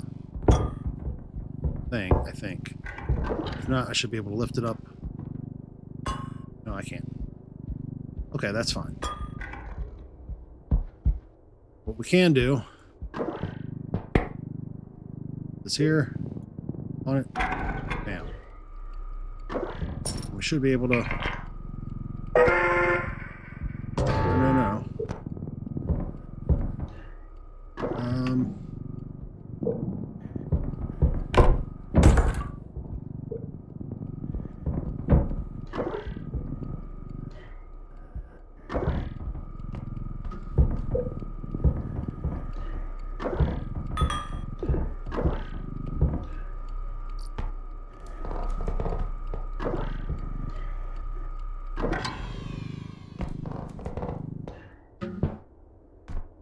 thing, I think. If not, I should be able to lift it up. No, I can't. Okay, that's fine. What we can do is here on it. Bam. We should be able to. No.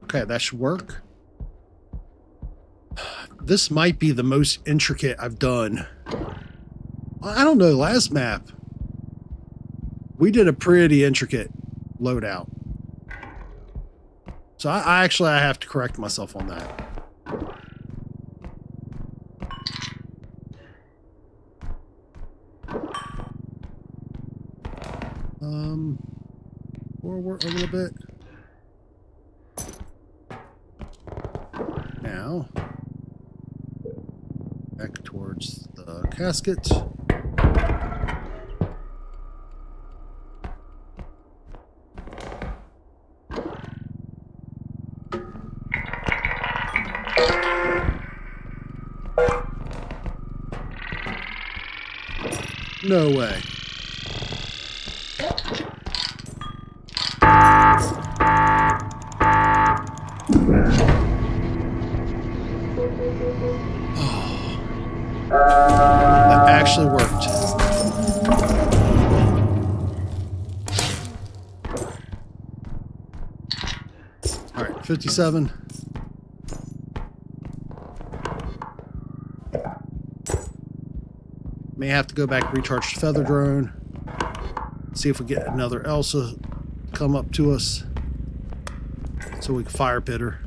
Okay, that should work. This might be the most intricate I've done. I don't know, last map, we did a pretty intricate loadout. So I actually have to correct myself on that. Forward a little bit. Now, back towards the casket. No way. That actually worked. All right, 57. May have to go back, recharge the feather drone, see if we get another Elsa come up to us so we can fire pit her.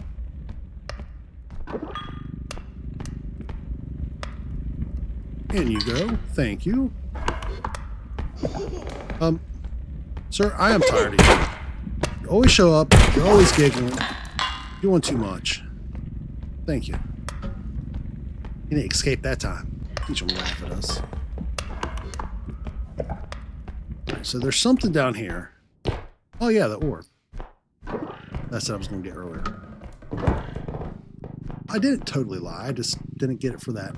In you go. Thank you. Sir, I am tired of you. You always show up. You're always giggling. You're doing too much. Thank you. You didn't escape that time. Teach them to laugh at us. Right, so there's something down here. Oh yeah, the orb. That's what I was going to get earlier. I didn't totally lie. I just didn't get it for that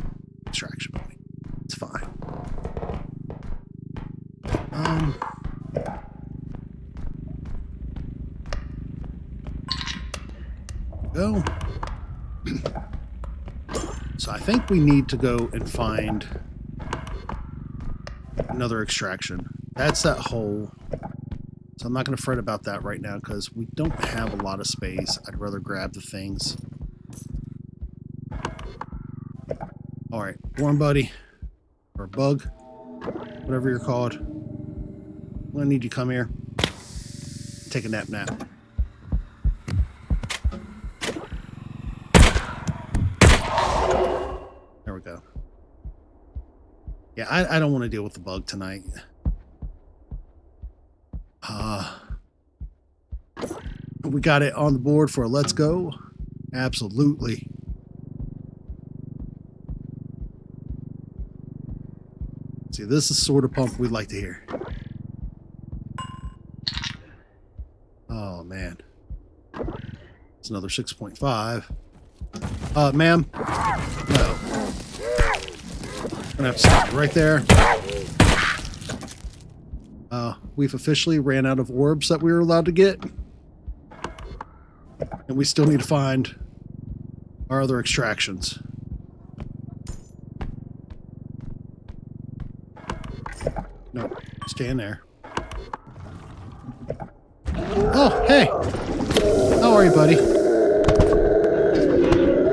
extraction point. It's fine. Go. So I think we need to go and find another extraction. That's that hole. So I'm not going to fret about that right now because we don't have a lot of space. I'd rather grab the things. All right, warm buddy. Or bug, whatever you're called. I'm gonna need you to come here. Take a nap. There we go. Yeah, I don't want to deal with the bug tonight. We got it on the board for a let's go. Absolutely. See, this is the sort of pump we'd like to hear. Oh, man. It's another 6.5. Ma'am? No. Gonna have to stop it right there. We've officially ran out of orbs that we were allowed to get. And we still need to find our other extractions. No, stand there. Oh, hey! How are you, buddy?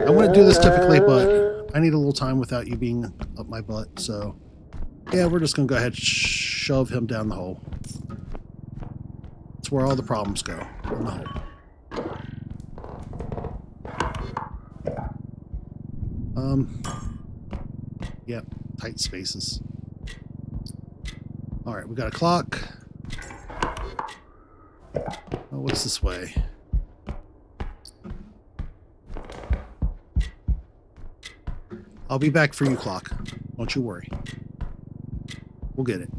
I wouldn't do this typically, but I need a little time without you being up my butt, so yeah, we're just gonna go ahead and shove him down the hole. That's where all the problems go, in the hole. Yep, tight spaces. All right, we got a clock. Oh, what's this way? I'll be back for you, clock. Don't you worry. We'll get it.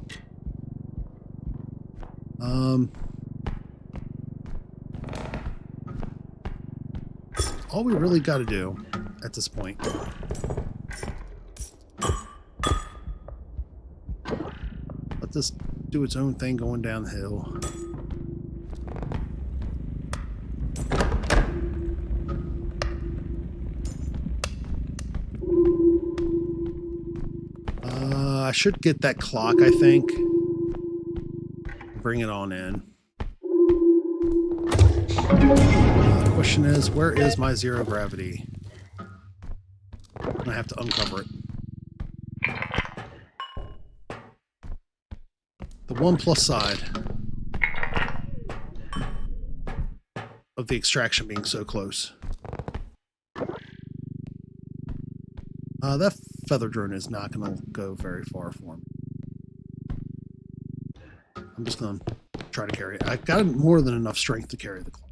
All we really got to do at this point let this do its own thing going down the hill. I should get that clock, I think. Bring it on in. The question is, where is my zero gravity? I'm gonna have to uncover it. The one plus side of the extraction being so close. That feather drone is not going to go very far for me. I'm just going to try to carry it. I got more than enough strength to carry the clock.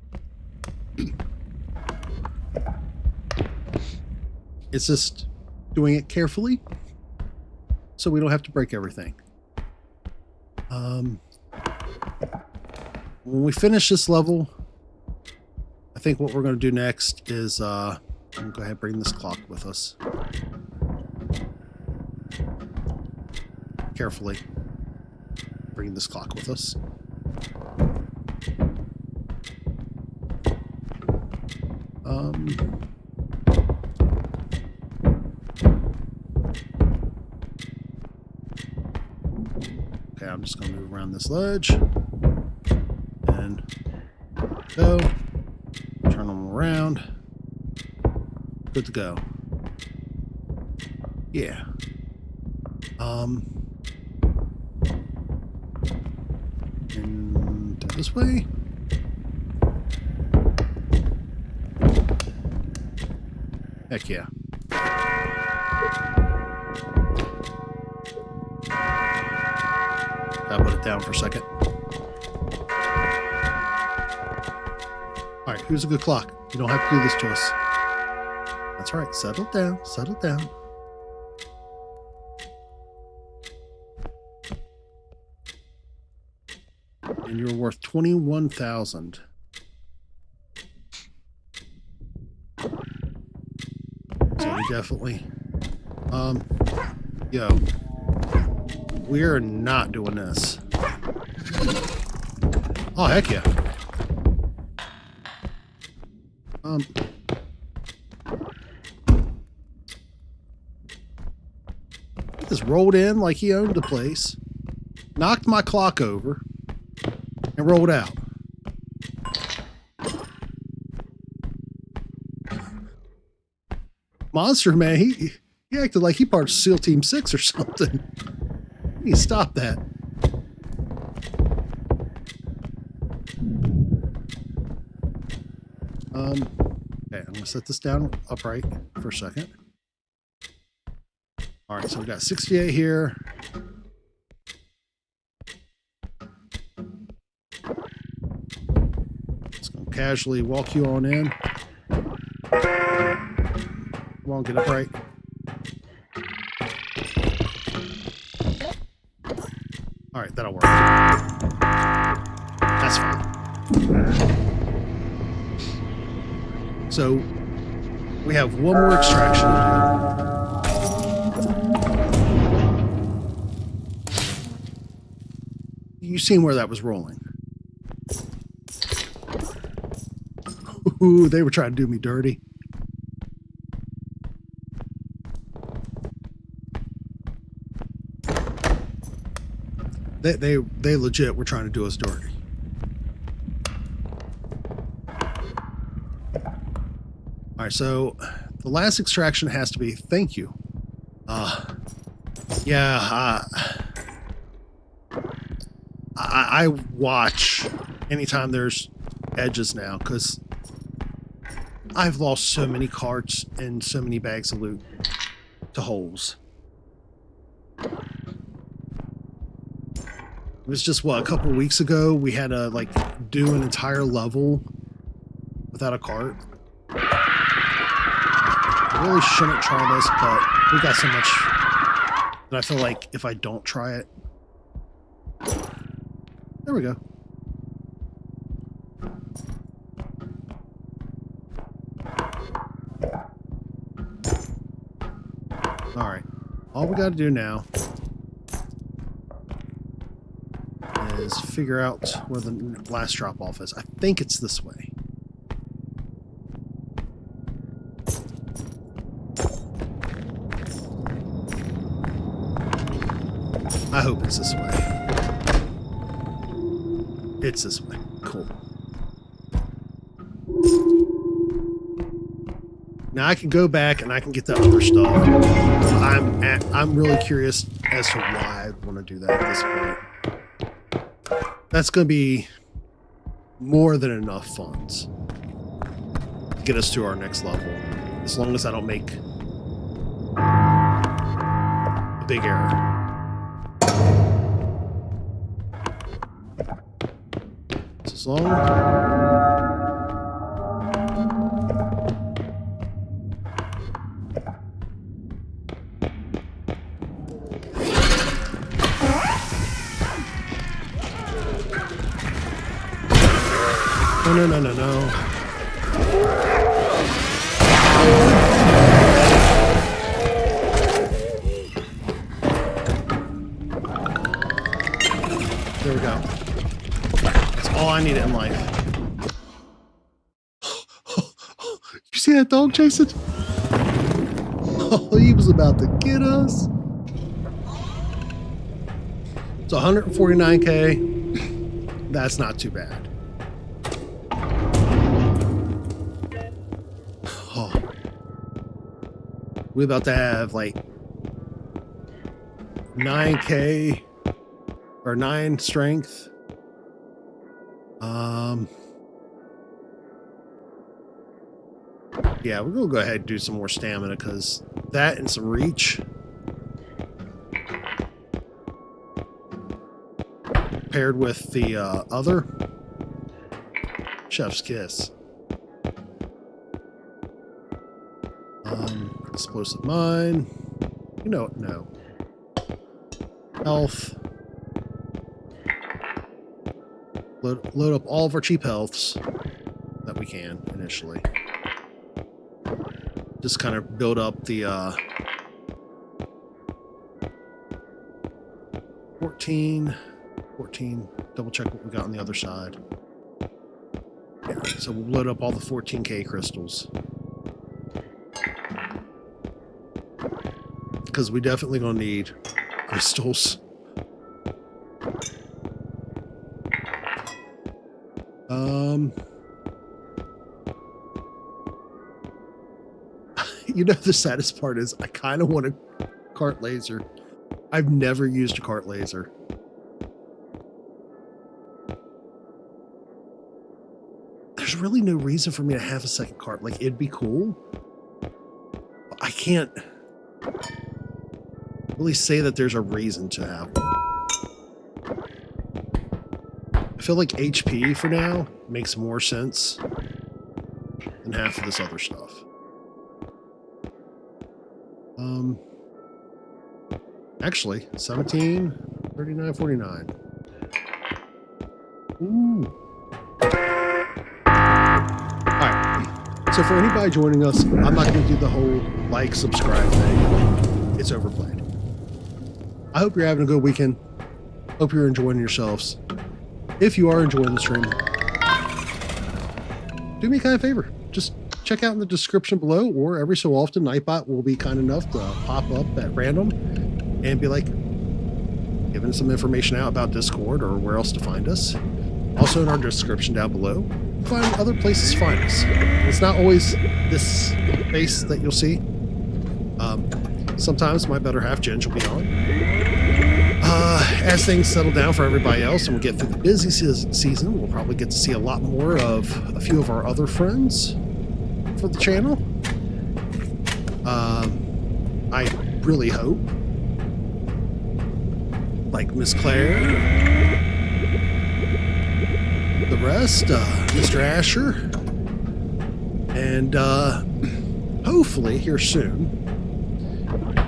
It's just doing it carefully so we don't have to break everything. When we finish this level, I think what we're going to do next is I'm going to go ahead and bring this clock with us. Carefully bring this clock with us. Okay, I'm just going to move around this ledge and go. Turn them around. Good to go. Yeah. And this way. Heck yeah. I'll put it down for a second. Alright, who's a good clock? You don't have to do this to us. That's right. Settle down. Settle down. And you're worth 21,000. So we definitely, yo, we're not doing this. Oh, heck yeah. He just rolled in like he owned the place, knocked my clock over, and rolled out. Monster man, he acted like he part of SEAL Team 6 or something. You need to stop that. Okay, I'm gonna set this down upright for a second. All right, so we got 68 here. Just gonna casually walk you on in. Come on, get upright. All right, that'll work. That's fine. So we have one more extraction to do. You seen where that was rolling? Ooh, they were trying to do me dirty. They legit were trying to do us dirty. All right, so the last extraction has to be, thank you. Yeah, I watch anytime there's edges now, because I've lost so many carts and so many bags of loot to holes. It was just, what, a couple of weeks ago, we had to, like, do an entire level without a cart. I really shouldn't try this, but we got so much that I feel like if I don't try it... There we go. Alright. All we gotta do now is figure out where the last drop-off is. I think it's this way. I hope it's this way. It's this way. Cool. Now I can go back and I can get that other stuff. I'm really curious as to why I want to do that at this point. That's going to be more than enough funds to get us to our next level, as long as I don't make a big error. As long No. There we go. That's all I need in life. You see that dog chasing? Oh, he was about to get us. It's 149K. That's not too bad. Oh. We're about to have like 9K or 9 strength. Yeah, we're gonna go ahead and do some more stamina, because that and some reach paired with the other chef's kiss. Explosive mine. You know, no. Health. Load up all of our cheap healths that we can initially. Just kind of build up the 14, double check what we got on the other side. Yeah, so we'll load up all the 14K crystals. Because we definitely gonna need crystals. You know, the saddest part is I kind of want a cart laser. I've never used a cart laser. There's really no reason for me to have a second cart. Like, it'd be cool. But I can't really say that there's a reason to have one. I feel like HP for now makes more sense than half of this other stuff. Actually, 17, 39, 49. Ooh. Alright, so for anybody joining us, I'm not going to do the whole like, subscribe thing. It's overplayed. I hope you're having a good weekend. Hope you're enjoying yourselves. If you are enjoying the stream, do me a kind of favor. Just check out in the description below, or every so often, Nightbot will be kind enough to pop up at random and be like, giving some information out about Discord or where else to find us. Also in our description down below, find other places to find us. It's not always this face that you'll see. Sometimes my better half, Jen, will be on. As things settle down for everybody else and we get through the busy season, we'll probably get to see a lot more of a few of our other friends for the channel. I really hope. Like Miss Claire, the rest, Mr. Asher, and hopefully here soon.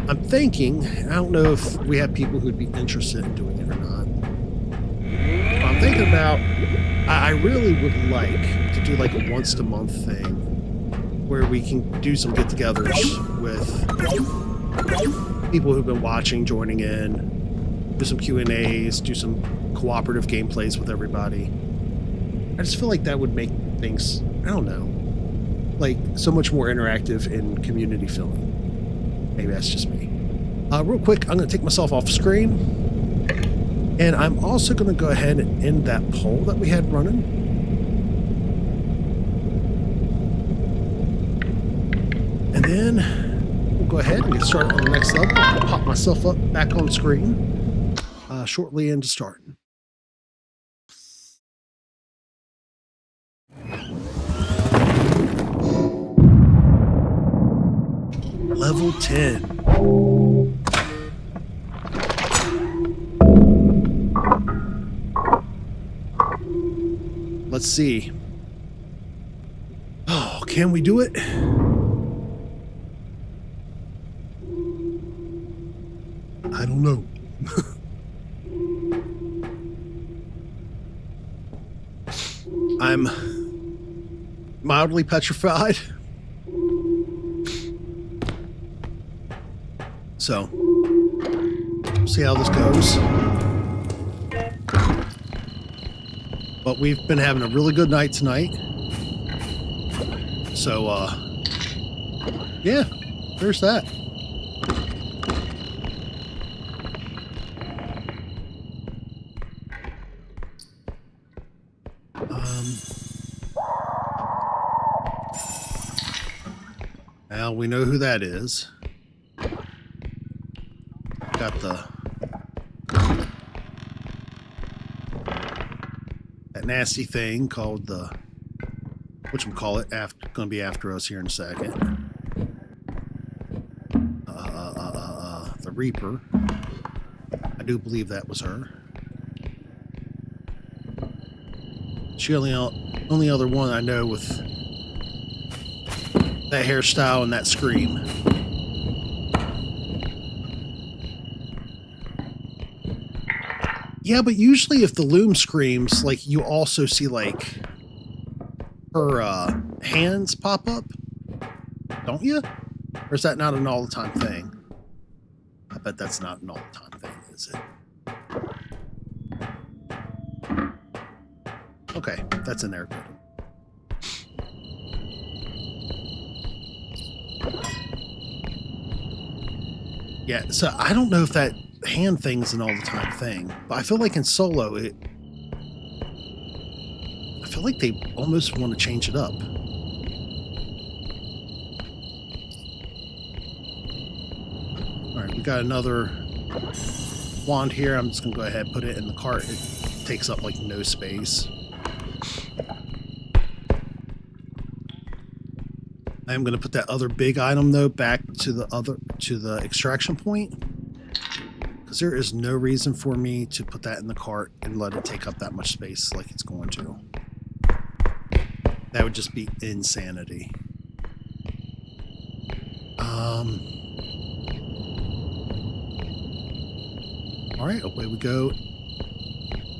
I'm thinking, I don't know if we have people who'd be interested in doing it or not. But I'm thinking about, I really would like to do like a once a month thing where we can do some get-togethers with people who've been watching, joining in, do some Q&As, do some cooperative gameplays with everybody. I just feel like that would make things, I don't know, like so much more interactive and community filling. Maybe that's just me. Real quick, I'm going to take myself off screen. And I'm also going to go ahead and end that poll that we had running. And then we'll go ahead and get started on the next level. I'll pop myself up back on screen shortly into starting. Level 10. Let's see. Oh, can we do it? I don't know. I'm mildly petrified. So, we'll see how this goes. But we've been having a really good night tonight. So, yeah, there's that. Now we know who that is. Got that nasty thing called the whatchamacallit, gonna be after us here in a second. The Reaper. I do believe that was her. She only other one I know with that hairstyle and that scream. Yeah, but usually if the loom screams, like, you also see, like, her hands pop up, don't you? Or is that not an all-the-time thing? I bet that's not an all-the-time thing, is it? Okay, that's in there. Yeah, so I don't know if that hand thing's an all-the-time thing, but I feel like in solo, I feel like they almost want to change it up. Alright, we got another wand here. I'm just going to go ahead and put it in the cart. It takes up like no space. I am going to put that other big item though back to the extraction point, because there is no reason for me to put that in the cart and let it take up that much space like it's going to. That would just be insanity. All right, away we go.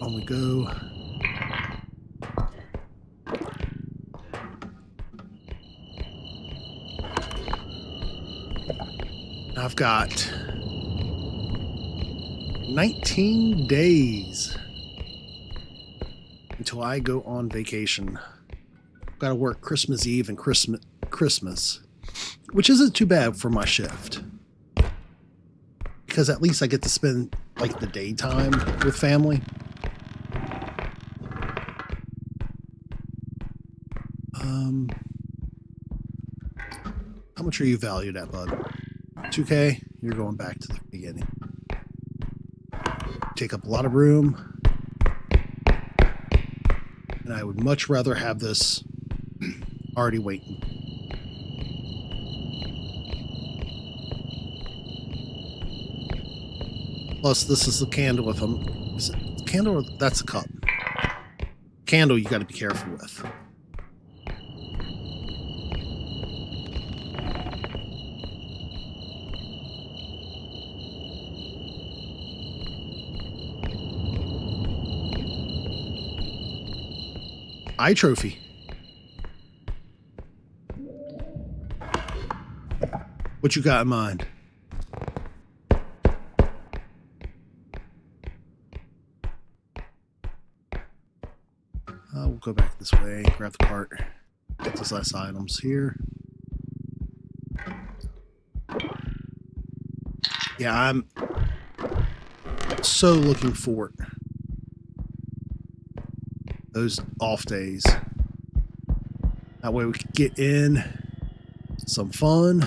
On we go. I've got 19 days until I go on vacation. I've got to work Christmas Eve and Christmas, which isn't too bad for my shift, because at least I get to spend like the daytime with family. much are you valued at, bud? 2K? You're going back to the beginning. Take up a lot of room. And I would much rather have this already waiting. Plus, this is the candle with them. Is it a candle or that's a cup? Candle you got to be careful with. Eye trophy. What you got in mind? We'll go back this way, grab the cart, get these last items here. Yeah, I'm so looking forward those off days. That way we can get in some fun.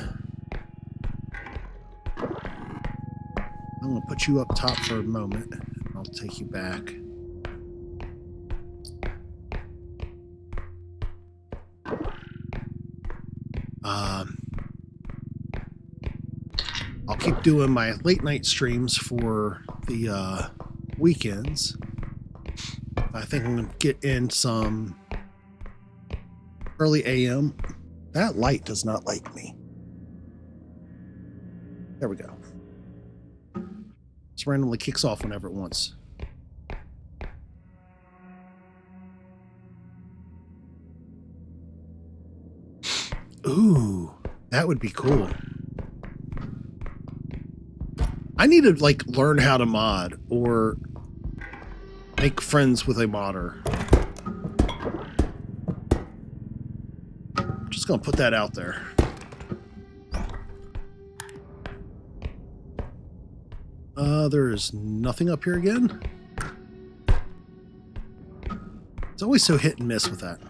I'm gonna put you up top for a moment. I'll take you back. I'll keep doing my late night streams for the weekends. I think I'm going to get in some early AM. That light does not like me. There we go. Just randomly kicks off whenever it wants. Ooh, that would be cool. I need to like learn how to mod or make friends with a modder. Just gonna put that out there. There is nothing up here again. It's always so hit and miss with that.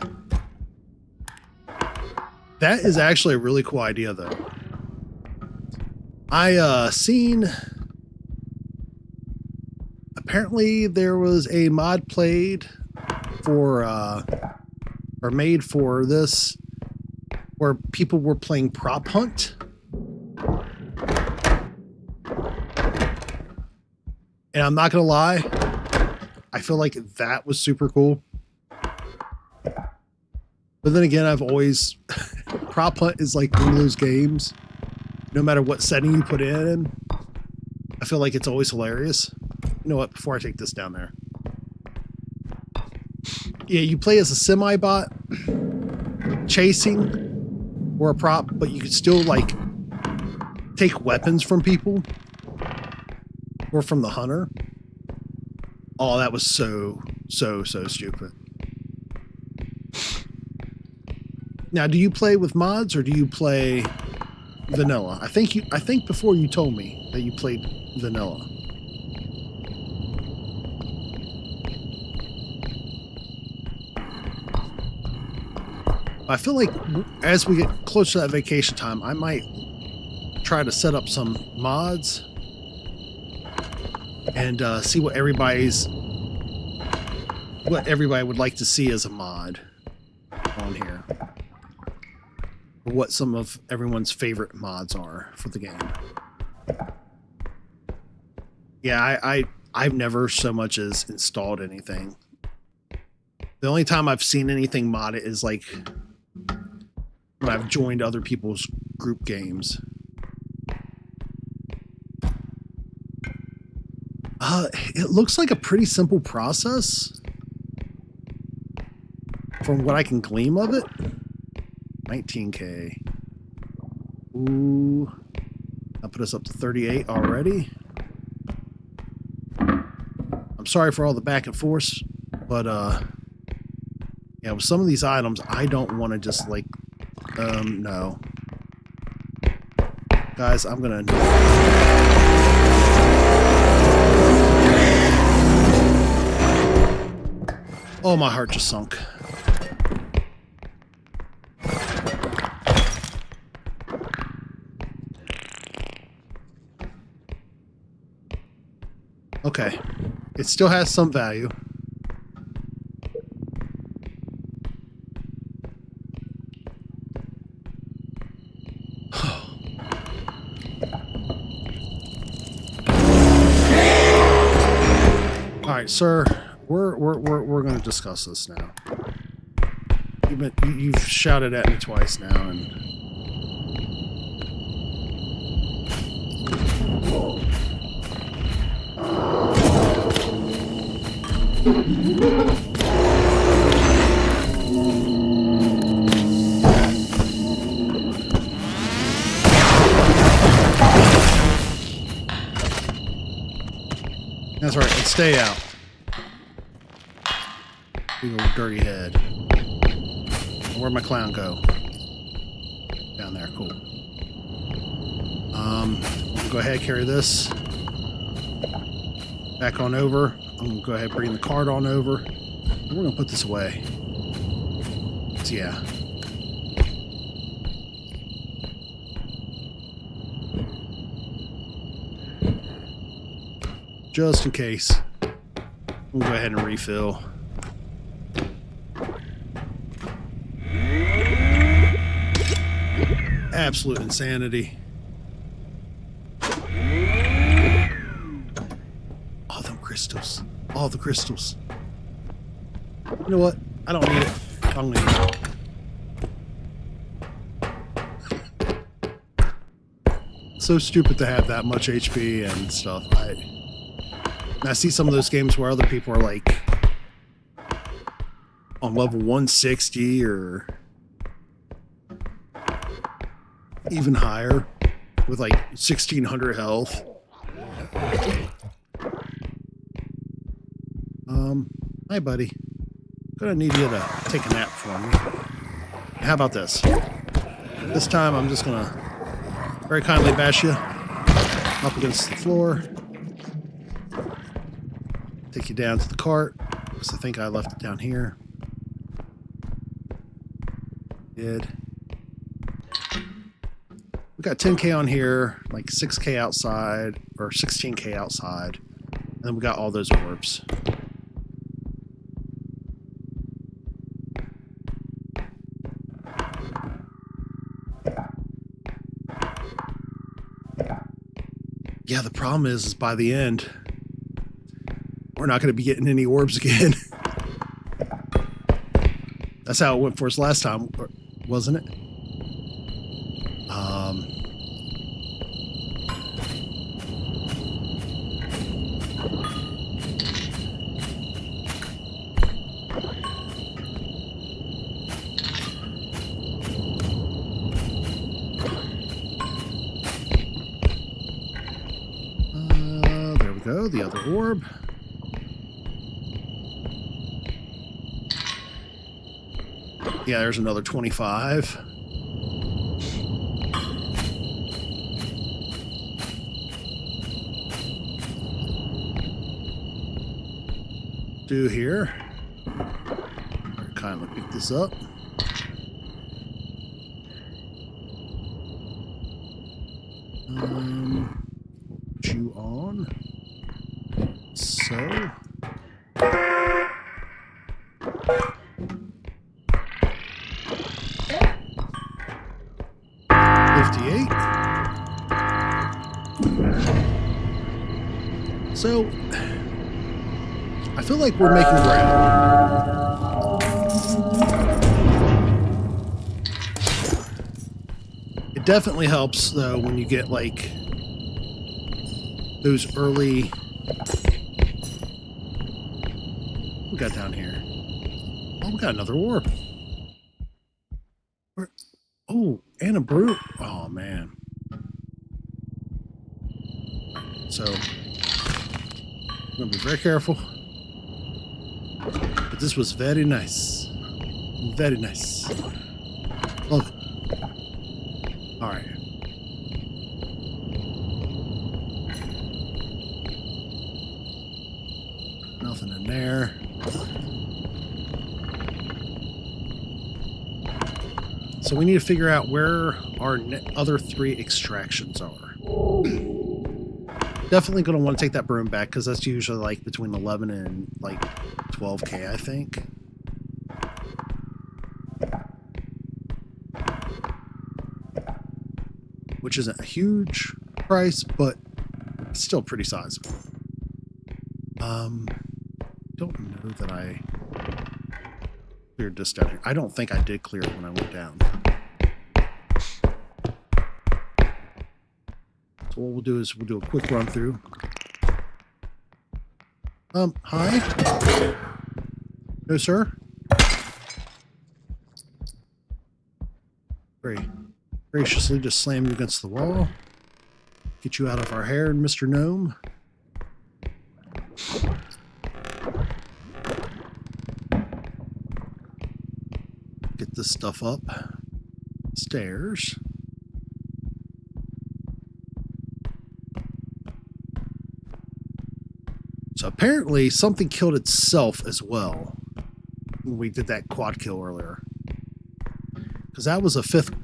That is actually a really cool idea, though. I seen. Apparently, there was a mod played for, or made for this, where people were playing prop hunt. And I'm not gonna lie, I feel like that was super cool. But then again, I've always prop hunt is like one of those games. No matter what setting you put in, I feel like it's always hilarious. You know what? Before I take this down there, yeah, you play as a semi-bot chasing or a prop, but you could still like take weapons from people or from the hunter. Oh, that was so stupid. Now, do you play with mods or do you play vanilla? I think before you told me that you played vanilla. I feel like as we get closer to that vacation time, I might try to set up some mods and see what everybody would like to see as a mod on here. Or what some of everyone's favorite mods are for the game. Yeah, I've never so much as installed anything. The only time I've seen anything modded is like when I've joined other people's group games. It looks like a pretty simple process from what I can glean of it. 19K. Ooh. I'll put us up to 38 already. I'm sorry for all the back and forth, but yeah, with some of these items, I don't want to just like, no. Guys, I'm gonna... Oh, my heart just sunk. Okay. It still has some value. All right, sir. We're going to discuss this now. You've shouted at me twice now, and that's right. And stay out. Big old dirty head. Where'd my clown go? Down there, cool. I'm gonna go ahead and carry this back on over. I'm gonna go ahead and bring the cart on over. And we're gonna put this away. So yeah. Just in case. We'll go ahead and refill. Absolute insanity. All them crystals. All the crystals. You know what? I don't need it. I don't need it. So stupid to have that much HP and stuff. I see some of those games where other people are like on level 160 or even higher with like 1600 health. Hi buddy. Gonna need you to take a nap for me. How about this? This time I'm just gonna very kindly bash you up against the floor. Take you down to the cart, because I think I left it down here. Did. We got 10k on here, like 6k outside, or 16k outside. And then we got all those orbs. Yeah, the problem is by the end, we're not going to be getting any orbs again. That's how it went for us last time, wasn't it? There we go, the other orb. Yeah, there's another 25. Do here. Kindly pick this up. Put you on. So. So, I feel like we're making ground. It definitely helps, though, when you get, like, those early... What we got down here? Oh, we got another orb. Oh, and a brew. Oh, man. So... I'm going to be very careful. But this was very nice. Very nice. Oh. Alright. Nothing in there. So we need to figure out where our other 3 extractions are. Definitely going to want to take that broom back because that's usually like between 11 and like 12K, I think. Which isn't a huge price, but it's still pretty sizable. Don't know that I cleared this down here. I don't think I did clear it when I went down. So what we'll do is we'll do a quick run through. Hi? No, sir? Very graciously just slam you against the wall. Get you out of our hair, Mr. Gnome. Get this stuff up stairs. So apparently something killed itself as well when we did that quad kill earlier. Because that was a 5th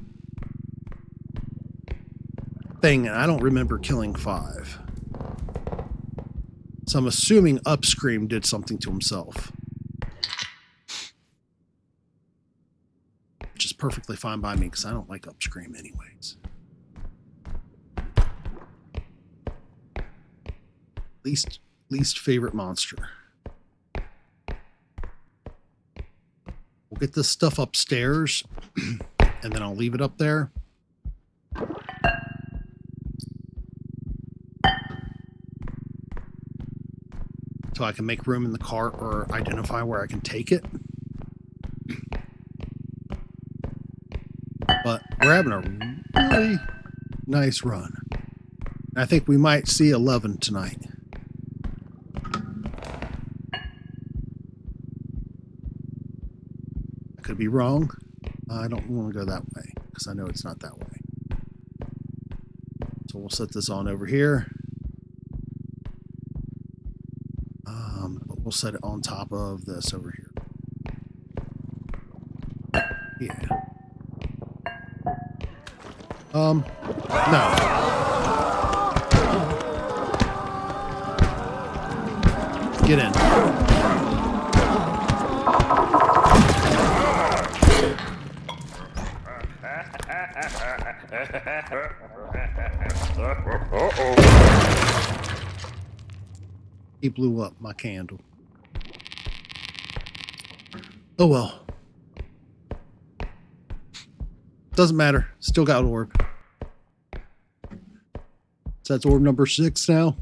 thing, and I don't remember killing 5. So I'm assuming Upscream did something to himself. Which is perfectly fine by me, because I don't like Upscream anyways. Least favorite monster. We'll get this stuff upstairs, and then I'll leave it up there. So I can make room in the cart or identify where I can take it. But we're having a really nice run. I think we might see 11 tonight. I could be wrong. I don't want to go that way because I know it's not that way. So we'll set this on over here. But we'll set it on top of this over here. Yeah. No. Get in. He blew up my candle. Oh well. Doesn't matter. Still got orb. So that's orb number 6 now.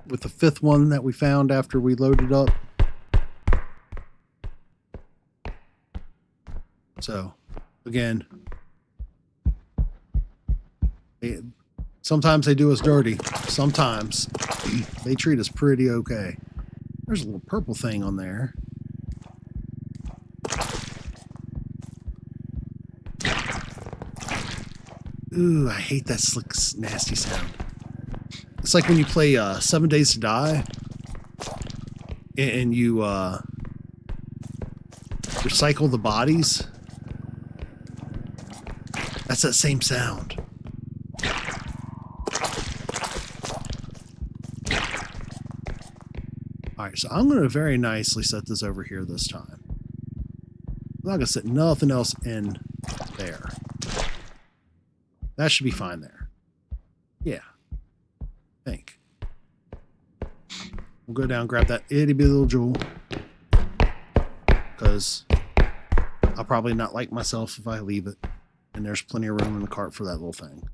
With the 5th one that we found after we loaded up. So, again, sometimes they do us dirty. Sometimes they treat us pretty okay. There's a little purple thing on there. Ooh, I hate that slick, nasty sound. It's like when you play 7 Days to Die and you recycle the bodies. That's that same sound. Alright, so I'm going to very nicely set this over here this time. I'm not going to set nothing else in there. That should be fine there. Yeah. I think. We'll go down, grab that itty bitty little jewel. Because I'll probably not like myself if I leave it. And there's plenty of room in the cart for that little thing.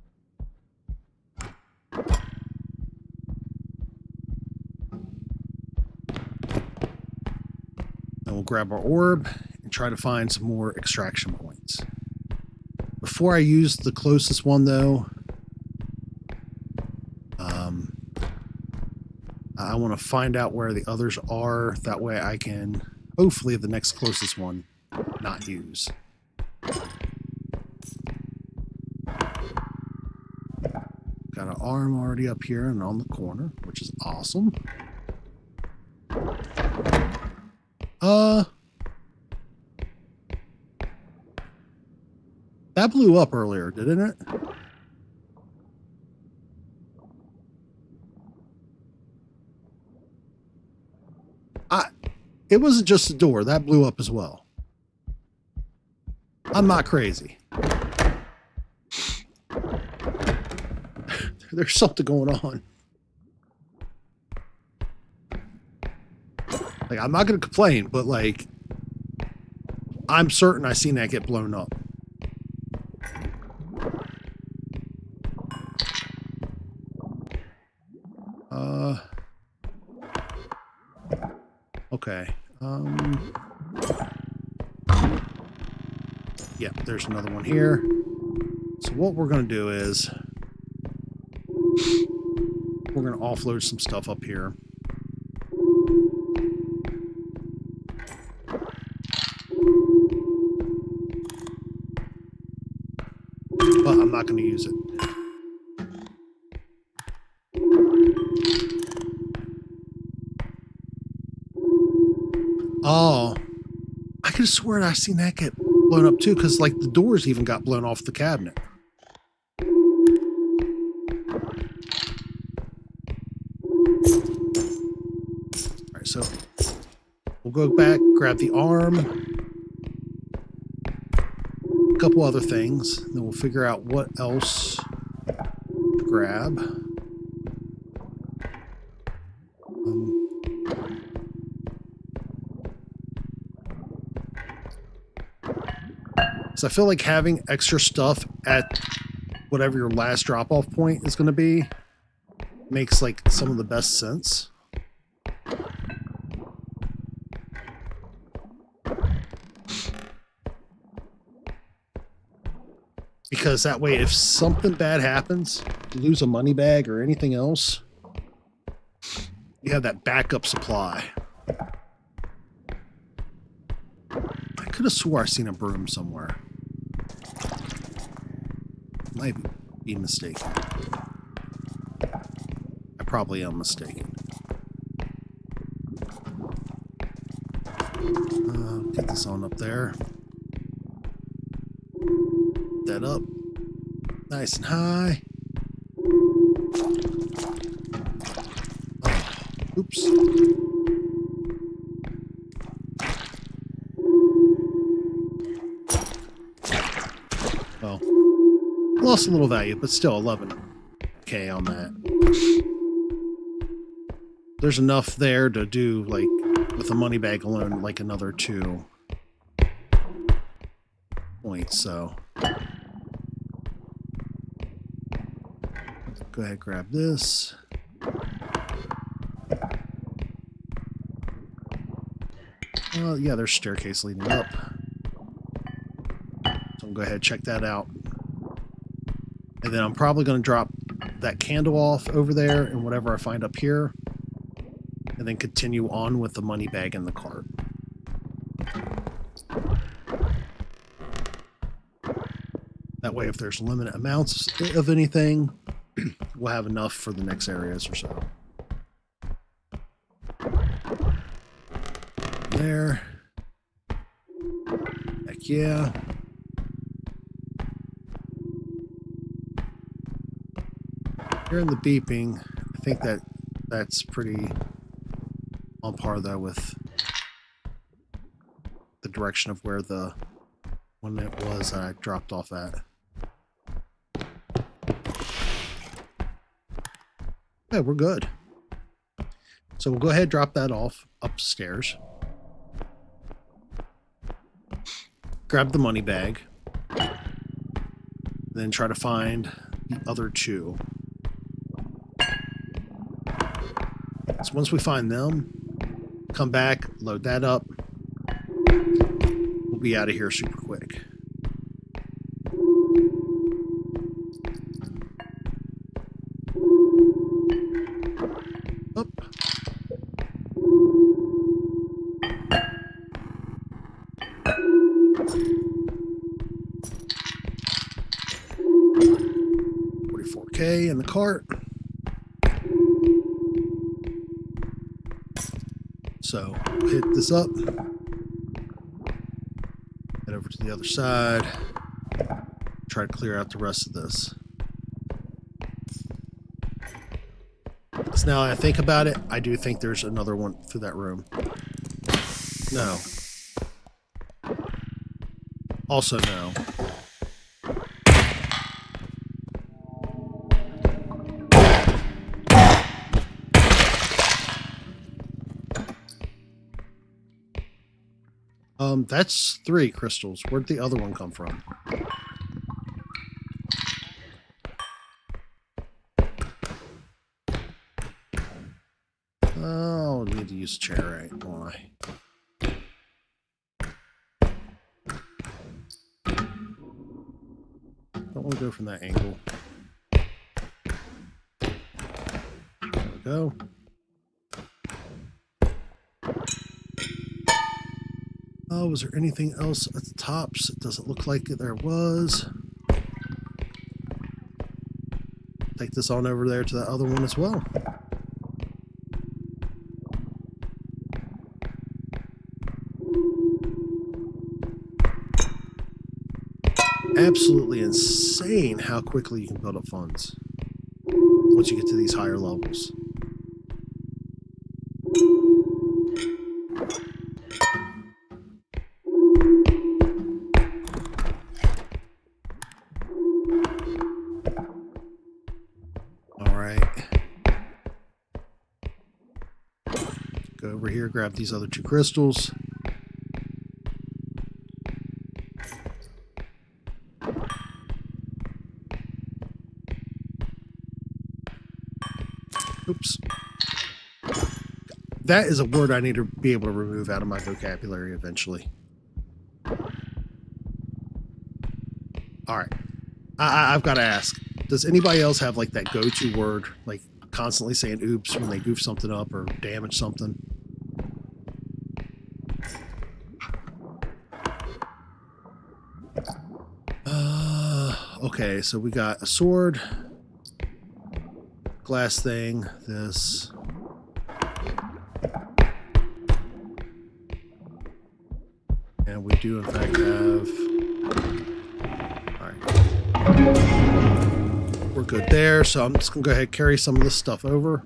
And we'll grab our orb and try to find some more extraction points. Before I use the closest one, though, I want to find out where the others are. That way I can, hopefully, the next closest one not use. Got an arm already up here and on the corner, which is awesome. That blew up earlier, didn't it? It wasn't just the door. That blew up as well. I'm not crazy. There's something going on. Like, I'm not going to complain, but like, I'm certain I seen that get blown up. Okay. Yeah, there's another one here. So what we're going to do is we're going to offload some stuff up here. But I'm not going to use it. Oh, I could have sworn I seen that get blown up too, because like the doors even got blown off the cabinet. All right, so we'll go back, grab the arm, a couple other things, then we'll figure out what else to grab. So I feel like having extra stuff at whatever your last drop-off point is going to be makes like some of the best sense. Because that way, if something bad happens, you lose a money bag or anything else, you have that backup supply. I could have swore I seen a broom somewhere. Might be mistaken. I probably am mistaken. Get this on up there. That up. Nice and high. Oh, oops. Well, lost a little value, but still 11K on that. There's enough there to do, like, with a money bag alone, like another 2 points, so. Go ahead, grab this. Yeah, there's a staircase leading up. So I'll go ahead and check that out. And then I'm probably going to drop that candle off over there and whatever I find up here. And then continue on with the money bag in the cart. That way, if there's limited amounts of anything, we'll have enough for the next areas or so. There. Heck yeah. Hearing the beeping, I think that's pretty on par though with the direction of where the one it was I dropped off at. Yeah, we're good. So we'll go ahead and drop that off upstairs. Grab the money bag. Then try to find the other 2. So once we find them, come back, load that up. We'll be out of here super quick. Up. $44K in the cart. So we'll hit this up. Head over to the other side. Try to clear out the rest of this. So now I think about it, I do think there's another one through that room. No. Also no. That's 3 crystals. Where'd the other one come from? Oh, I need to use a chair, right? Why? Don't want to go from that angle. There we go. Oh, was there anything else at the tops? It doesn't look like there was. Take this on over there to that other one as well. Absolutely insane how quickly you can build up funds once you get to these higher levels. All right. Go over here, grab these other 2 crystals. Oops. That is a word I need to be able to remove out of my vocabulary eventually. All right. I've got to ask, does anybody else have like that go-to word, like constantly saying oops when they goof something up or damage something? Okay, so we got a sword, glass thing, this. And we do in fact have... Alright. We're good there, so I'm just gonna go ahead and carry some of this stuff over.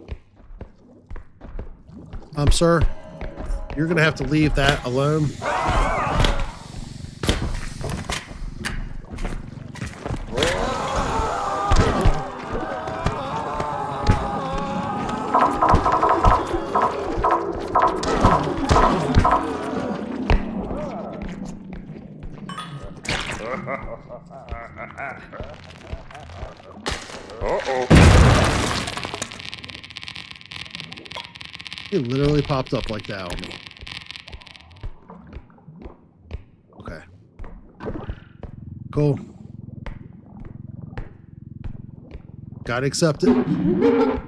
Sir, you're gonna have to leave that alone. He literally popped up like that on me. Okay. Cool. Gotta accept it. Man,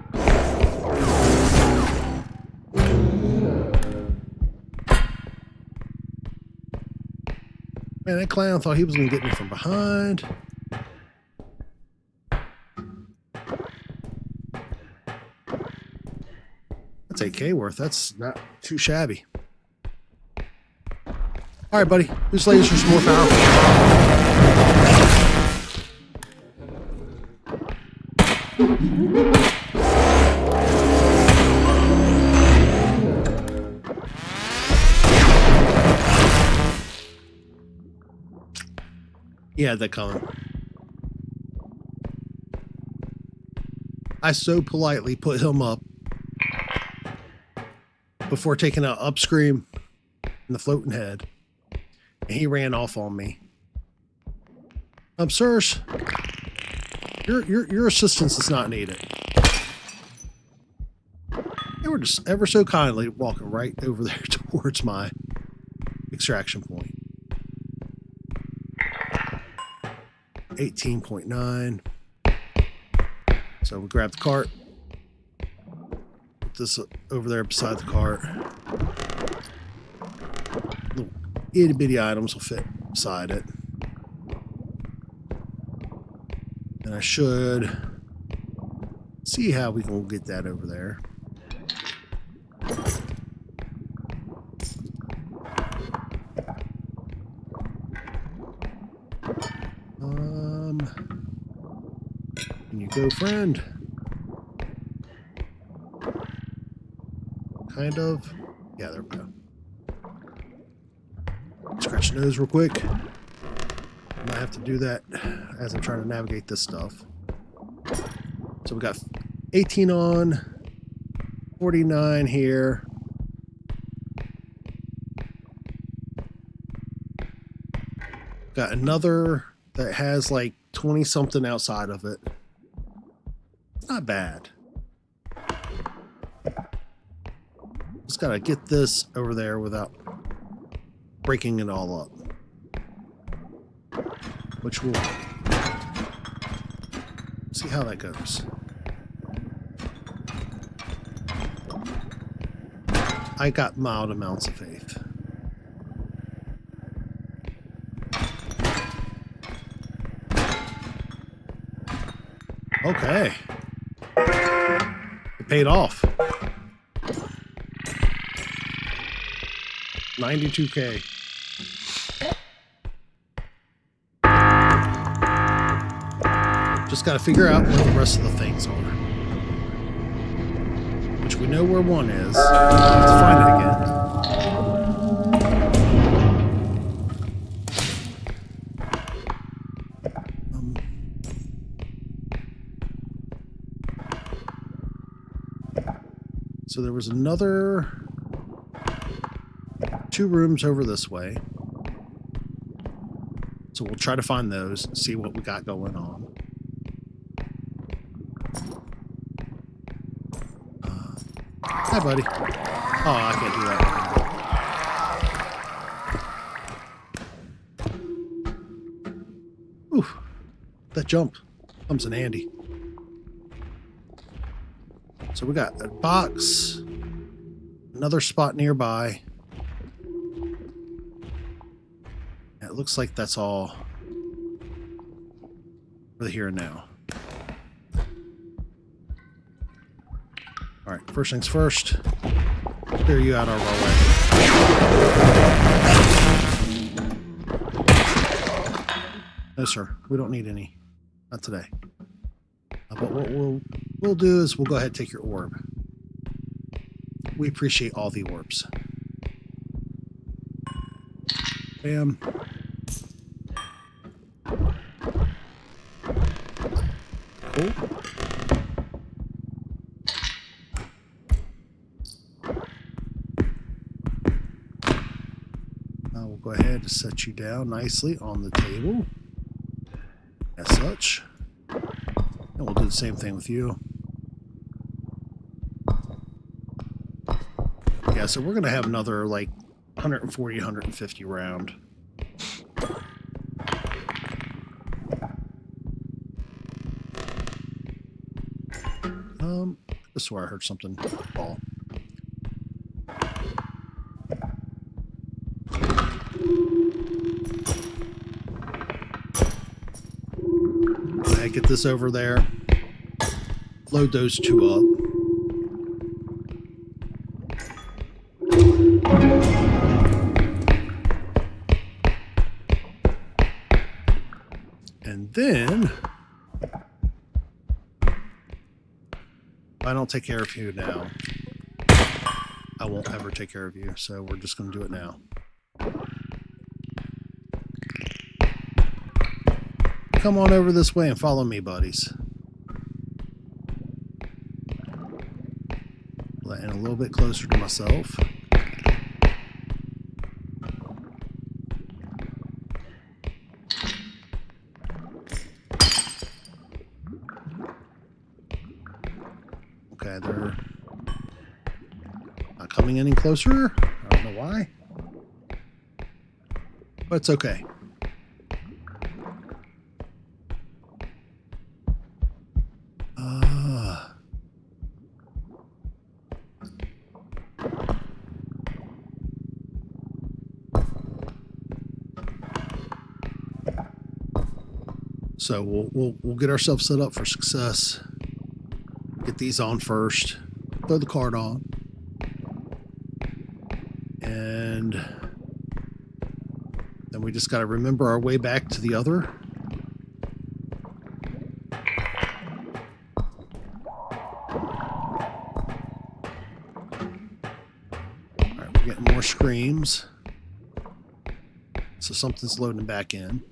that clown thought he was gonna get me from behind. That's 8K worth. That's not too shabby. All right, buddy. Whose lasers are more powerful? He had that coming. I so politely put him up before taking out Upscream and the floating head, and he ran off on me. Sirs, your assistance is not needed. They were just ever so kindly walking right over there towards my extraction point. 18.9. So we grab the cart. Put this over there beside the cart. Little itty bitty items will fit beside it. And I should see how we can get that over there. Can you go, friend? kind of. Yeah, there we go. Scratch your nose real quick. I might have to do that as I'm trying to navigate this stuff. So we got 18 on, 49 here. Got another that has like 20 something outside of it. Not bad. Just gotta get this over there without breaking it all up. Which will see how that goes. I got mild amounts of faith. Okay. It paid off. 92K. Just got to figure out where the rest of the things are. Which we know where one is. We'll have to find it again. So there was another 2 rooms over this way. So we'll try to find those and see what we got going on. Hi, buddy. Oh, I can't do that. Ooh, that jump comes in handy. So we got a box, another spot nearby. It looks like that's all for the here and now. All right, first things first, clear you out of our way. No, sir, we don't need any. Not today. But what we'll do is we'll go ahead and take your orb. We appreciate all the orbs. Bam. Cool. We'll go ahead and set you down nicely on the table. As such. And we'll do the same thing with you. Yeah, so we're going to have another like 140, 150 round. This is where I heard something fall. Get this over there. Load those 2 up. And then if I don't take care of you now, I won't ever take care of you. So we're just going to do it now. Come on over this way and follow me, buddies. Getting a little bit closer to myself. Okay, they're not coming any closer. I don't know why. But it's okay. So we'll get ourselves set up for success. Get these on first. Throw the card on. And then we just got to remember our way back to the other. getting more screams. So something's loading back in.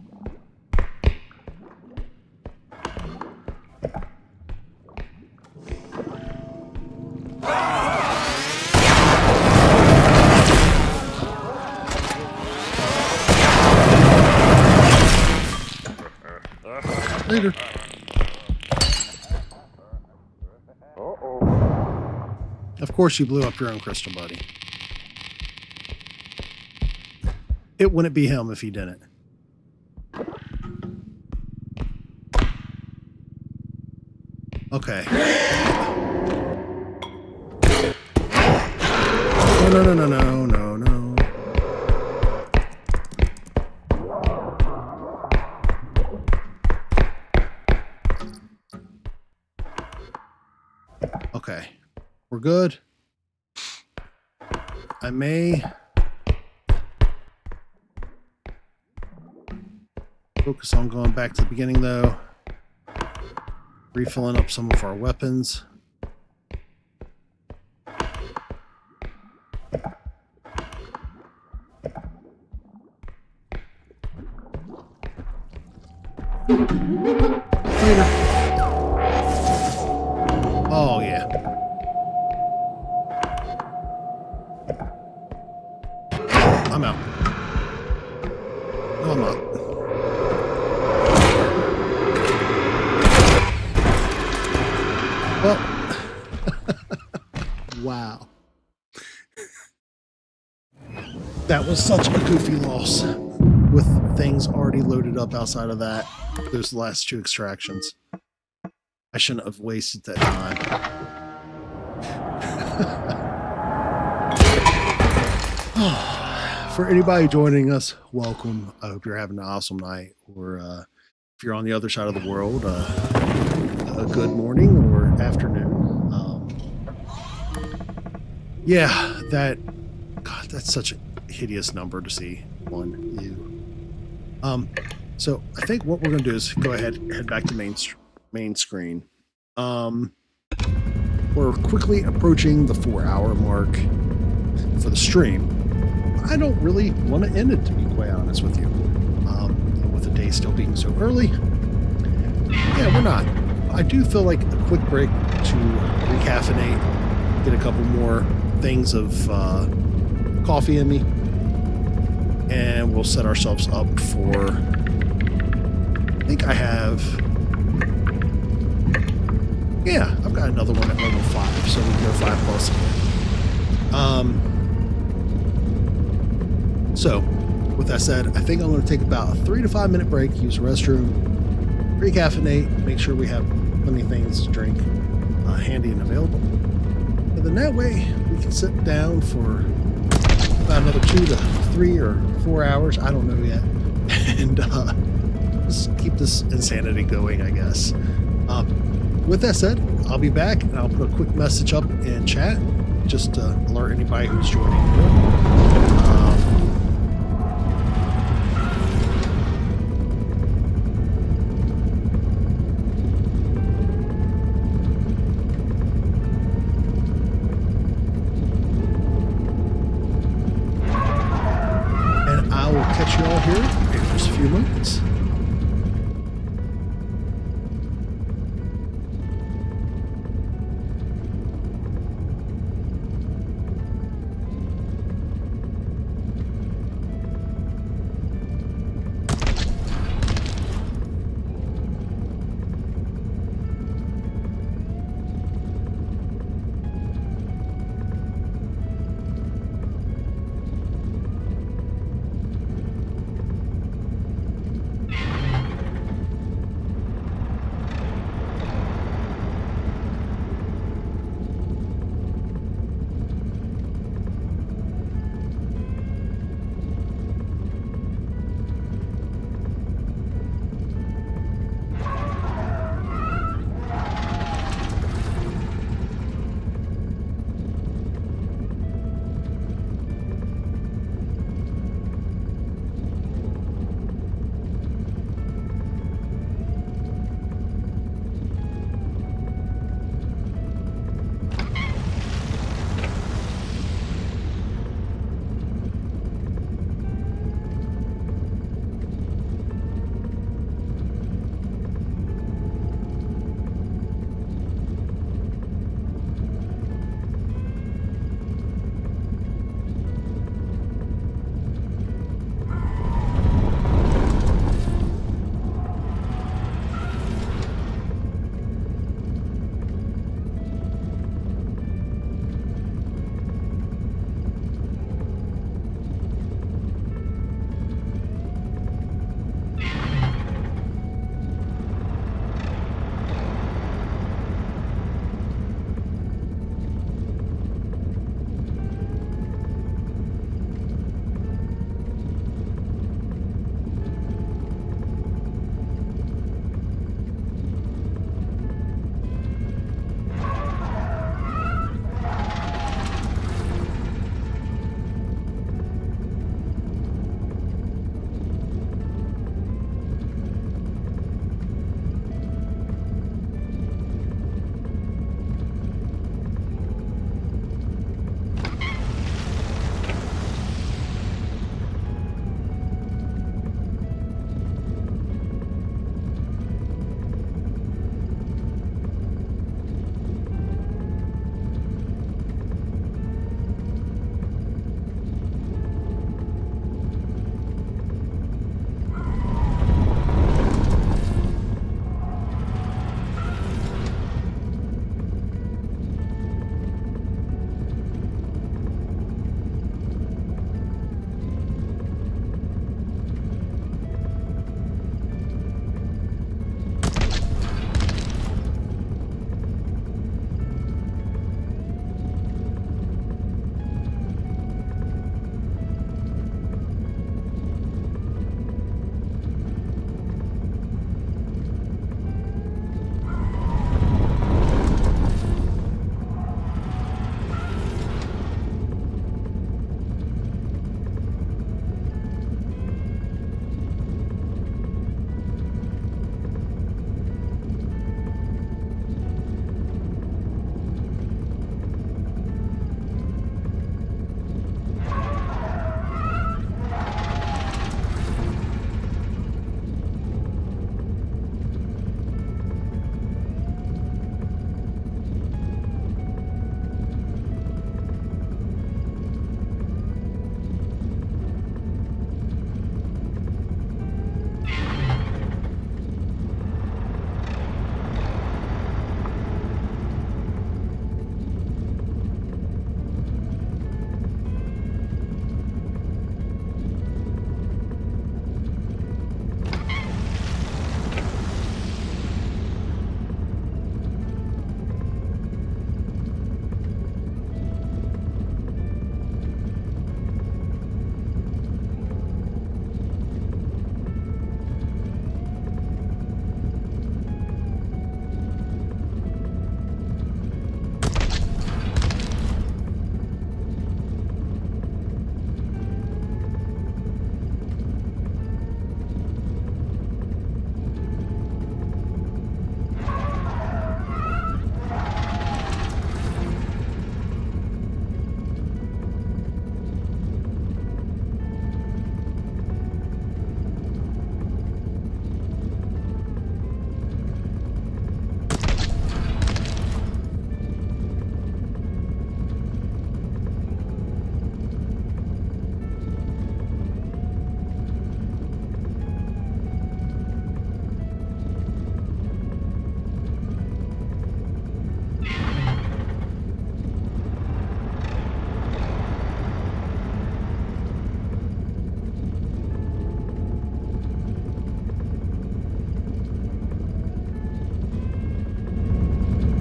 Later. Of course you blew up your own crystal, buddy. It wouldn't be him if he didn't. Okay. No. Okay. We're good. I may focus on going back to the beginning, though. Refilling up some of our weapons. Later. Oh, yeah. I'm out. No, I'm not. Well, wow. That was such a goofy loss with things already loaded up outside of that. Those last two extractions. I shouldn't have wasted that time. For anybody joining us, welcome. I hope you're having an awesome night, or if you're on the other side of the world, a good morning or afternoon. Yeah, that's such a hideous number to see. 1 U. So I think what we're going to do is go ahead and head back to main screen. We're quickly approaching the 4-hour mark for the stream. I don't really want to end it, to be quite honest with you. With the day still being so early, yeah, we're not. I do feel like a quick break to recaffeinate, get a couple more things of coffee in me, and we'll set ourselves up for, I think I have, yeah, I've got another one at level 5, so we can go 5+ again. So, with that said, I think I'm going to take about a 3 to 5 minute break, use the restroom, recaffeinate, make sure we have plenty of things to drink handy and available. And then that way, we can sit down for about another 2 to 3 or 4 hours, I don't know yet, and just keep this insanity going, I guess. With that said, I'll be back, and I'll put a quick message up in chat, just to alert anybody who's joining. Catch you all here in just a few moments.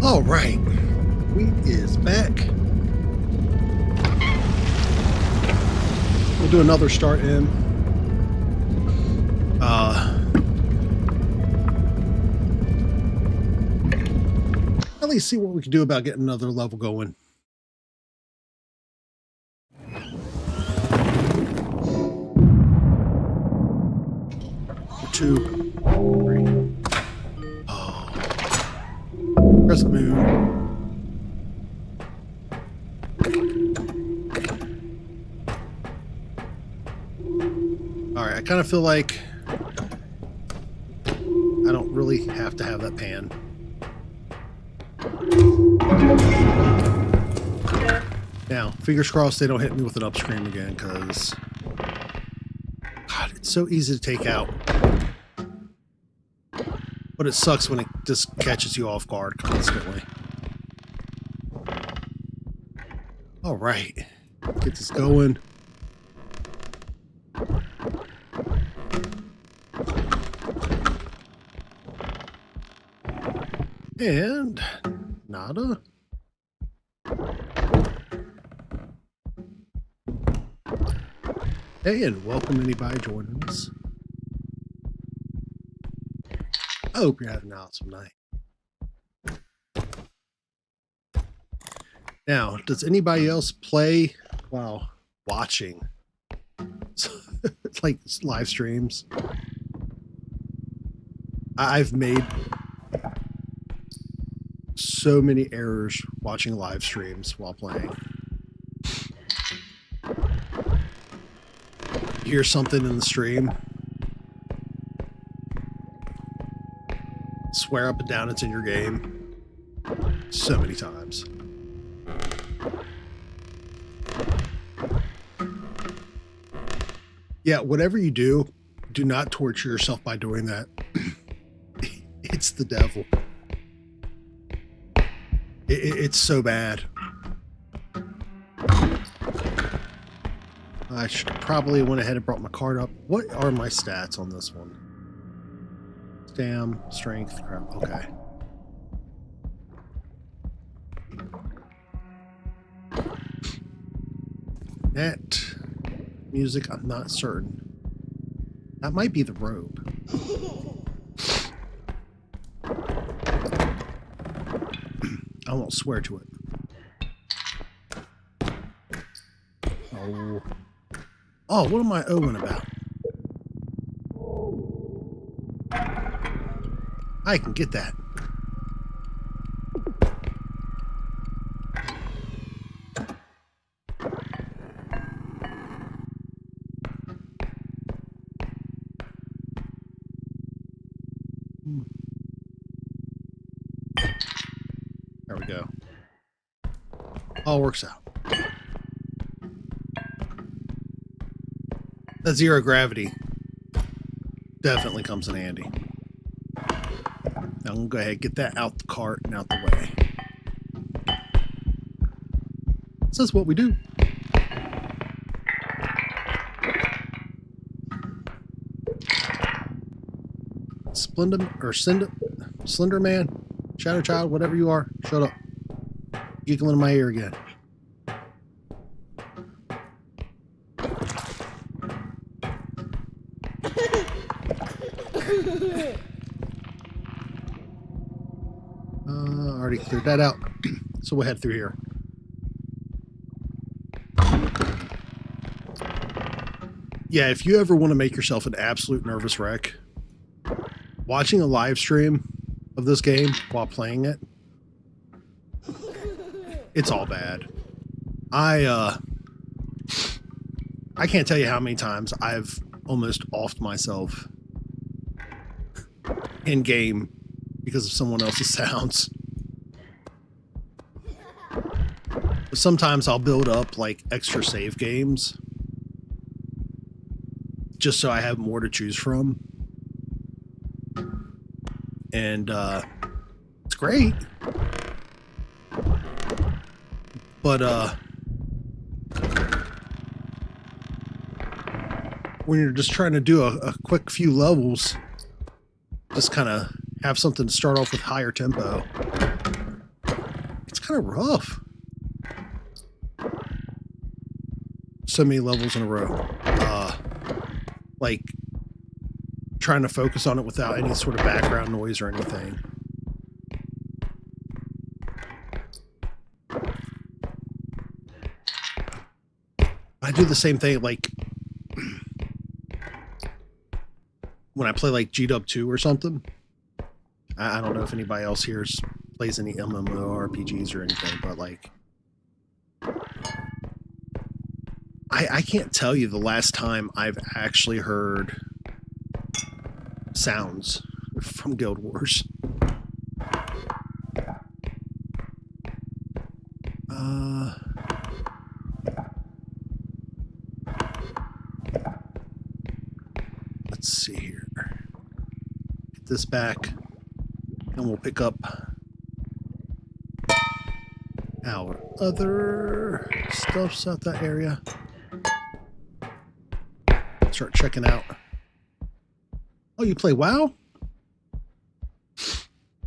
All right, we is back. We'll do another start in. At least see what we can do about getting another level going. Two, three. Oh, crescent moon. All right, I kind of feel like I don't really have to have that pan. Now, fingers crossed they don't hit me with an upstream again, because God, it's so easy to take out. But it sucks when it just catches you off guard constantly. All right, get this going. And nada. Hey, and welcome anybody joining us. I hope you're having an awesome night. Now, does anybody else play while watching? Like live streams? I've made so many errors watching live streams while playing. You hear something in the stream, swear up and down it's in your game. So many times. Yeah, whatever you do, do not torture yourself by doing that. It's the devil. It's so bad. I should probably went ahead and brought my card up. What are my stats on this one? Stam, strength, crap. Okay. Net, music, I'm not certain. That might be the robe. I won't swear to it. Oh. Oh, what am I owing about? I can get that. There we go. All works out. That zero gravity definitely comes in handy. Now I'm gonna go ahead and get that out the cart and out the way. This is what we do. Slender Man, Shadow Child, whatever you are, shut up. Giggling in my ear again. Already cleared that out. So we'll head through here. Yeah, if you ever want to make yourself an absolute nervous wreck, watching a live stream of this game while playing it, it's all bad. I can't tell you how many times I've almost offed myself in game because of someone else's sounds. But sometimes I'll build up like extra save games just so I have more to choose from. And it's great. But when you're just trying to do a quick few levels, just kind of have something to start off with higher tempo. kind of rough. So many levels in a row. Like trying to focus on it without any sort of background noise or anything. I do the same thing like when I play like G-Dub 2 or something. I don't know if anybody else here plays any MMORPGs or anything, but like I can't tell you the last time I've actually heard sounds from Guild Wars. Let's see here. Get this back, and we'll pick up our other stuffs out that area. Start checking out. Oh, you play WoW?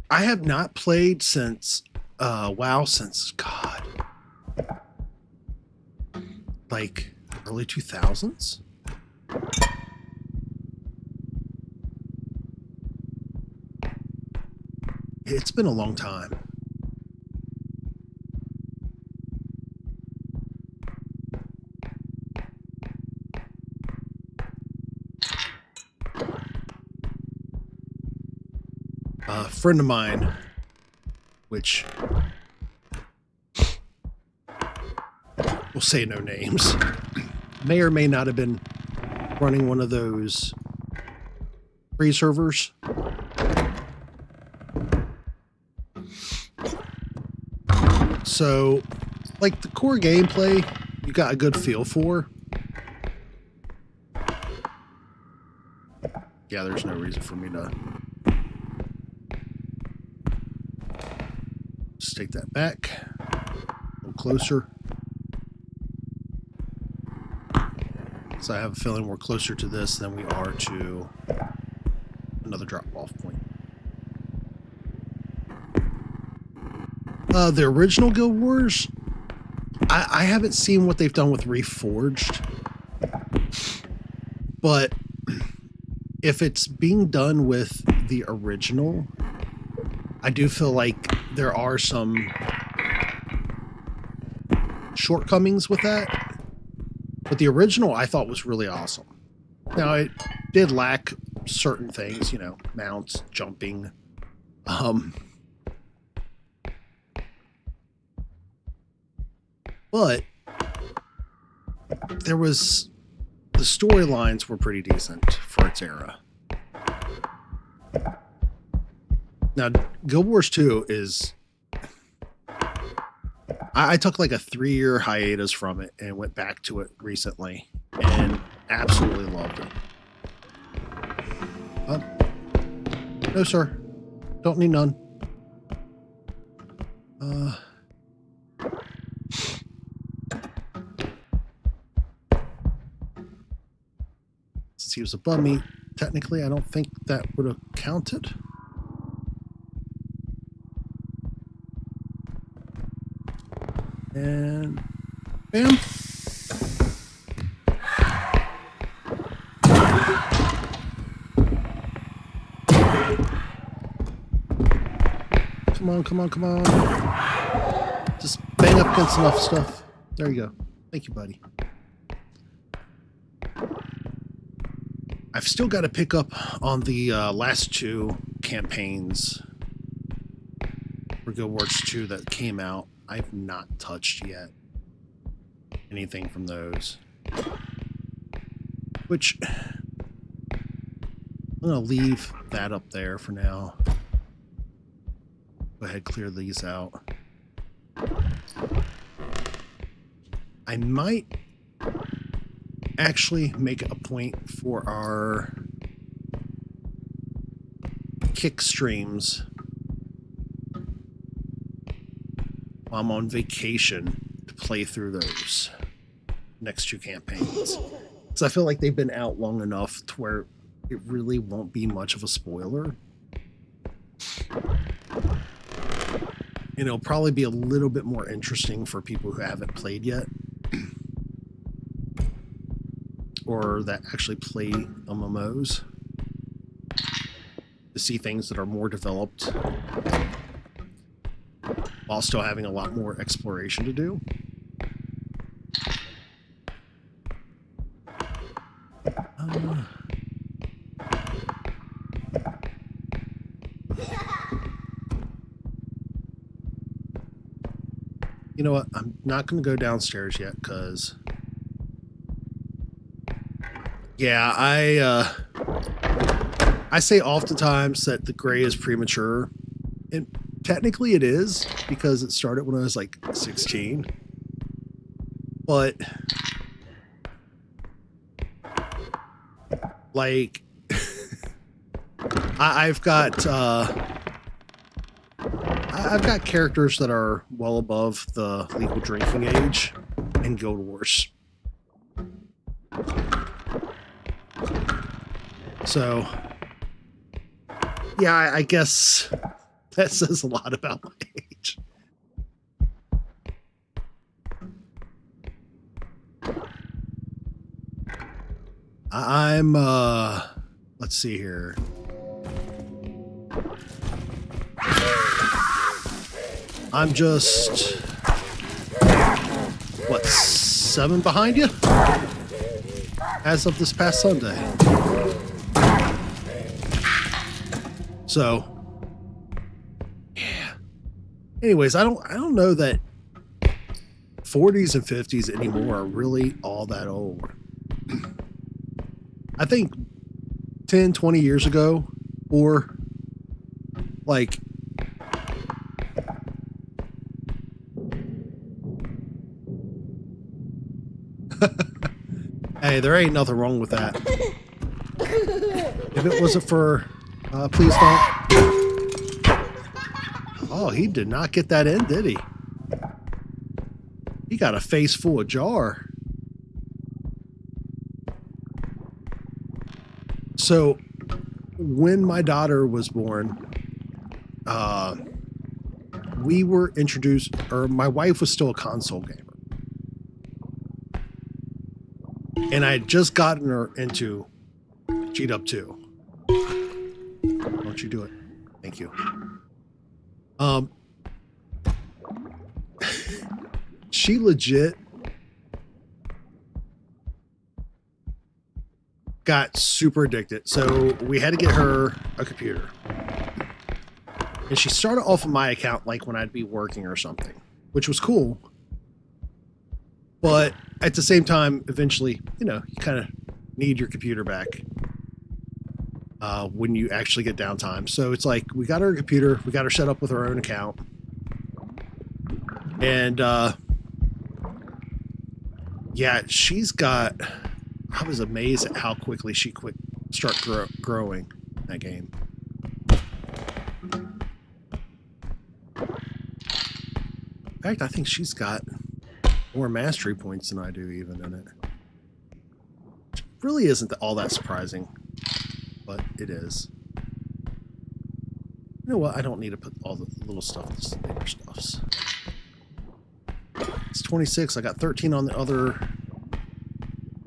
I have not played since WoW since God, like early 2000s. It's been a long time. A friend of mine, which we'll say no names, may or may not have been running one of those free servers. So, like the core gameplay, you got a good feel for. Yeah, there's no reason for me to just take that back a little closer. So I have a feeling we're closer to this than we are to another drop-off point. The original Guild Wars, I haven't seen what they've done with Reforged, but if it's being done with the original, I do feel like there are some shortcomings with that. But the original I thought was really awesome. Now it did lack certain things, you know, mounts, jumping, but there was, the storylines were pretty decent for its era. Now, Guild Wars 2 is, I took like a 3-year hiatus from it and went back to it recently and absolutely loved it. No, sir. Don't need none. Since he was above me, technically, I don't think that would have counted. And bam. Come on, come on, come on. Just bang up against enough stuff. There you go. Thank you, buddy. I've still got to pick up on the last 2 campaigns for Guild Wars 2 that came out. I've not touched yet anything from those. Which, I'm going to leave that up there for now. Go ahead, clear these out. I might actually make a point for our kick streams while I'm on vacation to play through those next 2 campaigns. Because I feel like they've been out long enough to where it really won't be much of a spoiler. and it'll probably be a little bit more interesting for people who haven't played yet, or that actually play MMOs, to see things that are more developed while still having a lot more exploration to do. You know what? I'm not going to go downstairs yet because, yeah, I say oftentimes that the gray is premature, and technically it is because it started when I was like 16. But like, I've got characters that are well above the legal drinking age in Guild Wars. So, yeah, I guess that says a lot about my age. I'm, let's see here. I'm just, what, 7 behind you? As of this past Sunday. So, yeah. Anyways, I don't know that 40s and 50s anymore are really all that old. I think 10, 20 years ago, or like, hey, there ain't nothing wrong with that. If it wasn't for, please don't. Oh, he did not get that in, did he? He got a face full of jar. So, when my daughter was born, we were introduced, or my wife was still a console gamer. And I had just gotten her into R.E.P.O 2. Don't you do it. Thank you. She legit got super addicted. So we had to get her a computer. And she started off of my account like when I'd be working or something, which was cool. But at the same time, eventually, you know, you kind of need your computer back when you actually get downtime. So it's like, we got her a computer, we got her set up with her own account. And yeah, she's got, I was amazed at how quickly she start growing in that game. In fact, I think she's got more mastery points than I do even in it. Which really isn't all that surprising, but it is. You know what? I don't need to put all the little stuff, the bigger stuffs. It's 26. I got 13 on the other.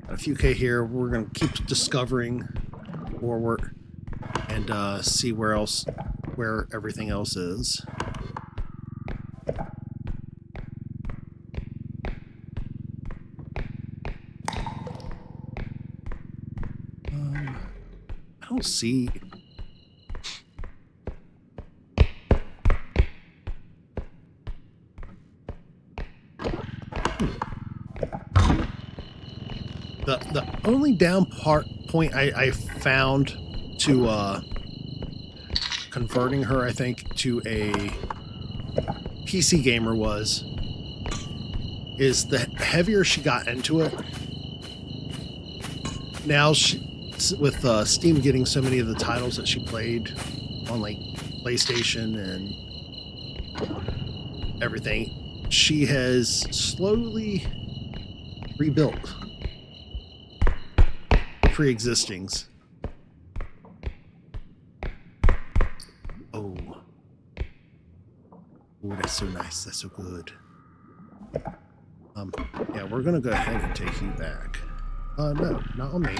Got a few K here. We're going to keep discovering forward and see where everything else is. I don't see. The only down point I found to converting her, I think, to a PC gamer is the heavier she got into it. Now with Steam getting so many of the titles that she played on like PlayStation and everything, she has slowly rebuilt pre-existings. Oh, that's so nice. That's so good. Yeah, we're gonna go ahead and take you back. No, not on me.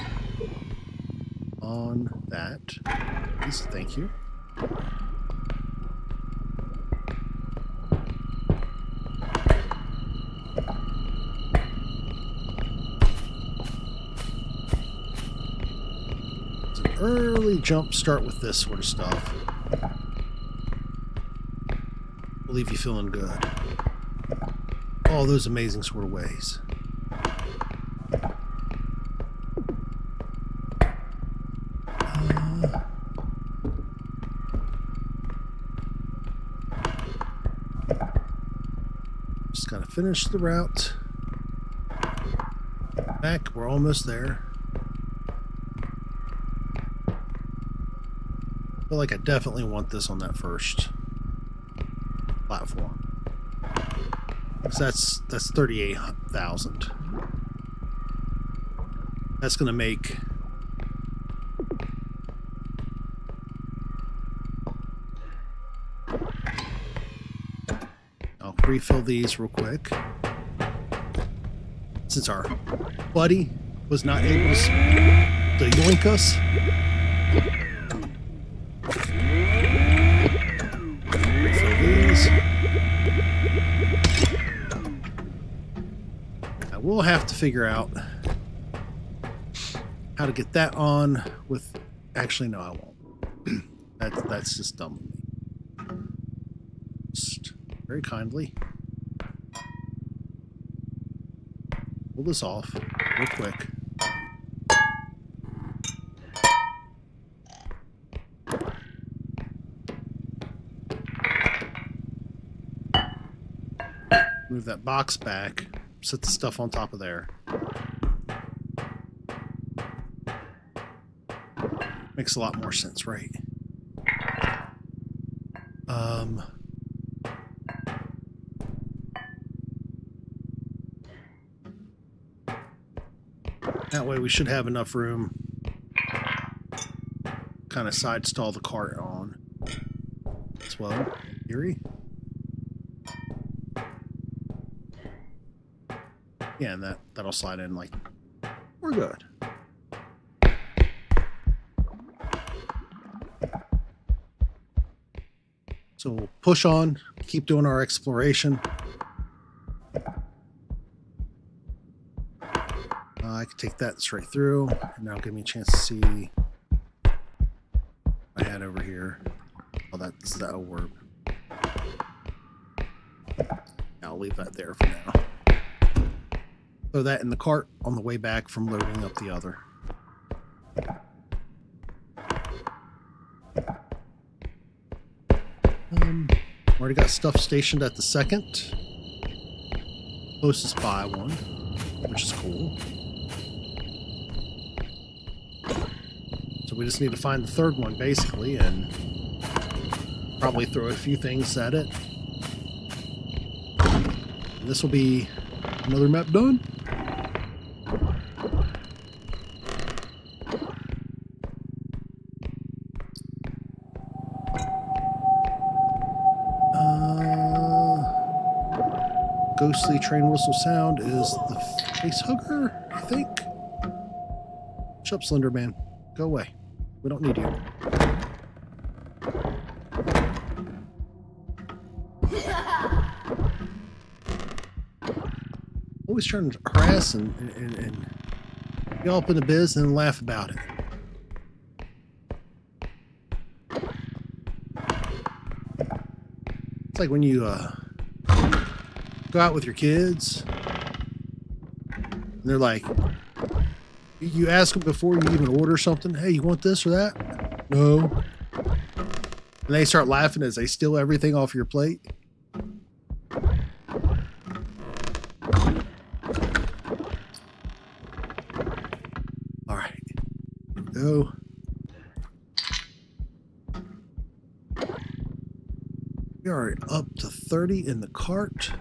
On that. Please, thank you. It's an early jump start with this sort of stuff. Will leave you feeling good. All those amazing sort of ways. Just gotta finish the route. Back, we're almost there. I feel like I definitely want this on that first platform. So that's 38,000. That's gonna make I'll refill these real quick. Since our buddy was not able to yoink us. Refill these. I will have to figure out how to get that on with... Actually, no, I won't. That's just dumb of me. Just very kindly pull this off real quick. Move that box back, set the stuff on top of there. Makes a lot more sense, right? That way we should have enough room kind of side stall the cart on as well, in theory. Yeah, and that'll slide in like we're good. So we'll push on, keep doing our exploration. I can take that straight through, and that'll give me a chance to see what I had over here. Oh, that's that orb. I'll leave that there for now. Throw that in the cart on the way back from loading up the other. Already got stuff stationed at the second closest by one, which is cool. So we just need to find the third one, basically, and probably throw a few things at it. And this will be another map done. Ghostly train whistle sound is the face hugger, I think. Shut up, Slender Man. Go away. We don't need you. Always trying to harass and get up in the biz and laugh about it. It's like when you go out with your kids and they're like, you ask them before you even order something, hey, you want this or that? No. And they start laughing as they steal everything off your plate. All right. Here we go. We are up to 30 in the cart.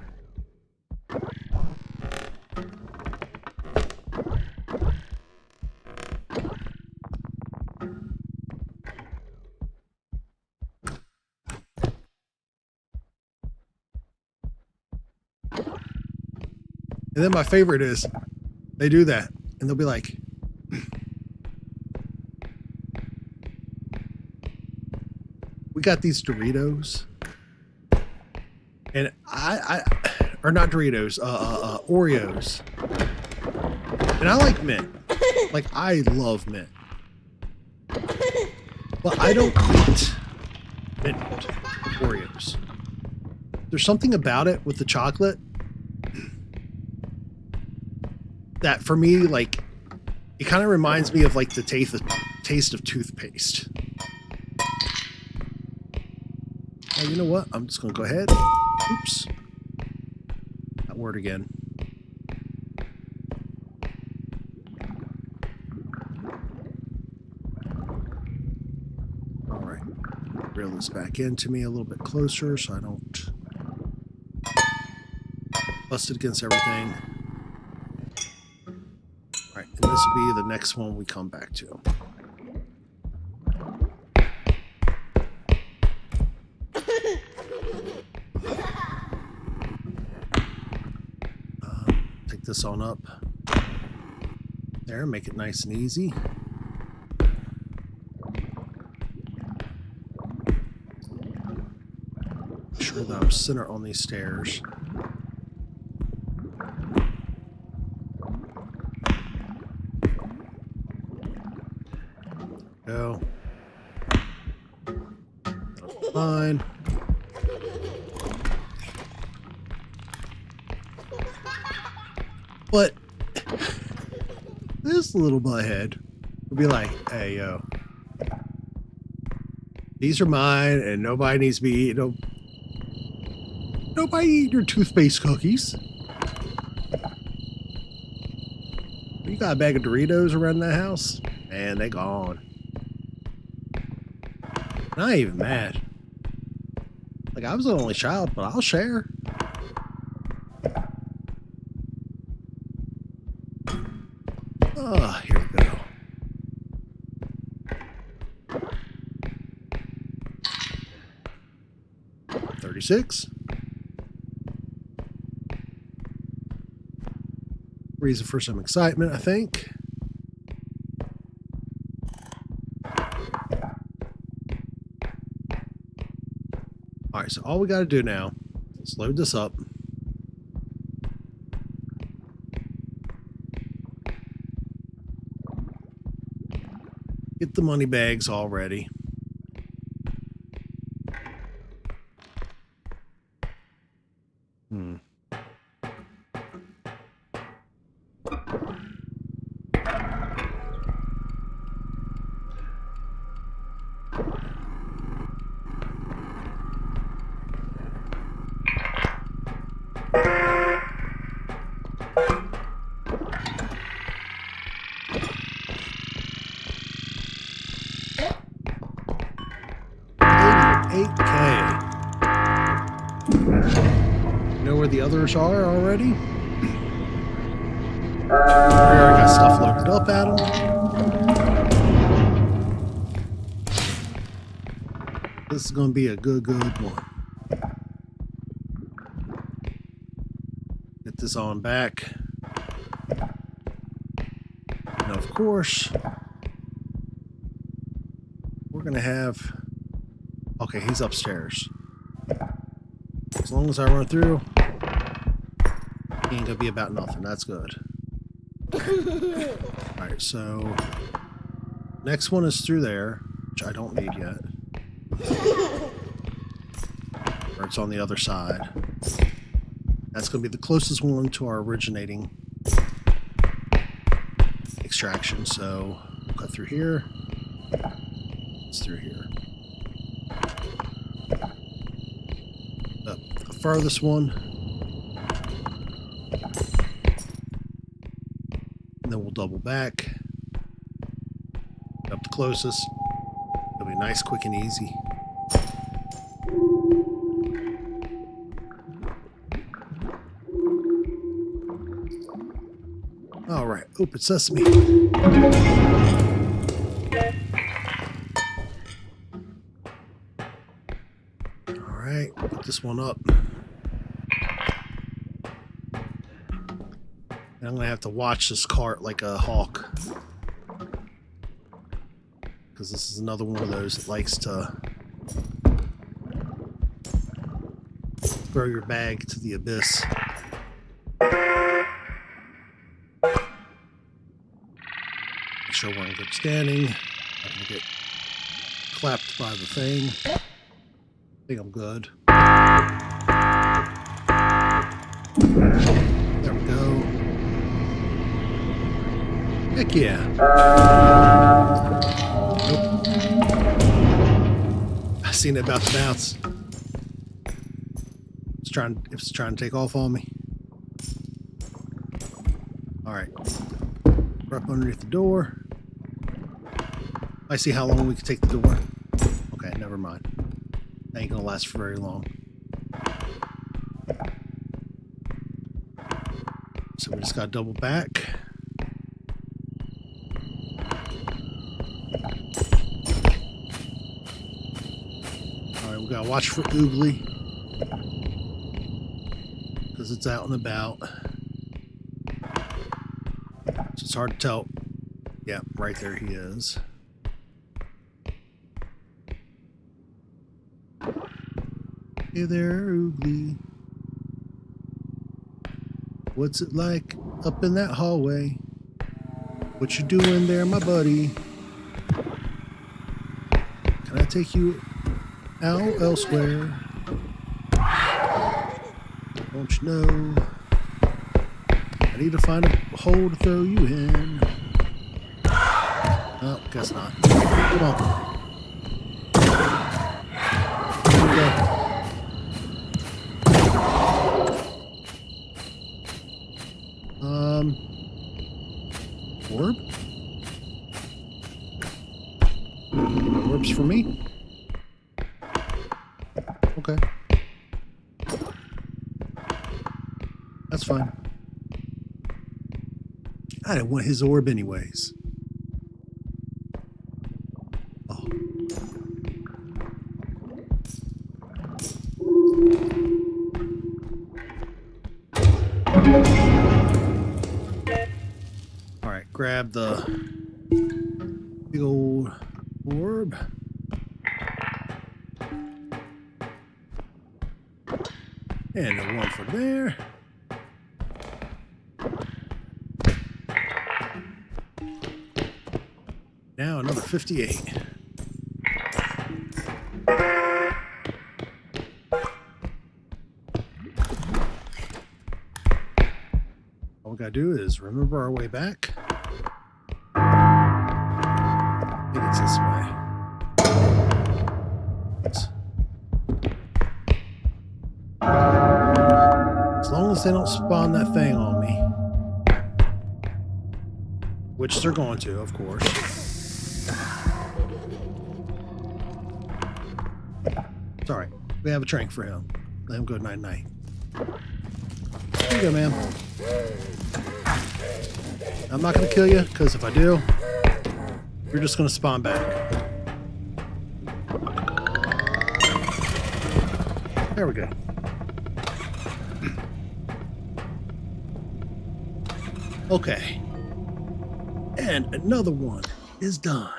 And then my favorite is they do that and they'll be like, we got these Doritos. And or not Doritos, Oreos. And I like mint. Like, I love mint. But I don't eat mint Oreos. There's something about it with the chocolate that for me, like, it kind of reminds me of like the taste of toothpaste. Oh, you know what? I'm just going to go ahead. Oops. That word again. All right. Reel this back into me a little bit closer so I don't bust it against everything. All right. And this will be the next one we come back to. Take this on up there, make it nice and easy. Make sure that I'm center on these stairs. Go. Fine. But this little butthead will be like, hey, yo, these are mine and nobody needs to be eating them. Nobody eat your toothpaste cookies. You got a bag of Doritos around that house? Man, they gone. Not even mad. Like, I was the only child, but I'll share. Oh, here we go. $36. Reason for some excitement, I think. All right, so all we got to do now is load this up. Get the money bags all ready. The others are already. We already got stuff loaded up at them. This is going to be a good one. Get this on back. And of course, we're going to have... Okay, he's upstairs. As long as I run through... ain't gonna be about nothing. That's good. Alright, so next one is through there, which I don't need yet. Or it's on the other side. That's gonna be the closest one to our originating extraction. So we'll go through here. It's through here. The furthest one. And then we'll double back. Up the closest. It'll be nice, quick, and easy. All right, open sesame. All right, put this one up. And I'm gonna have to watch this cart like a hawk. Because this is another one of those that likes to throw your bag to the abyss. Make sure we're in good standing. I'm gonna get clapped by the thing. I think I'm good. There we go. Heck yeah. Nope. I seen it about to bounce. It's trying to take off on me. Alright. We're up underneath the door. I see how long we can take the door. Okay, never mind. That ain't gonna last for very long. So we just gotta double back. Alright, we gotta watch for googley. Because it's out and about. So it's hard to tell. Yeah, right there he is. Hey there, Oogly. What's it like up in that hallway? What you doing there, my buddy? Can I take you out elsewhere? Don't you know? I need to find a hole to throw you in. Oh, guess not. Come on. Here we go. Orb? Orbs for me? Okay. That's fine. I didn't want his orb anyways. Oh. Alright, grab the big old orb. And the one for there. Now another 58. All we gotta do is remember our way back. I think it's this way. As long as they don't spawn that thing on me. Which they're going to, of course. It's alright. We have a drink for him. Let him go night-night. Here you go, man. I'm not going to kill you, because if I do, you're just going to spawn back. There we go. Okay. And another one is done.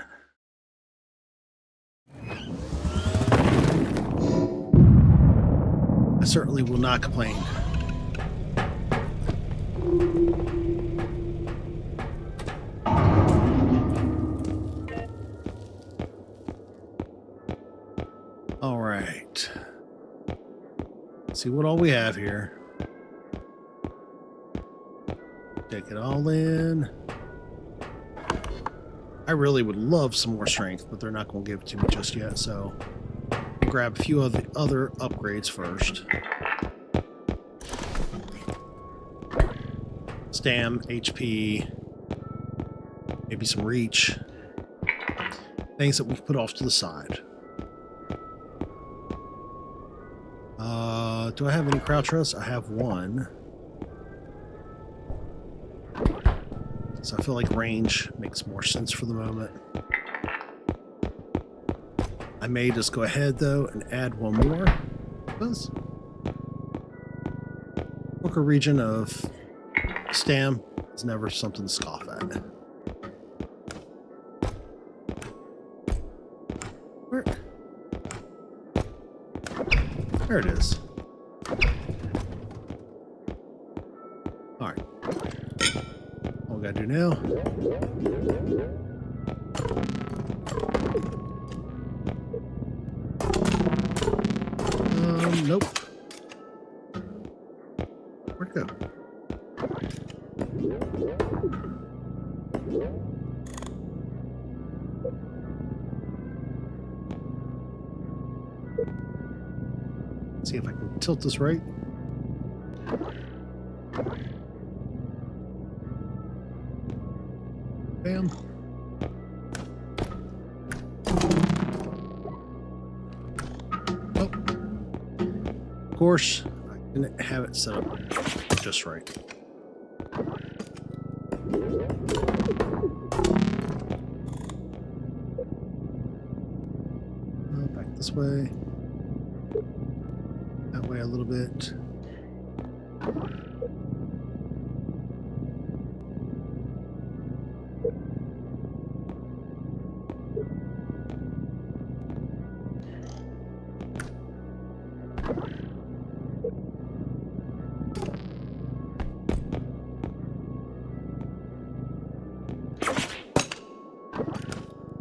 I certainly will not complain. All right. Let's see what all we have here. Take it all in. I really would love some more strength, but they're not going to give it to me just yet, so I'll grab a few of the other upgrades first. Stam, HP, maybe some reach. Things that we can put off to the side. Do I have any crouch rust? I have one. So I feel like range makes more sense for the moment. I may just go ahead though and add one more. Book a region of Stam It's never something to scoff at. Where? There it is. All right. All we gotta do now. Nope. Where'd it go? See if I can tilt this right. Bam. Oh. Of course, I didn't have it set up just right. Back this way. That way a little bit.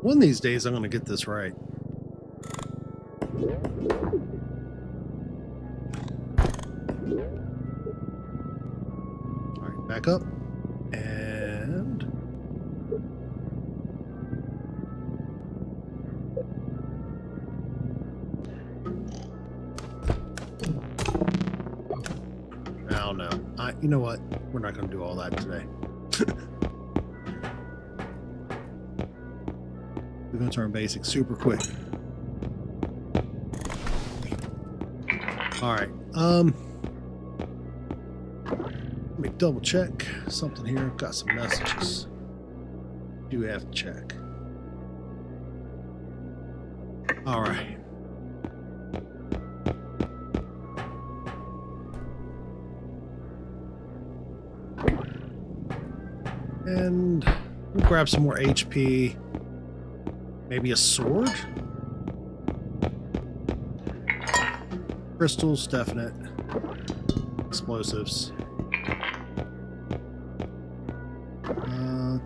One of these days I'm going to get this right. All right, back up. And oh no. You know what? We're not going to do all that today. We're going to turn basic super quick. All right. Let me double check something here. I've got some messages. Do have to check. All right. And we'll grab some more HP. Maybe a sword? Crystals, definite. Explosives.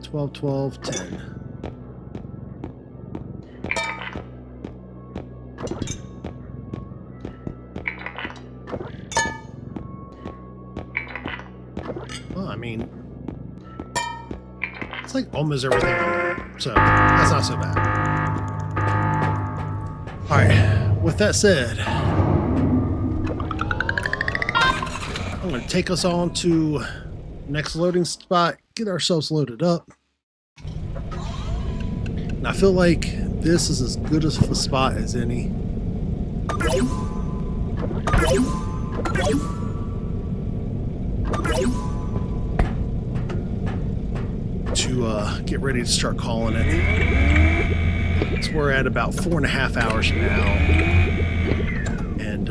12, 12, 10. Well, I mean, it's like almost everything on there, so that's not so bad. All right, with that said, I'm going to take us on to next loading spot, get ourselves loaded up. And I feel like this is as good of a spot as any. To get ready to start calling it. So we're at about 4.5 hours now. And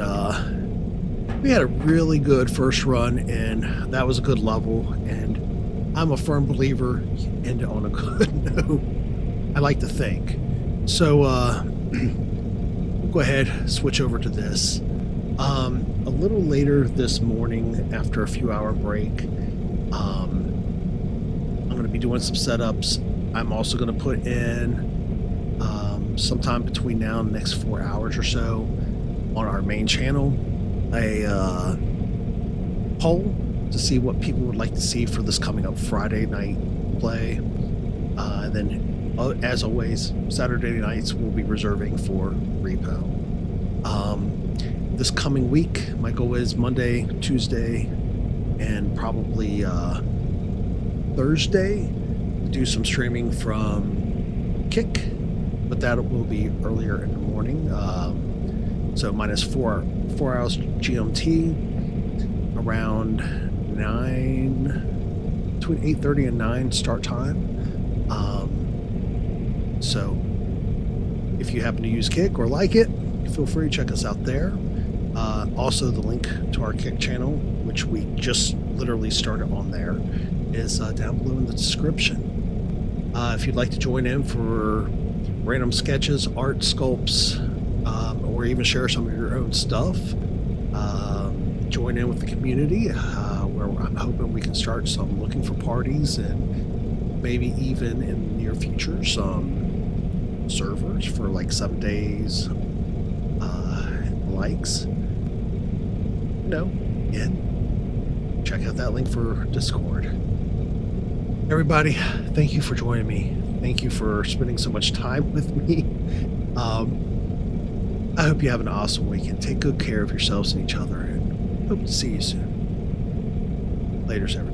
we had a really good first run, and that was a good level. And I'm a firm believer you end it on a good note. I like to think. So we'll go ahead, switch over to this. A little later this morning, after a few-hour break, I'm going to be doing some setups. I'm also going to put in sometime between now and the next 4 hours or so on our main channel a poll to see what people would like to see for this coming up Friday night play. And then, as always, Saturday nights we'll be reserving for R.E.P.O. This coming week, my goal is Monday, Tuesday, and probably Thursday to do some streaming from Kick, but that will be earlier in the morning. So minus four hours GMT, around 9, between 8:30 and 9 start time. So if you happen to use Kick or like it, feel free to check us out there. Also, the link to our Kick channel, which we just literally started on there, is down below in the description. If you'd like to join in for random sketches, art, sculpts, or even share some of your own stuff, join in with the community, where I'm hoping we can start some looking for parties and maybe even in the near future some servers for like 7 days, likes. Again, check out that link for Discord. Everybody, thank you for joining me. Thank you for spending so much time with me. I hope you have an awesome weekend. Take good care of yourselves and each other, and hope to see you soon. Laters, everybody.